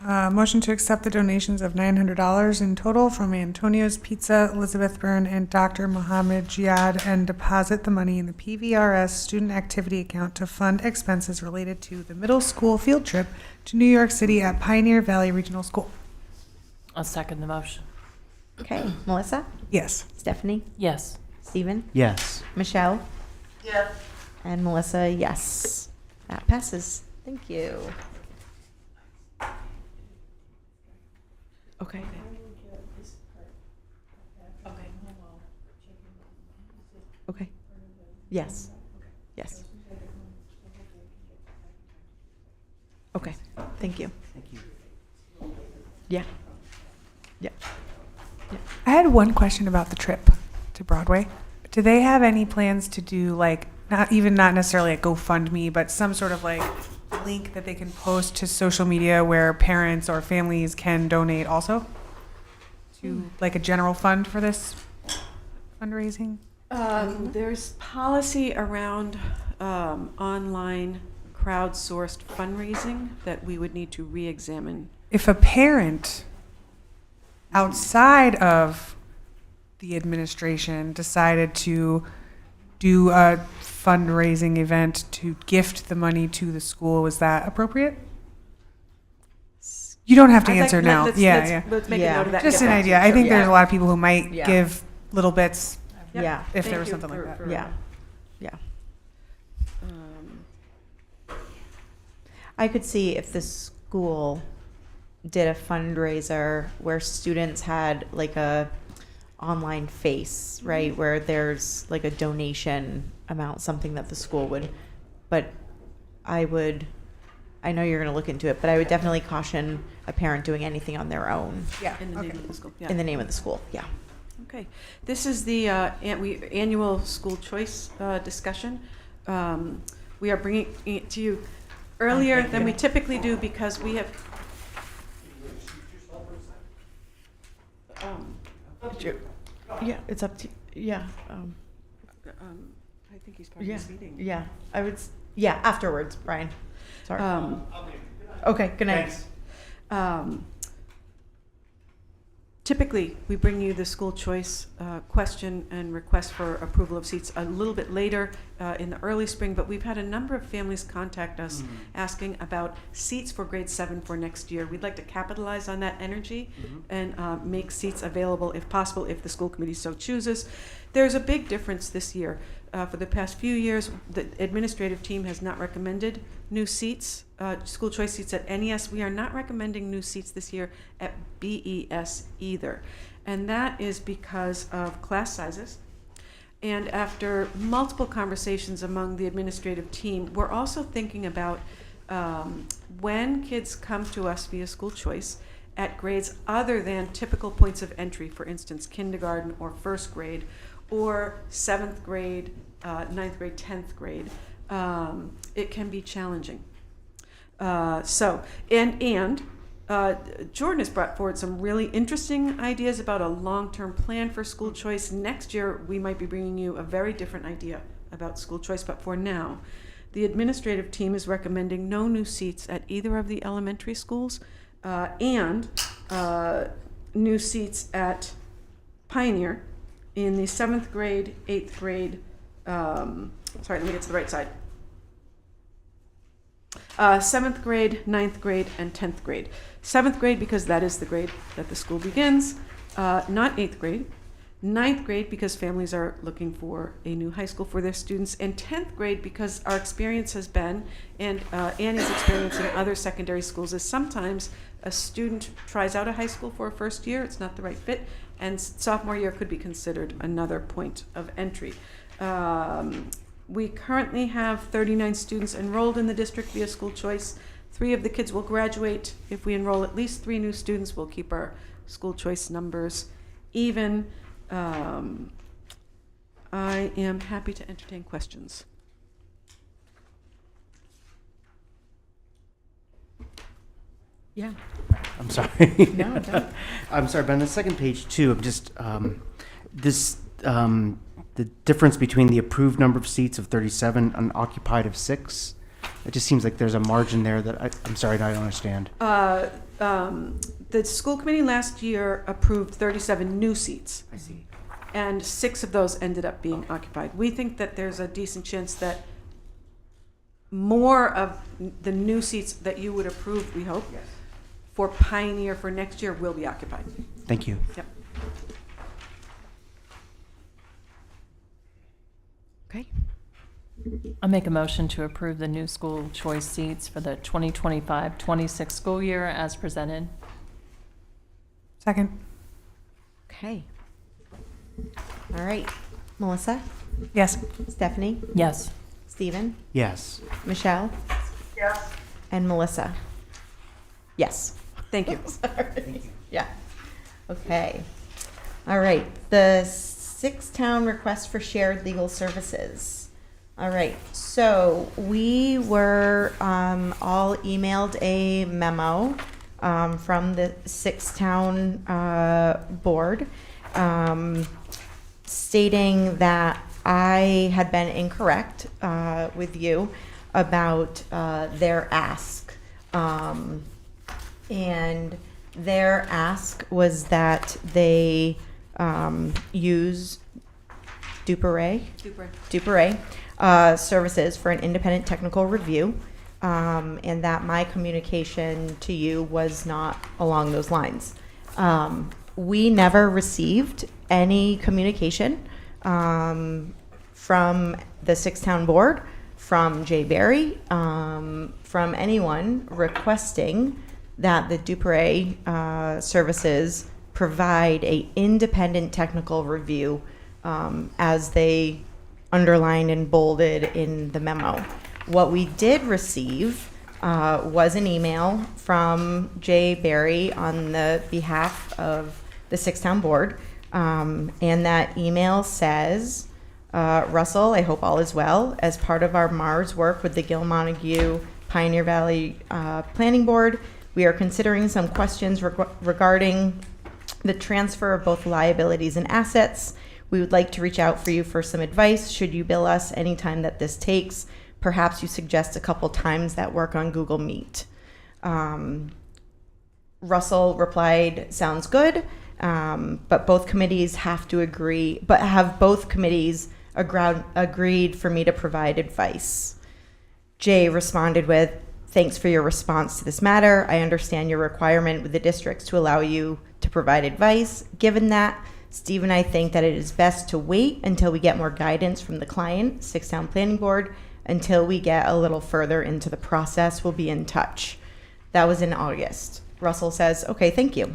Motion to accept the donations of $900 in total from Antonio's Pizza, Elizabeth Byrne, and Dr. Mohammed Jihad, and deposit the money in the PVRS student activity account to fund expenses related to the middle school field trip to New York City at Pioneer Valley Regional School. I'll second the motion. Okay. Melissa, Yes. Stephanie, Yes. Stephen, Yes. Michelle, Yes. and Melissa, yes. That passes. Thank you. Okay. Okay. Yes. Yes. Okay. Thank you. Thank you. Yeah. Yeah. I had one question about the trip to Broadway. Do they have any plans to do, like, not necessarily a GoFundMe, but some sort of like link that they can post to social media where parents or families can donate also to like a general fund for this fundraising? There's policy around online crowdsourced fundraising that we would need to re-examine. If a parent outside of the administration decided to do a fundraising event to gift the money to the school, is that appropriate? You don't have to answer now. Let's Yeah. make a Yeah. note of that. and Just get an back to idea. you. I think Yeah. there's a lot of people who might Yeah. give little bits Yep. Yeah. if Thank there was you something like for- that. for- Yeah. Yeah. Um, I could see if the school did a fundraiser where students had like a online face, right, where there's like a donation amount, something that the school would, but I know you're going to look into it, but I would definitely caution a parent doing anything on their own Yeah. In the Okay. name of the school. Yeah. in the name of the school. Yeah. Okay, this is the annual school choice discussion. We are bringing it to you earlier than we typically do because we have. Yeah, it's up to yeah. I think he's part Yeah. of this meeting. Yeah, I would. Yeah, afterwards, Brian. Sorry. Okay. Good night. Typically, we bring you the school choice question and request for approval of seats a little bit later in the early spring, but we've had a number of families contact us asking about seats for grade 7 for next year. We'd like to capitalize on that energy and make seats available if possible, if the school committee so chooses. There's a big difference this year. For the past few years, the administrative team has not recommended new seats, school choice seats at NES. We are not recommending new seats this year at BES either. And that is because of class sizes. And after multiple conversations among the administrative team, we're also thinking about when kids come to us via school choice at grades other than typical points of entry, for instance, kindergarten or first grade, or 7th grade, 9th grade, 10th grade, it can be challenging. Jordan has brought forward some really interesting ideas about a long-term plan for school choice. Next year, we might be bringing you a very different idea about school choice, but for now, the administrative team is recommending no new seats at either of the elementary schools and new seats at Pioneer in the 7th grade, 8th grade, sorry, let me get to the right side. 7th grade, 9th grade, and 10th grade. 7th grade because that is the grade that the school begins, not 8th grade. 9th grade because families are looking for a new high school for their students, and 10th grade because our experience has been, and Annie's experience in other secondary schools, is sometimes a student tries out a high school for a first year, it's not the right fit, and sophomore year could be considered another point of entry. We currently have 39 students enrolled in the district via school choice. 3 of the kids will graduate. If we enroll at least 3 new students, we'll keep our school choice numbers even. I am happy to entertain questions. Yeah. I'm sorry. No, don't. I'm sorry, but on the second page too, I'm just the difference between the approved number of seats of 37 and occupied of 6. It just seems like there's a margin there that I'm sorry, I don't understand. The school committee last year approved 37 new seats. I see. And 6 of those ended up being occupied. We think that there's a decent chance that more of the new seats that you would approve, we hope, Yes. for Pioneer for next year will be occupied. Thank you. Yep. Okay. I'll make a motion to approve the new school choice seats for the 2025-26 school year as presented. Second. Okay. All right. Melissa, Yes. Stephanie, Yes. Stephen, Yes. Michelle. Yes. And Melissa. Yes. Thank you. Sorry. Yeah. Okay. All right. The 6-town request for shared legal services. All right. So we were all emailed a memo from the 6-town board stating that I had been incorrect with you about their ask. And their ask was that they use Duperay services for an independent technical review, and that my communication to you was not along those lines. We never received any communication from the Six-Town Board, from Jay Barry, from anyone requesting that the Duperay services provide a independent technical review, as they underlined and bolded in the memo. What we did receive was an email from Jay Barry on the behalf of the Six-Town Board, and that email says, Russell, I hope all is well. As part of our Mars work with the Gil-Montague Pioneer Valley Planning Board, we are considering some questions regarding the transfer of both liabilities and assets. We would like to reach out for you for some advice. Should you bill us any time that this takes? Perhaps you suggest a couple times that work on Google Meet. Russell replied, sounds good, but both committees have to agree, but have both committees agreed for me to provide advice. Jay responded with, thanks for your response to this matter. I understand your requirement with the districts to allow you to provide advice. Given that, Steve and I think that it is best to wait until we get more guidance from the client, Six-Town Planning Board, until we get a little further into the process. We'll be in touch. That was in August. Russell says, okay, thank you.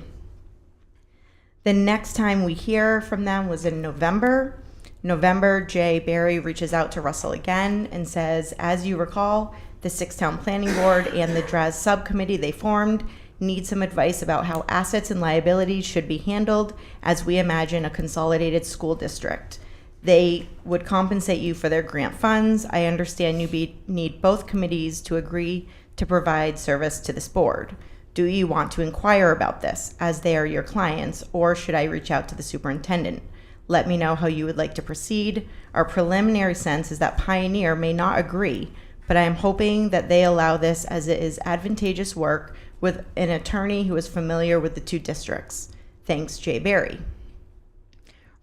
The next time we hear from them was in November. Jay Barry reaches out to Russell again and says, as you recall, the Six-Town Planning Board and the DRAS subcommittee they formed need some advice about how assets and liabilities should be handled as we imagine a consolidated school district. They would compensate you for their grant funds. I understand you need both committees to agree to provide service to this board. Do you want to inquire about this as they are your clients, or should I reach out to the superintendent? Let me know how you would like to proceed. Our preliminary sense is that Pioneer may not agree, but I am hoping that they allow this as it is advantageous work with an attorney who is familiar with the two districts. Thanks, Jay Barry.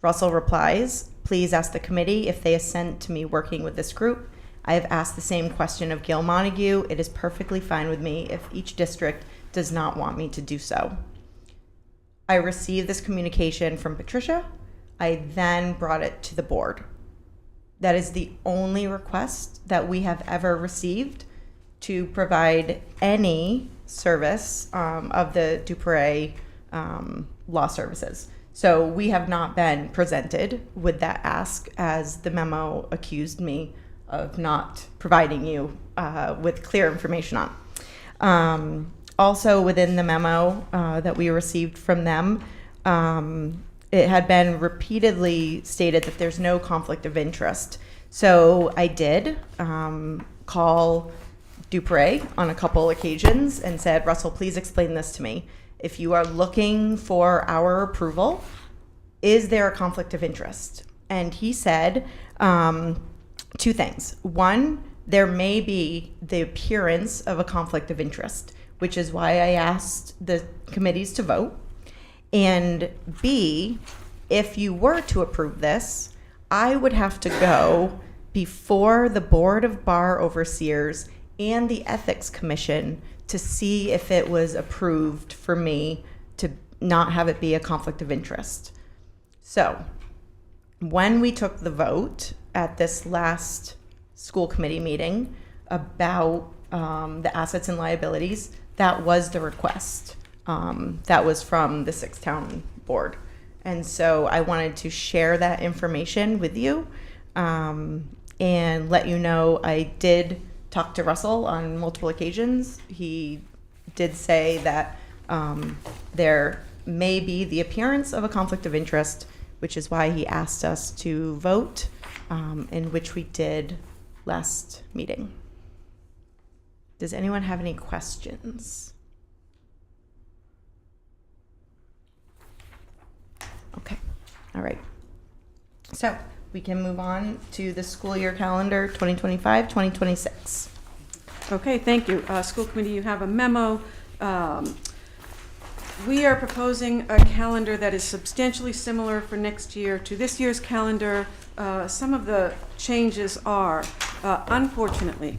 Russell replies, please ask the committee if they assent to me working with this group. I have asked the same question of Gil Montague. It is perfectly fine with me if each district does not want me to do so. I received this communication from Patricia. I then brought it to the board. That is the only request that we have ever received to provide any service of the Duperay law services. So we have not been presented with that ask, as the memo accused me of not providing you with clear information on. Also within the memo that we received from them, it had been repeatedly stated that there's no conflict of interest. So I did call Duperay on a couple occasions and said, Russell, please explain this to me. If you are looking for our approval, is there a conflict of interest? And he said two things. One, there may be the appearance of a conflict of interest, which is why I asked the committees to vote. And B, if you were to approve this, I would have to go before the Board of Bar Overseers and the Ethics Commission to see if it was approved for me to not have it be a conflict of interest. So when we took the vote at this last school committee meeting about the assets and liabilities, that was the request. That was from the Six-Town Board. And so I wanted to share that information with you and let you know I did talk to Russell on multiple occasions. He did say that there may be the appearance of a conflict of interest, which is why he asked us to vote, in which we did last meeting. Does anyone have any questions? Okay, all right. So we can move on to the school year calendar 2025-2026. Okay, thank you. School committee, you have a memo. We are proposing a calendar that is substantially similar for next year to this year's calendar. Some of the changes are, unfortunately,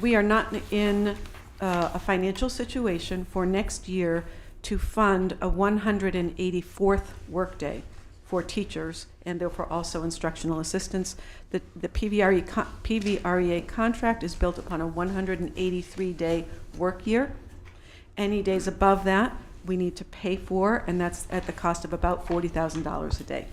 we are not in a financial situation for next year to fund a 184th workday for teachers and therefore also instructional assistants. The PVREA contract is built upon a 183-day work year. Any days above that, we need to pay for, and that's at the cost of about $40,000 a day.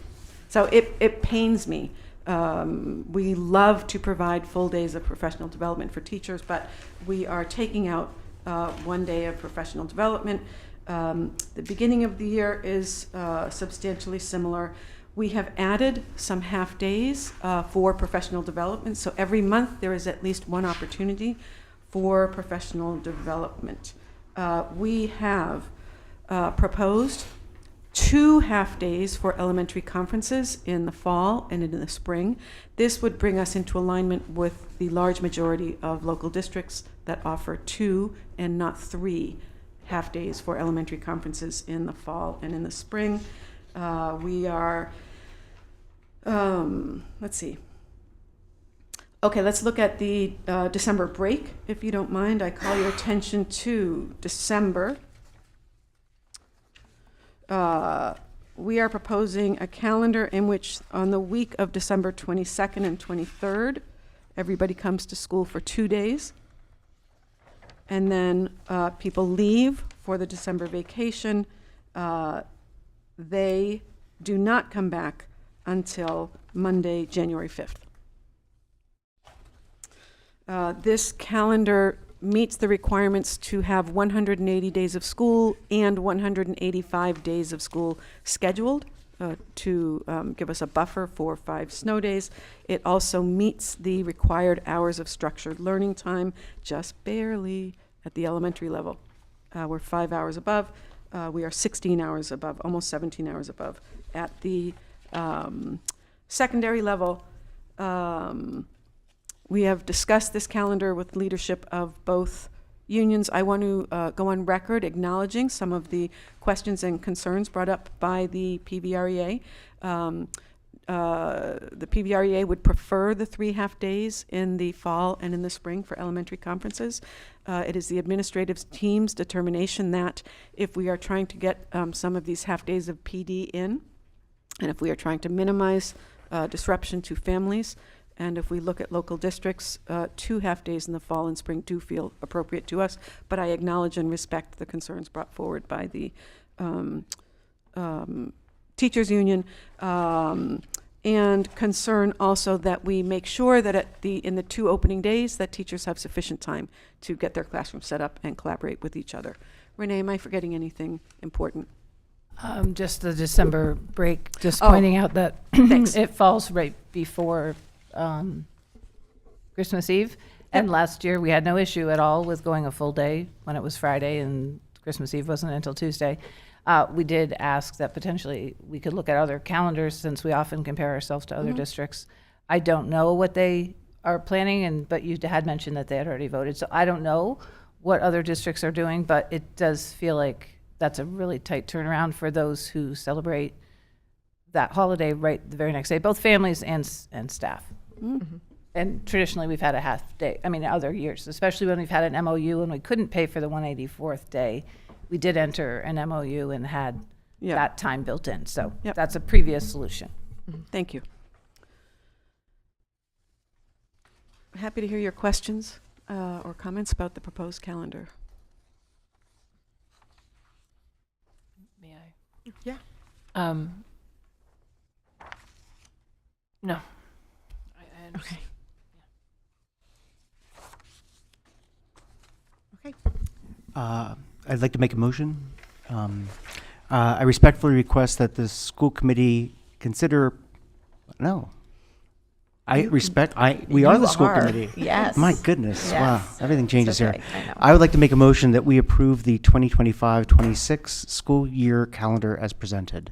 So it pains me. We love to provide full days of professional development for teachers, but we are taking out 1 day of professional development. The beginning of the year is substantially similar. We have added some half days for professional development. So every month there is at least one opportunity for professional development. We have proposed 2 half days for elementary conferences in the fall and in the spring. This would bring us into alignment with the large majority of local districts that offer 2 and not 3 half days for elementary conferences in the fall and in the spring. We are, let's see. Okay, let's look at the December break, if you don't mind. I call your attention to December. We are proposing a calendar in which on the week of December 22nd and 23rd, everybody comes to school for 2 days. And then people leave for the December vacation. They do not come back until Monday, January 5th. This calendar meets the requirements to have 180 days of school and 185 days of school scheduled to give us a buffer for 5 snow days. It also meets the required hours of structured learning time, just barely at the elementary level. We're 5 hours above. We are 16 hours above, almost 17 hours above. At the secondary level, we have discussed this calendar with leadership of both unions. I want to go on record acknowledging some of the questions and concerns brought up by the PVREA. The PVREA would prefer the 3 half days in the fall and in the spring for elementary conferences. It is the administrative team's determination that if we are trying to get some of these half days of PD in, and if we are trying to minimize disruption to families, and if we look at local districts, 2 half days in the fall and spring do feel appropriate to us, but I acknowledge and respect the concerns brought forward by the teachers union, and concern also that we make sure that in the 2 opening days that teachers have sufficient time to get their classroom set up and collaborate with each other. Renee, am I forgetting anything important? Just the December break, just pointing out that it falls right before Christmas Eve. And last year we had no issue at all with going a full day when it was Friday and Christmas Eve wasn't until Tuesday. We did ask that potentially we could look at other calendars since we often compare ourselves to other districts. I don't know what they are planning, but you had mentioned that they had already voted. So I don't know what other districts are doing, but it does feel like that's a really tight turnaround for those who celebrate that holiday right the very next day, both families and staff. Mm-hmm. And traditionally we've had a half day. I mean, other years, especially when we've had an MOU and we couldn't pay for the 184th day, we did enter an MOU and had that time built in. So that's a previous solution. Mm-hmm. Thank you. Happy to hear your questions or comments about the proposed calendar. May I? Yeah. No. I understand. Okay. I'd like to make a motion. I respectfully request that the school committee consider, we are the school committee. Yes. My goodness, Yes. wow, everything changes It's okay. here. I know. I would like to make a motion that we approve the 2025-26 school year calendar as presented.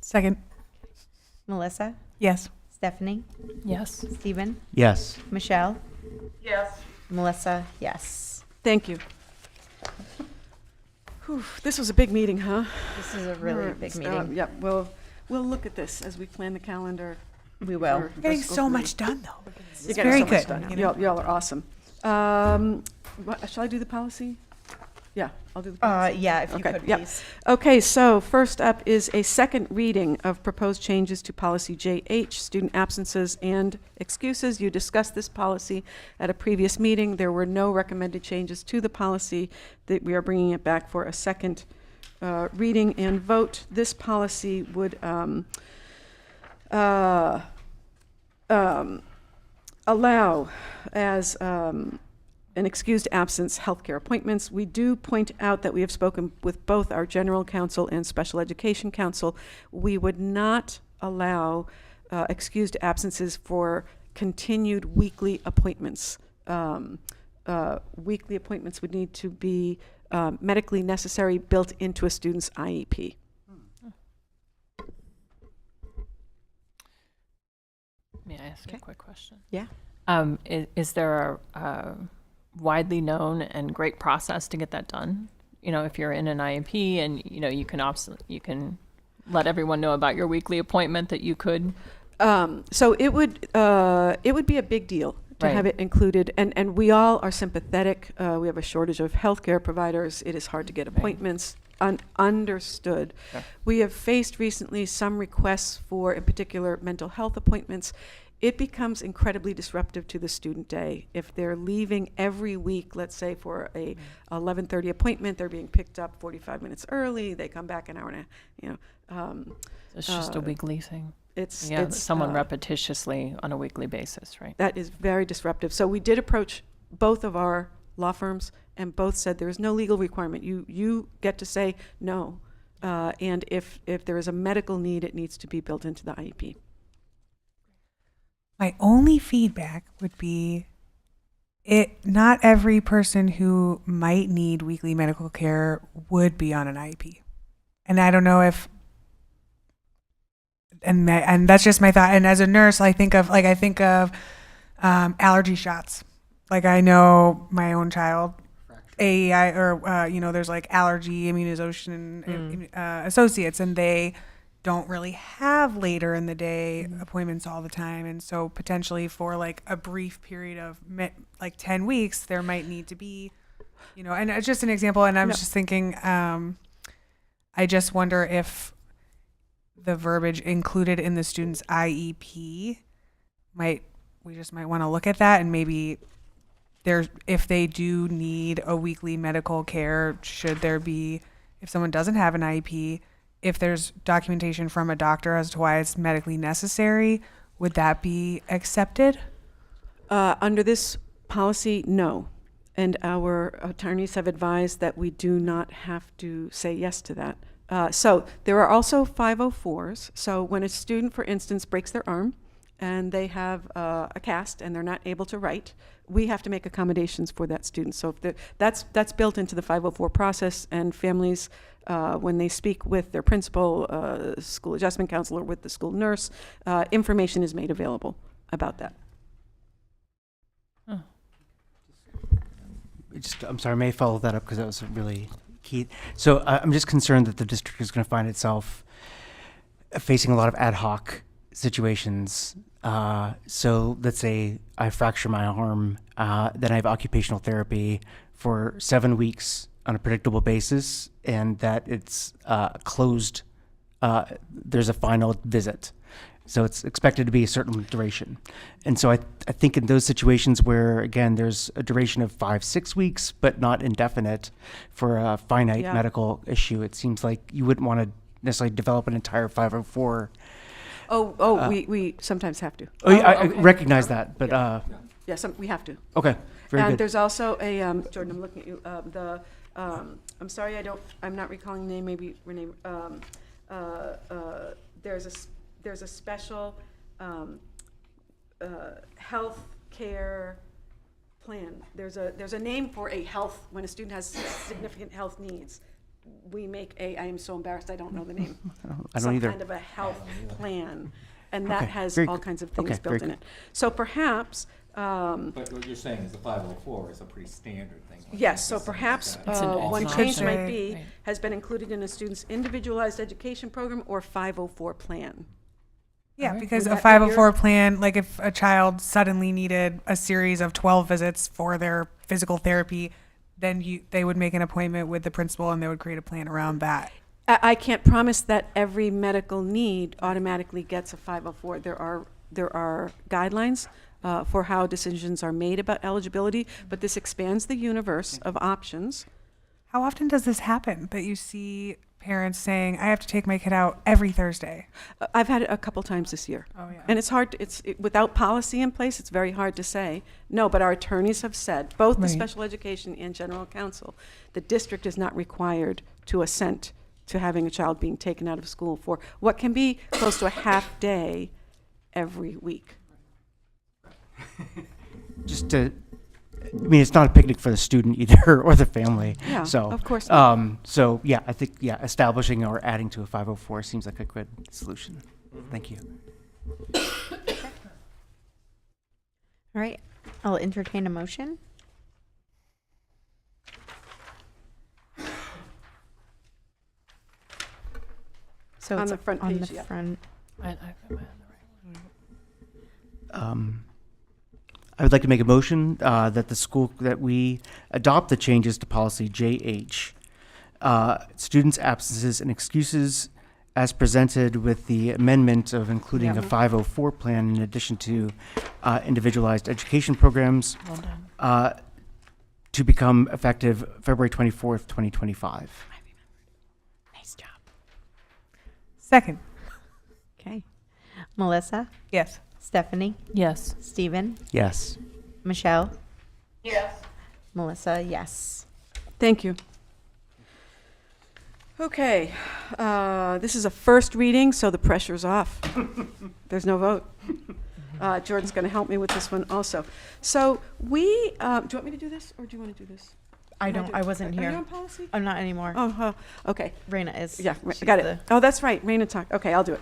Second. Melissa, Yes. Stephanie, Yes. Stephen, Yes. Michelle, Yes. Melissa, yes. Thank you. Whew, this was a big meeting, huh? This is a really big meeting. Yep, we'll look at this as we plan the calendar. We will. for Getting fiscal so three. much done, though. You're It's getting very so much good. done. You know? Y'all are awesome. Shall I do the policy? Yeah, I'll do the policy. Yeah, if you Okay, could, yep. please. Okay, so first up is a second reading of proposed changes to policy JH, student absences and excuses. You discussed this policy at a previous meeting. There were no recommended changes to the policy. That we are bringing it back for a second reading and vote. This policy would allow as an excused absence healthcare appointments. We do point out that we have spoken with both our general counsel and special education counsel. We would not allow excused absences for continued weekly appointments. Weekly appointments would need to be medically necessary, built into a student's IEP. May I ask a quick question? Yeah. Is there a widely known and great process to get that done? You know, if you're in an IEP and, you know, you can let everyone know about your weekly appointment that you could. So it would be a big deal to Right. have it included, and we all are sympathetic. We have a shortage of healthcare providers. It is hard to get appointments. Understood. Yeah. We have faced recently some requests for, in particular, mental health appointments. It becomes incredibly disruptive to the student day. If they're leaving every week, let's say for a 11:30 appointment, they're being picked up 45 minutes early, they come back an hour and It's just a weekly thing. it's Someone repetitiously on a weekly basis, right? that is very disruptive. So we did approach both of our law firms, and both said there is no legal requirement. You get to say no, and if there is a medical need, it needs to be built into the IEP. My only feedback would be not every person who might need weekly medical care would be on an IEP. And I don't know if and that's just my thought. And as a nurse, I think of allergy shots. Like I know my own child, AEI or there's like allergy immunization and associates, and they don't really have later in the day appointments all the time, and so potentially for like a brief period of like 10 weeks, there might need to be, and it's just an example. And I'm just thinking, I just wonder if the verbiage included in the student's IEP we just might want to look at that, and maybe if they do need a weekly medical care, should there be, if someone doesn't have an IEP, if there's documentation from a doctor as to why it's medically necessary, would that be accepted? Under this policy, no. And our attorneys have advised that we do not have to say yes to that. So there are also 504s. So when a student, for instance, breaks their arm and they have a cast and they're not able to write, we have to make accommodations for that student. So if that's built into the 504 process, and families, when they speak with their principal, school adjustment counselor, with the school nurse, information is made available about that. I'm sorry, may I follow that up because that was really key. So I'm just concerned that the district is going to find itself facing a lot of ad hoc situations. So let's say I fracture my arm, then I have occupational therapy for 7 weeks on a predictable basis, and that it's closed. There's a final visit. So it's expected to be a certain duration. And so I think in those situations where, again, there's a duration of 5-6 weeks, but not indefinite for a finite medical issue, it seems like you wouldn't want to necessarily develop an entire 504. We sometimes have to. I recognize that, but we have to. Okay, very And good. there's also a Jordan. I'm looking at you. I'm sorry, I'm not recalling the name. Maybe Renee. There's a special health care plan. There's a name for a health when a student has significant health needs. we make I am so embarrassed, I don't know the name. I don't Some either. kind of a health plan, and that Okay, has very all good. kinds of Okay, things built very in good. it. So perhaps, But what you're saying is the 504 is a pretty standard thing. yes, so perhaps It's an one option. change Could might say- be, Right. has been included in a student's individualized education program or 504 plan. Yeah, Alright. because Would a that be your- 504 plan, like if a child suddenly needed a series of 12 visits for their physical therapy, then they would make an appointment with the principal and they would create a plan around that. I can't promise that every medical need automatically gets a 504. There are guidelines for how decisions are made about eligibility, but this expands the universe of options. How often does this happen that you see parents saying, I have to take my kid out every Thursday? I've had it a couple times this year. Oh, yeah. And it's hard, without policy in place, it's very hard to say. No, but our attorneys have said, both the Right. special education and general counsel, the district is not required to assent to having a child being taken out of school for what can be close to a half day every week. Just to, I mean, it's not a picnic for the student either or the family. Yeah, So, of course not. So yeah, I think, yeah, establishing or adding to a 504 seems like a good solution. Thank you. All right, I'll entertain a motion. So On it's the front on page, the yeah. front. I would like to make a motion that we adopt the changes to policy JH, students' absences and excuses, as presented with the amendment of including a 504 plan in addition to individualized education programs Well done. to become effective February 24th, 2025. Nice job. Second. Okay. Melissa, Yes. Stephanie, Yes. Stephen, Yes. Michelle, Yes. Melissa, yes. Thank you. Okay, this is a first reading, so the pressure's off. There's no vote. Jordan's going to help me with this one also. So we, do you want me to do this, or do you want to do this? I Can don't, do- I wasn't Are here. you on policy? I'm not anymore. Oh, okay. Raina is. Yeah, She's got it. the- Oh, that's right, Raina talked. Okay, I'll do it.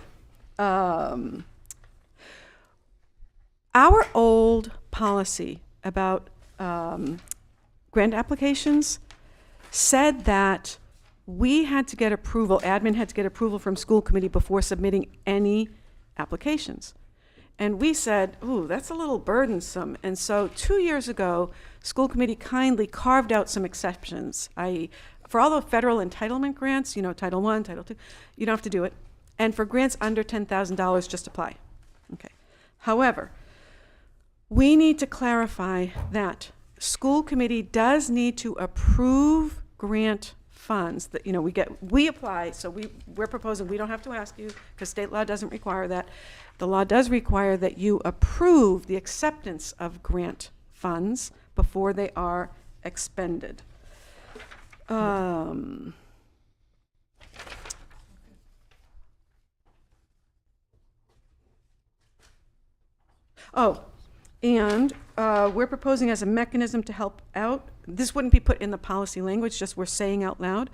Our old policy about grant applications said that we had to get approval, admin had to get approval from school committee before submitting any applications. And we said, ooh, that's a little burdensome. And so 2 years ago, school committee kindly carved out some exceptions. For all the federal entitlement grants, Title I, Title II, you don't have to do it. And for grants under $10,000, just apply. Okay. However, we need to clarify that school committee does need to approve grant funds that, we apply, so we're proposing, we don't have to ask you, because state law doesn't require that. The law does require that you approve the acceptance of grant funds before they are expended. And we're proposing as a mechanism to help out, this wouldn't be put in the policy language, just we're saying out loud.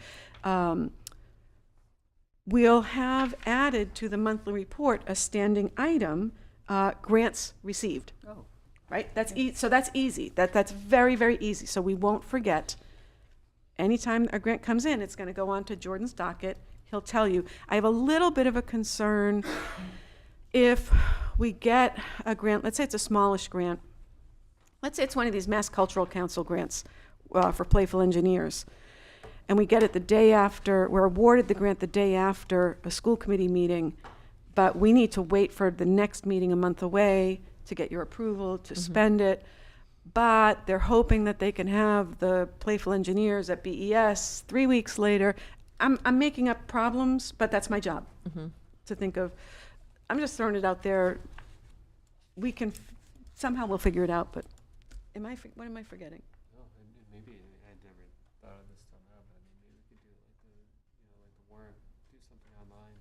We'll have added to the monthly report a standing item, grants received. Oh. Right? So that's easy. That's very, very easy. So we won't forget. Anytime a grant comes in, it's going to go on to Jordan's docket. He'll tell you. I have a little bit of a concern if we get a grant, let's say it's a smallish grant. Let's say it's one of these Mass Cultural Council grants for playful engineers. And we get it the day after, we're awarded the grant the day after a school committee meeting, but we need to wait for the next meeting a month away to get your approval to spend it. But they're hoping that they can have the playful engineers at BES 3 weeks later. I'm making up problems, but that's my job to think of. I'm just throwing it out there. We can, somehow we'll figure it out, but what am I forgetting? Oh, maybe I'd never thought of this till now, but maybe we could do like the warrant, do something online.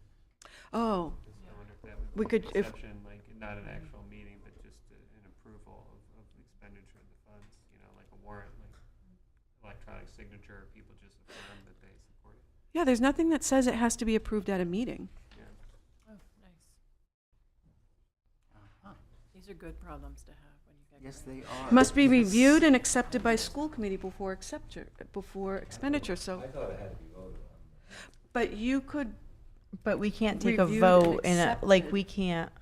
Oh, I wonder if that would we be could, an exception, like not an actual meeting, but just an approval of expenditure of the funds, like a warrant, like electronic signature, people just affirm that they support it. Yeah, there's nothing that says it has to be approved at a meeting. Oh, nice. These are good problems to have when you get Yes, grants. they are. Must be reviewed and accepted by school committee before expenditure, so. I thought it had to be voted on. But you could, But we can't take a Reviewed and vote in a, like, accepted. we can't.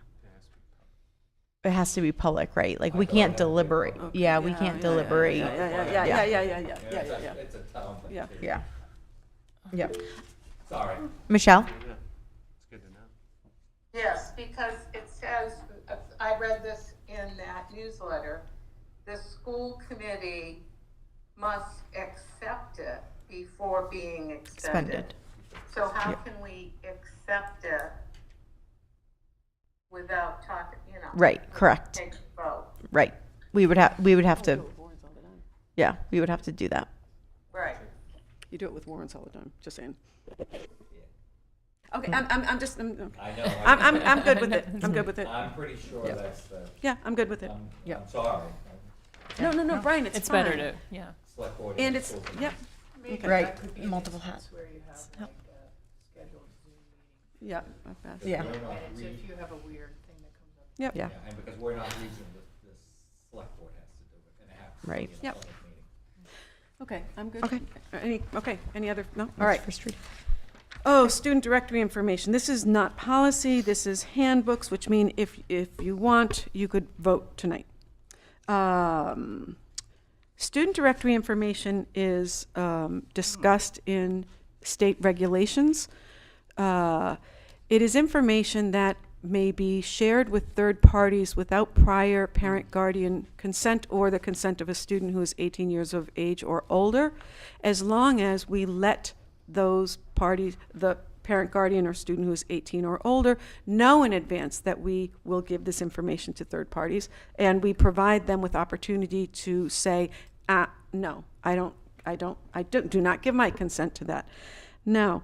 It has to be public, right? Like, we can't deliberate. Okay, Yeah, we yeah, can't yeah, deliberate. yeah. It's a town thing. Yeah. Yeah. Yep. Sorry. Michelle? Yeah, it's good to know. Yes, because it says, I read this in that newsletter, the school committee must accept it before being extended. Expended. So how can we accept it without talking, Right, correct. take a vote? Right. We would have to, yeah, we would have to do that. Right. You do it with warrants all the time, just saying. Okay, I'm just, I know. I'm good with it. I'm good with it. I'm pretty sure that's the, Yeah, I'm good with it. I'm sorry. No, Brian, it's fine. better to, yeah. Select board. And it's, school committee. yep, Maybe Right, that could be an multiple instance hats. Where you have like a scheduled Zoom meeting. yeah. I've passed. Yeah. We're not And it's re- if you have a weird thing that comes up. Yep. Yeah. And because we're not region, the select board has to do it, and it has to Right. be in a Yep. public meeting. Okay, I'm good. Okay. Any other, no? All right. First reading. Oh, student directory information. This is not policy, this is handbooks, which mean if you want, you could vote tonight. Student directory information is discussed in state regulations. It is information that may be shared with third parties without prior parent-guardian consent or the consent of a student who is 18 years of age or older, as long as we let those parties, the parent, guardian, or student who is 18 or older, know in advance that we will give this information to third parties, and we provide them with opportunity to say, no, do not give my consent to that. Now,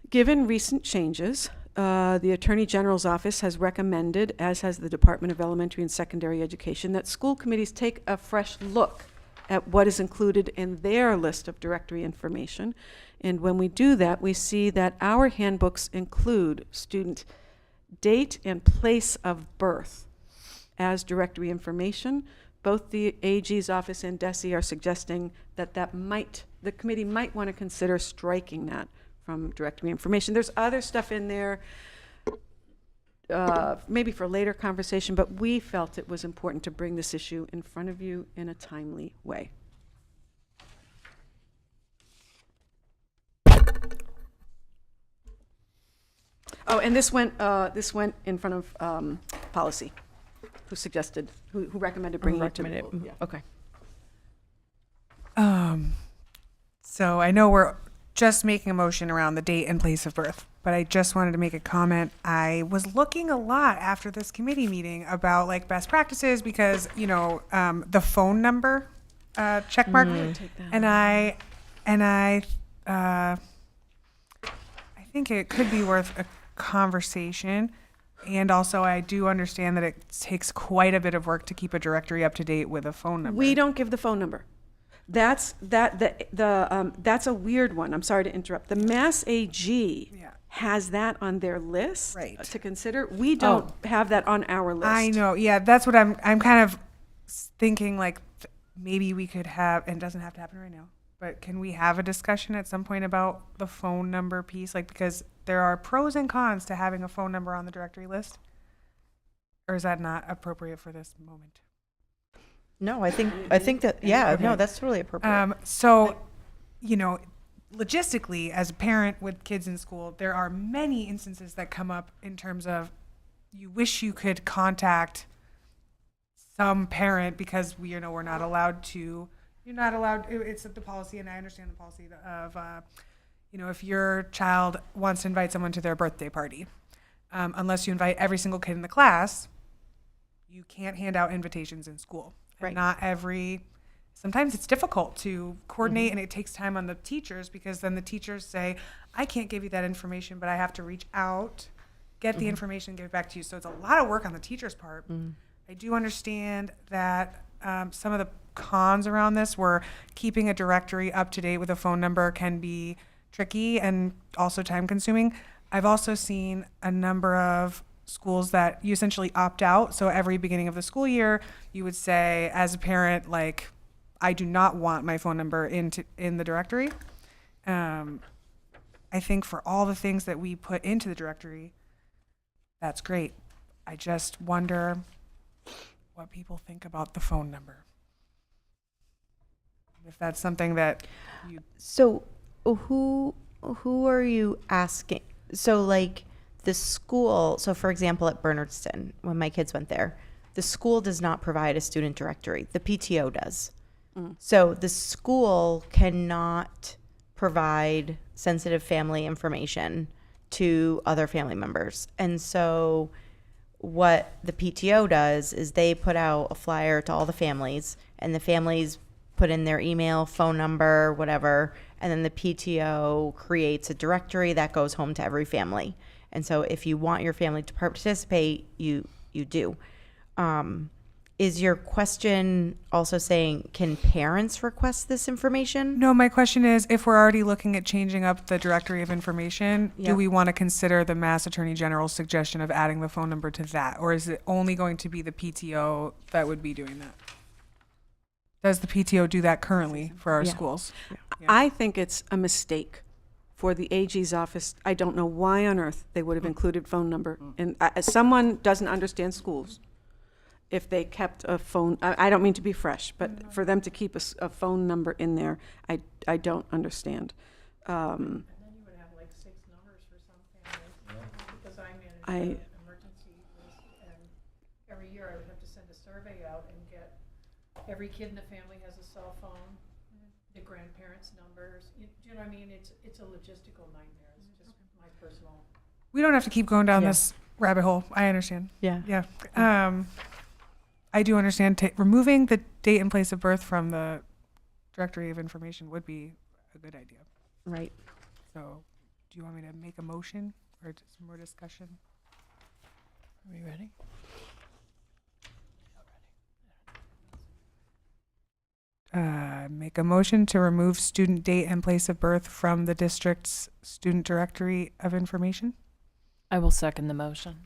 given recent changes, the Attorney General's office has recommended, as has the Department of Elementary and Secondary Education, that school committees take a fresh look at what is included in their list of directory information. And when we do that, we see that our handbooks include student date and place of birth as directory information. Both the AG's office and DESE are suggesting that the committee might want to consider striking that from directory information. There's other stuff in there, maybe for later conversation, but we felt it was important to bring this issue in front of you in a timely way. Oh, and this went in front of policy, who recommended bringing it to the vote. Yeah. Okay. So I know we're just making a motion around the date and place of birth, but I just wanted to make a comment. I was looking a lot after this committee meeting about like best practices because, the phone number check mark. And I think it could be worth a conversation. And also I do understand that it takes quite a bit of work to keep a directory up to date with a phone number. We don't give the phone number. That's a weird one. I'm sorry to interrupt. The Mass AG has that on their list to consider. We don't have that on our list. I know. Yeah, that's what I'm kind of thinking, like maybe we could have, and it doesn't have to happen right now, but can we have a discussion at some point about the phone number piece? Like, because there are pros and cons to having a phone number on the directory list. Or is that not appropriate for this moment? No, I think that, yeah, Okay. no, that's totally appropriate. So, logistically, as a parent with kids in school, there are many instances that come up in terms of you wish you could contact some parent because we're not allowed to. You're not allowed. It's the policy, and I understand the policy of, if your child wants to invite someone to their birthday party, unless you invite every single kid in the class, you can't hand out invitations in school. Right. And sometimes it's difficult to coordinate and it takes time on the teachers because then the teachers say, I can't give you that information, but I have to reach out, get the information, give it back to you. So it's a lot of work on the teacher's part. I do understand that some of the cons around this were keeping a directory up to date with a phone number can be tricky and also time consuming. I've also seen a number of schools that you essentially opt out. So every beginning of the school year, you would say, as a parent, like, I do not want my phone number in the directory. I think for all the things that we put into the directory, that's great. I just wonder what people think about the phone number. If that's something that you... So who are you asking? So like the school, so for example, at Bernardston, when my kids went there, the school does not provide a student directory. The PTO does. So the school cannot provide sensitive family information to other family members. And so what the PTO does is they put out a flyer to all the families, and the families put in their email, phone number, whatever, and then the PTO creates a directory that goes home to every family. And so if you want your family to participate, you do. Is your question also saying, can parents request this information? No, my question is, if we're already looking at changing up the directory of information, Yeah. do we want to consider the Mass Attorney General's suggestion of adding the phone number to that? Or is it only going to be the PTO that would be doing that? Does the PTO do that currently for our Yeah. schools? Yeah. I think it's a mistake for the AG's office. I don't know why on earth they would have included phone number. And someone doesn't understand schools. If they kept a phone, I don't mean to be fresh, but for them to keep a phone number in there, I don't understand. And then you would have like 6 numbers for some families, because I manage an emergency list, and every year I would have to send a survey out and get, every kid in the family has a cell phone, the grandparents' numbers, do you know what I mean? It's a logistical nightmare, it's just my personal. We don't have to keep going down Yeah. this rabbit hole. I understand. Yeah. Yeah. I do understand removing the date and place of birth from the directory of information would be a good idea. Right. So do you want me to make a motion or just some more discussion? Are we ready? Make a motion to remove student date and place of birth from the district's student directory of information. I will second the motion.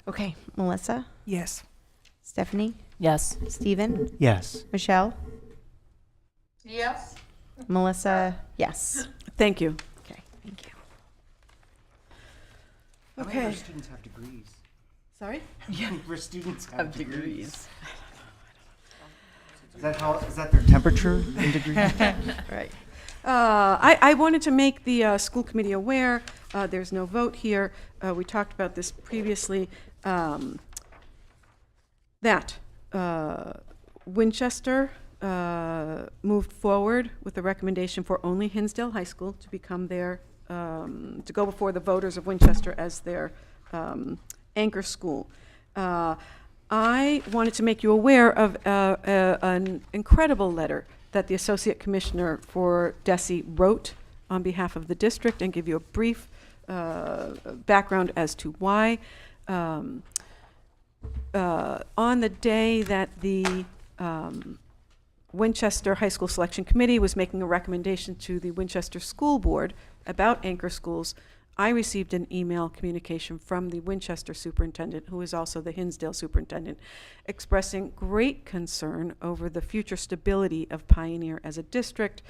Okay, Melissa, Yes. Stephanie, Yes. Stephen, Yes. Michelle, Yes? Melissa, yes. Thank you. Okay, thank you. How many of our Okay. students have degrees? Sorry? Where students have degrees. Is that their temperature in degrees? Right. I wanted to make the school committee aware, there's no vote here, we talked about this previously, that Winchester moved forward with the recommendation for only Hinsdale High School to become their, to go before the voters of Winchester as their anchor school. I wanted to make you aware of an incredible letter that the Associate Commissioner for DESE wrote on behalf of the district, and give you a brief background as to why. On the day that the Winchester High School Selection Committee was making a recommendation to the Winchester School Board about anchor schools, I received an email communication from the Winchester superintendent, who is also the Hinsdale superintendent, expressing great concern over the future stability of Pioneer as a district.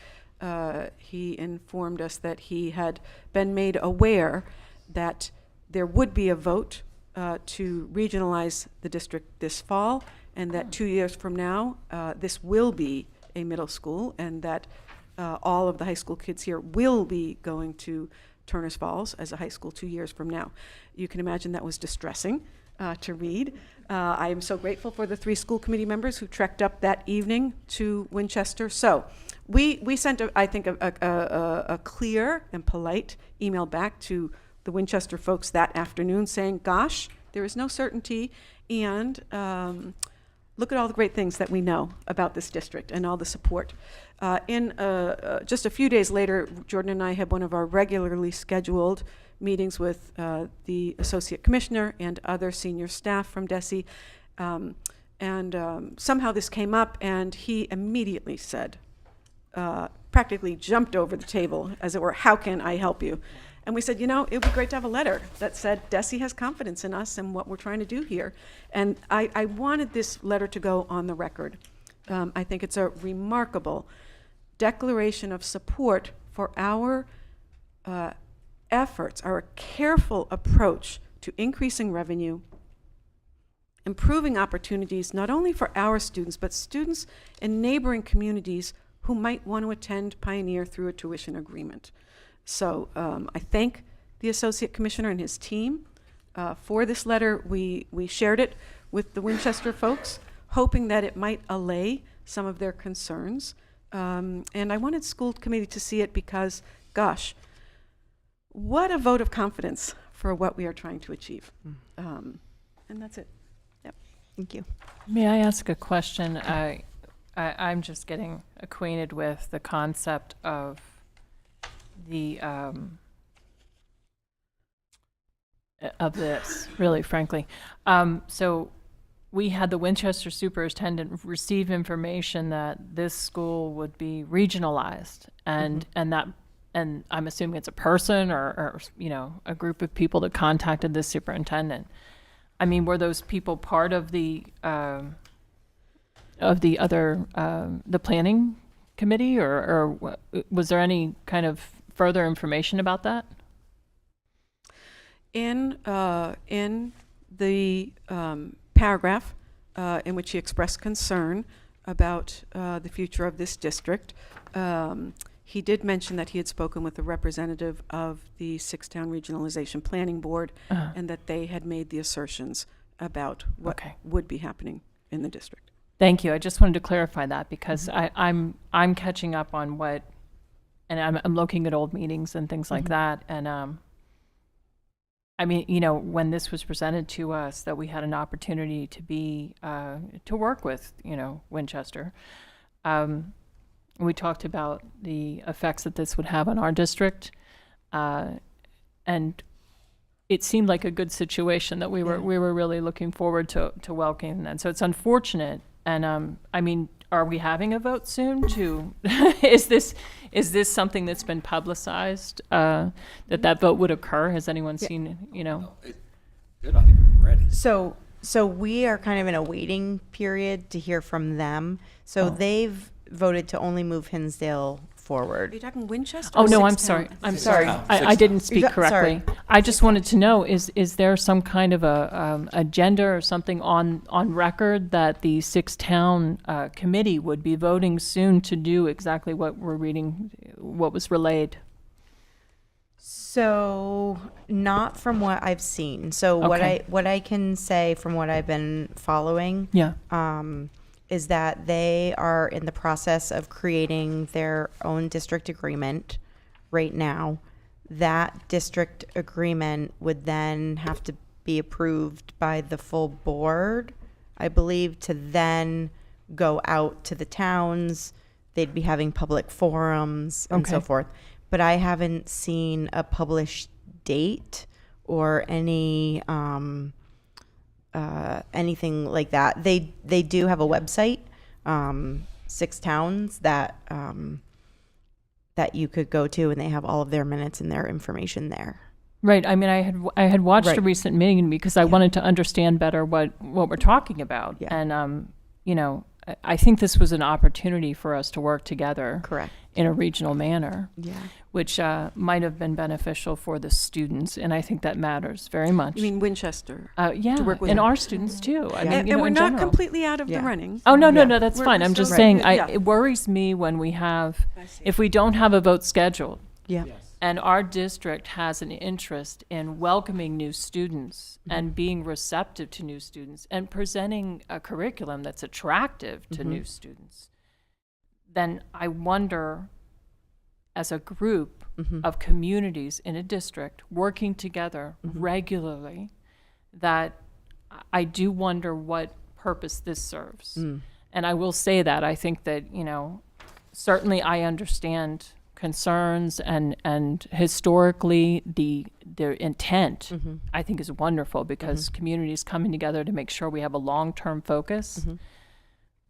He informed us that he had been made aware that there would be a vote to regionalize the district this fall, and that 2 years from now, this will be a middle school, and that all of the high school kids here will be going to Turner's Falls as a high school 2 years from now. You can imagine that was distressing to read. I am so grateful for the 3 school committee members who trekked up that evening to Winchester. So we sent, I think, a clear and polite email back to the Winchester folks that afternoon saying, gosh, there is no certainty, and look at all the great things that we know about this district and all the support. Just a few days later, Jordan and I had one of our regularly scheduled meetings with the Associate Commissioner and other senior staff from DESE. Somehow this came up, and he immediately said, practically jumped over the table, as it were, how can I help you? And we said, it would be great to have a letter that said, DESE has confidence in us and what we're trying to do here. And I wanted this letter to go on the record. I think it's a remarkable declaration of support for our efforts, our careful approach to increasing revenue, improving opportunities not only for our students, but students in neighboring communities who might want to attend Pioneer through a tuition agreement. So I thank the Associate Commissioner and his team for this letter. We shared it with the Winchester folks, hoping that it might allay some of their concerns. And I wanted school committee to see it because, gosh, what a vote of confidence for what we are trying to achieve. And that's it. Yep. Thank you. May I ask a question? I'm just getting acquainted with the concept of the of this, really, frankly. So we had the Winchester superintendent receive information that this school would be regionalized, and and I'm assuming it's a person or a group of people that contacted this superintendent. I mean, were those people part of the planning committee, or was there any kind of further information about that? In the paragraph in which he expressed concern about the future of this district, he did mention that he had spoken with a representative of the Six-Town Regionalization Planning Board, and that they had made the assertions about what would be happening in the district. Thank you. I just wanted to clarify that because I'm catching up on what, and I'm looking at old meetings and things like that. And I mean, when this was presented to us, that we had an opportunity to be to work with, Winchester. We talked about the effects that this would have on our district, and it seemed like a good situation that we were really looking forward to welcoming. And so it's unfortunate. And I mean, are we having a vote soon? Is this something that's been publicized that vote would occur? Has anyone seen? They're not even ready. So we are kind of in a waiting period to hear from them. So they've voted to only move Hinsdale forward. Are you talking Winchester? Oh, or no, I'm Six-Town? sorry. I'm sorry. I didn't speak correctly. I just wanted to know, is there some kind of a agenda or something on record that the Six-Town committee would be voting soon to do exactly what we're reading, what was relayed? So not from what I've seen. So what I can say from what I've been following, is that they are in the process of creating their own district agreement right now. That district agreement would then have to be approved by the full board, I believe, to then go out to the towns. They'd be having public forums and so forth. But I haven't seen a published date or any anything like that. They do have a website, Six Towns, that that you could go to, and they have all of their minutes and their information there. Right. I mean, I had watched a recent meeting because I wanted to understand better what we're talking about. Yeah. And I think this was an opportunity for us to work together. Correct. In a regional manner. Yeah. Which might have been beneficial for the students, and I think that matters very much. You mean Winchester? Yeah, to work with and them. Our students too. I mean, and we're in not general. completely out of the running. Oh no, that's fine. I'm just saying, Yeah. it worries me when we have, if we don't have a vote scheduled. Yeah. And our district has an interest in welcoming new students and being receptive to new students and presenting a curriculum that's attractive to new students. Then I wonder, as a group of communities in a district working together regularly, that I do wonder what purpose this serves. And I will say that I think that, certainly I understand concerns and historically the intent I think is wonderful because communities coming together to make sure we have a long-term focus.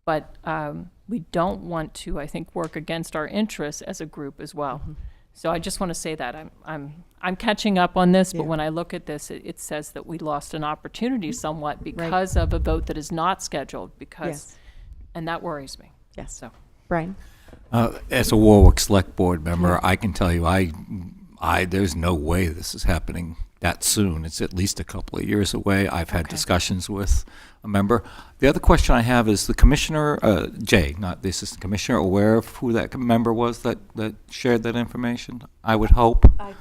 but we don't want to, I think, work against our interests as a group as well. So I just want to say that I'm catching up on this, but Yeah. when I look at this, it says that we lost an opportunity somewhat because of a vote that is not scheduled, Yes. and that worries me. Yes. So. Brian? As a Warwick Select Board member, I can tell you, there's no way this is happening that soon. It's at least a couple of years away. I've had discussions with a member. The other question I have is the commissioner, Jay, not the assistant commissioner, aware of who that member was that shared that information? I would hope. I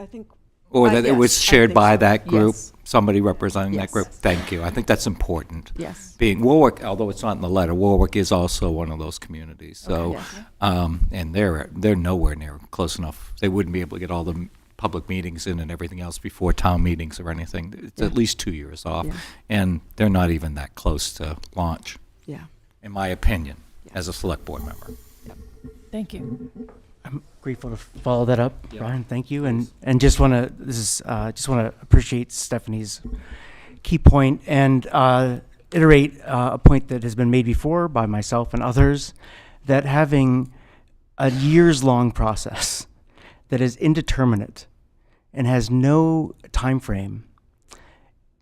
think. Or that it was yes, I shared think by so. that group, Yes. somebody representing that Yes. group. Thank you. I think that's important. Yes. Being Warwick, although it's not in the letter, Warwick is also one of those communities. So, and they're nowhere near close enough. They wouldn't be able to get all the public meetings in and everything else before town meetings or anything. It's at least 2 years off, and they're not even that close to launch. Yeah. In my opinion, as a select board member. Thank you. I'm grateful to follow that up, Brian. Thank you, and just want to appreciate Stephanie's key point and iterate a point that has been made before by myself and others, that having a years-long process that is indeterminate and has no time frame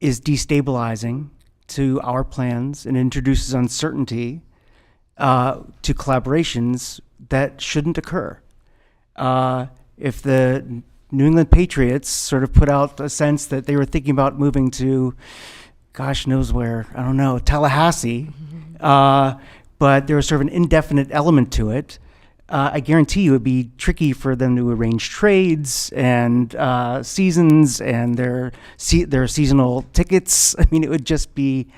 is destabilizing to our plans and introduces uncertainty to collaborations that shouldn't occur. If the New England Patriots sort of put out a sense that they were thinking about moving to, gosh knows where, I don't know, Tallahassee, but there was sort of an indefinite element to it, I guarantee you it would be tricky for them to arrange trades and seasons and their seasonal tickets. I mean, it would just be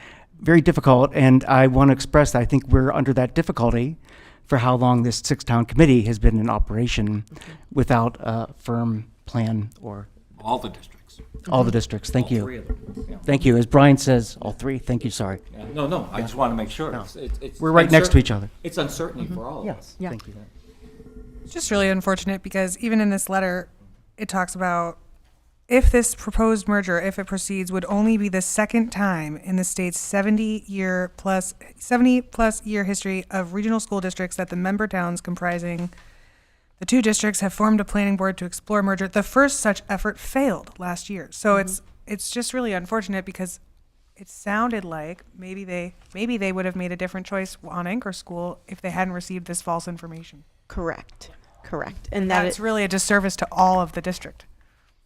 very difficult, and I want to express that I think we're under that difficulty for how long this six-town committee has been in operation without a firm plan or All the districts. all the districts. Thank All you. 3 of them. Yeah. Thank you. As Brian says, all three. Thank you. Sorry. Yeah. No, I just want to make sure. No. It's We're right next to each other. It's uncertainty for all of us. Yes. Yeah. Thank you. It's just really unfortunate because even in this letter, it talks about if this proposed merger, if it proceeds, would only be the second time in the state's 70 plus year history of regional school districts that the member towns comprising the two districts have formed a planning board to explore merger. The first such effort failed last year. So it's just really unfortunate because it sounded like maybe they would have made a different choice on Anchor School if they hadn't received this false information. Correct. And That's really a disservice to all of the district.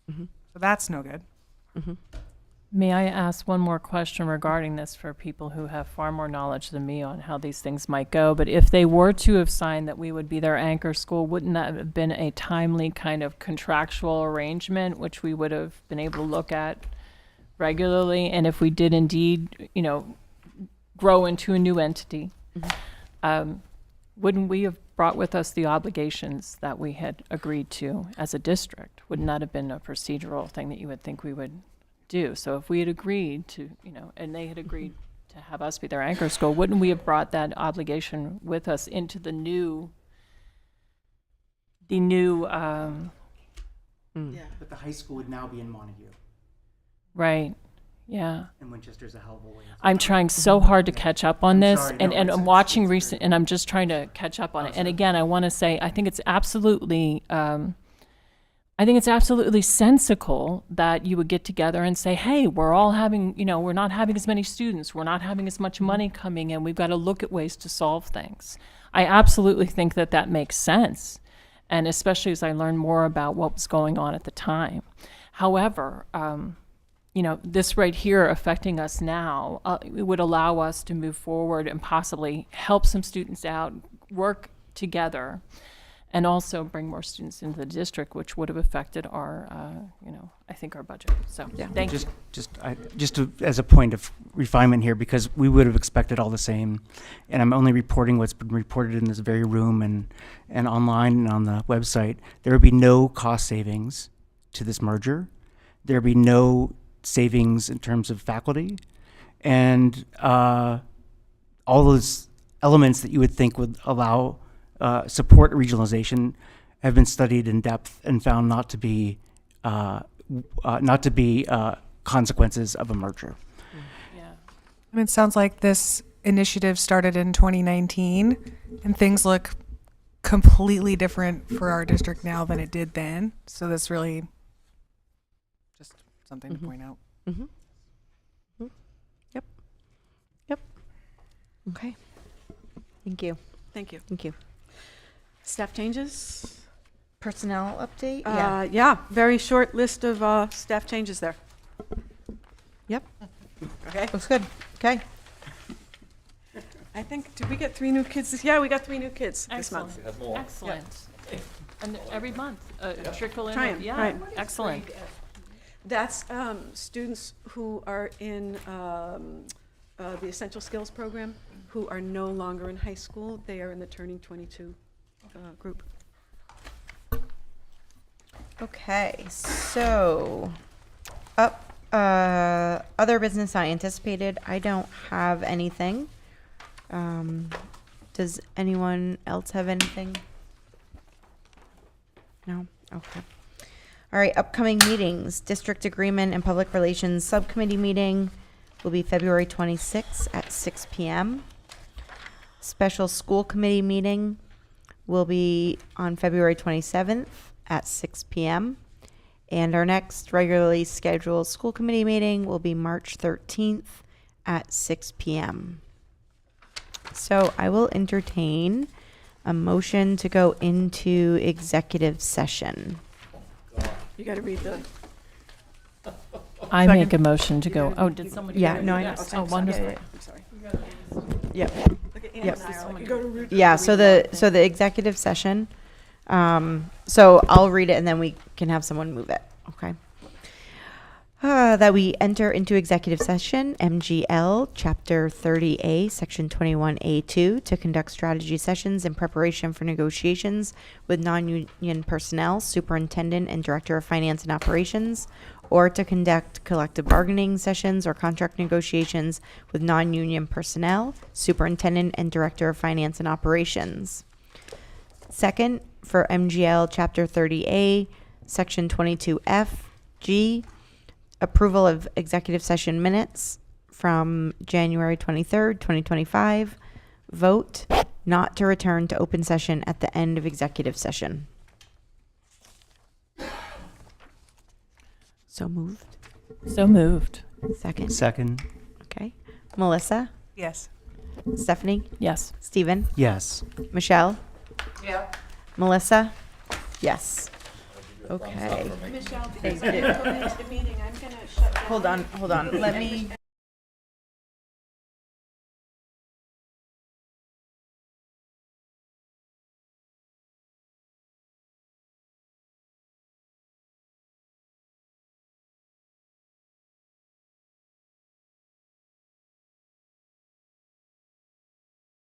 So that's no good. May I ask one more question regarding this for people who have far more knowledge than me on how these things might go? But if they were to have signed that we would be their anchor school, wouldn't that have been a timely kind of contractual arrangement, which we would have been able to look at regularly? And if we did indeed, grow into a new entity, wouldn't we have brought with us the obligations that we had agreed to as a district? Wouldn't that have been a procedural thing that you would think we would do? So if we had agreed to, and they had agreed to have us be their anchor school, wouldn't we have brought that obligation with us into the new But the high school would now be in Montague, right? Yeah. and Winchester's a hell of a way. I'm trying so hard to catch up on this, sorry, and no, I'm it's watching very- recent, and I'm just trying to catch up on it. And again, I want to say, I think it's absolutely, sensical that you would get together and say, hey, we're all having, we're not having as many students, we're not having as much money coming in, we've got to look at ways to solve things. I absolutely think that makes sense, and especially as I learn more about what was going on at the time. However, this right here affecting us now, it would allow us to move forward and possibly help some students out, work together, and also bring more students into the district, which would have affected our, I think our budget. So, thank you. As a point of refinement here, because we would have expected all the same, and I'm only reporting what's been reported in this very room and online and on the website. There would be no cost savings to this merger. There would be no savings in terms of faculty, and all those elements that you would think would allow support regionalization have been studied in depth and found not to be consequences of a merger. Yeah. And it sounds like this initiative started in 2019, and things look completely different for our district now than it did then. So that's really just something to point out. Yep. Yep. Okay. Thank you. Thank you. Thank you. Staff changes? Personnel update? Yeah, very short list of staff changes there. Yep. Okay. Looks good. Okay. I think, did we get 3 new kids this? Yeah, we got 3 new kids this month. Excellent. And every month, trickle in. Trying, Yeah, right. excellent. That's students who are in the Essential Skills Program who are no longer in high school. They are in the Turning 22 group. Okay, so other business I anticipated. I don't have anything. Does anyone else have anything? No? Okay. All right, upcoming meetings. District Agreement and Public Relations Subcommittee meeting will be February 26th at 6 p.m. Special School Committee meeting will be on February 27th at 6 p.m. And our next regularly scheduled school committee meeting will be March 13th at 6 p.m. So I will entertain a motion to go into executive session. You got to read the. I make a motion to go. Oh, did somebody? Yeah, no, I know. Oh, wonderful. I'm sorry. Yep. Look at Yep. You go to root. Yeah, so the executive session, so I'll read it and then we can have someone move it, okay? That we enter into executive session, MGL, Chapter 30A, Section 21A2, to conduct strategy sessions in preparation for negotiations with non-union personnel, superintendent and director of finance and operations, or to conduct collective bargaining sessions or contract negotiations with non-union personnel, superintendent and director of finance and operations. Second, for MGL Chapter 30A, Section 22F, G, approval of executive session minutes from January 23rd, 2025. Vote not to return to open session at the end of executive session. So moved. So moved. Second. Second. Okay. Melissa? Yes. Stephanie? Yes. Stephen? Yes. Michelle? Yeah. Melissa? Yes. Okay. Michelle, Thank because you. I'm going to go into the meeting, I'm going to shut down. Hold on. Let me.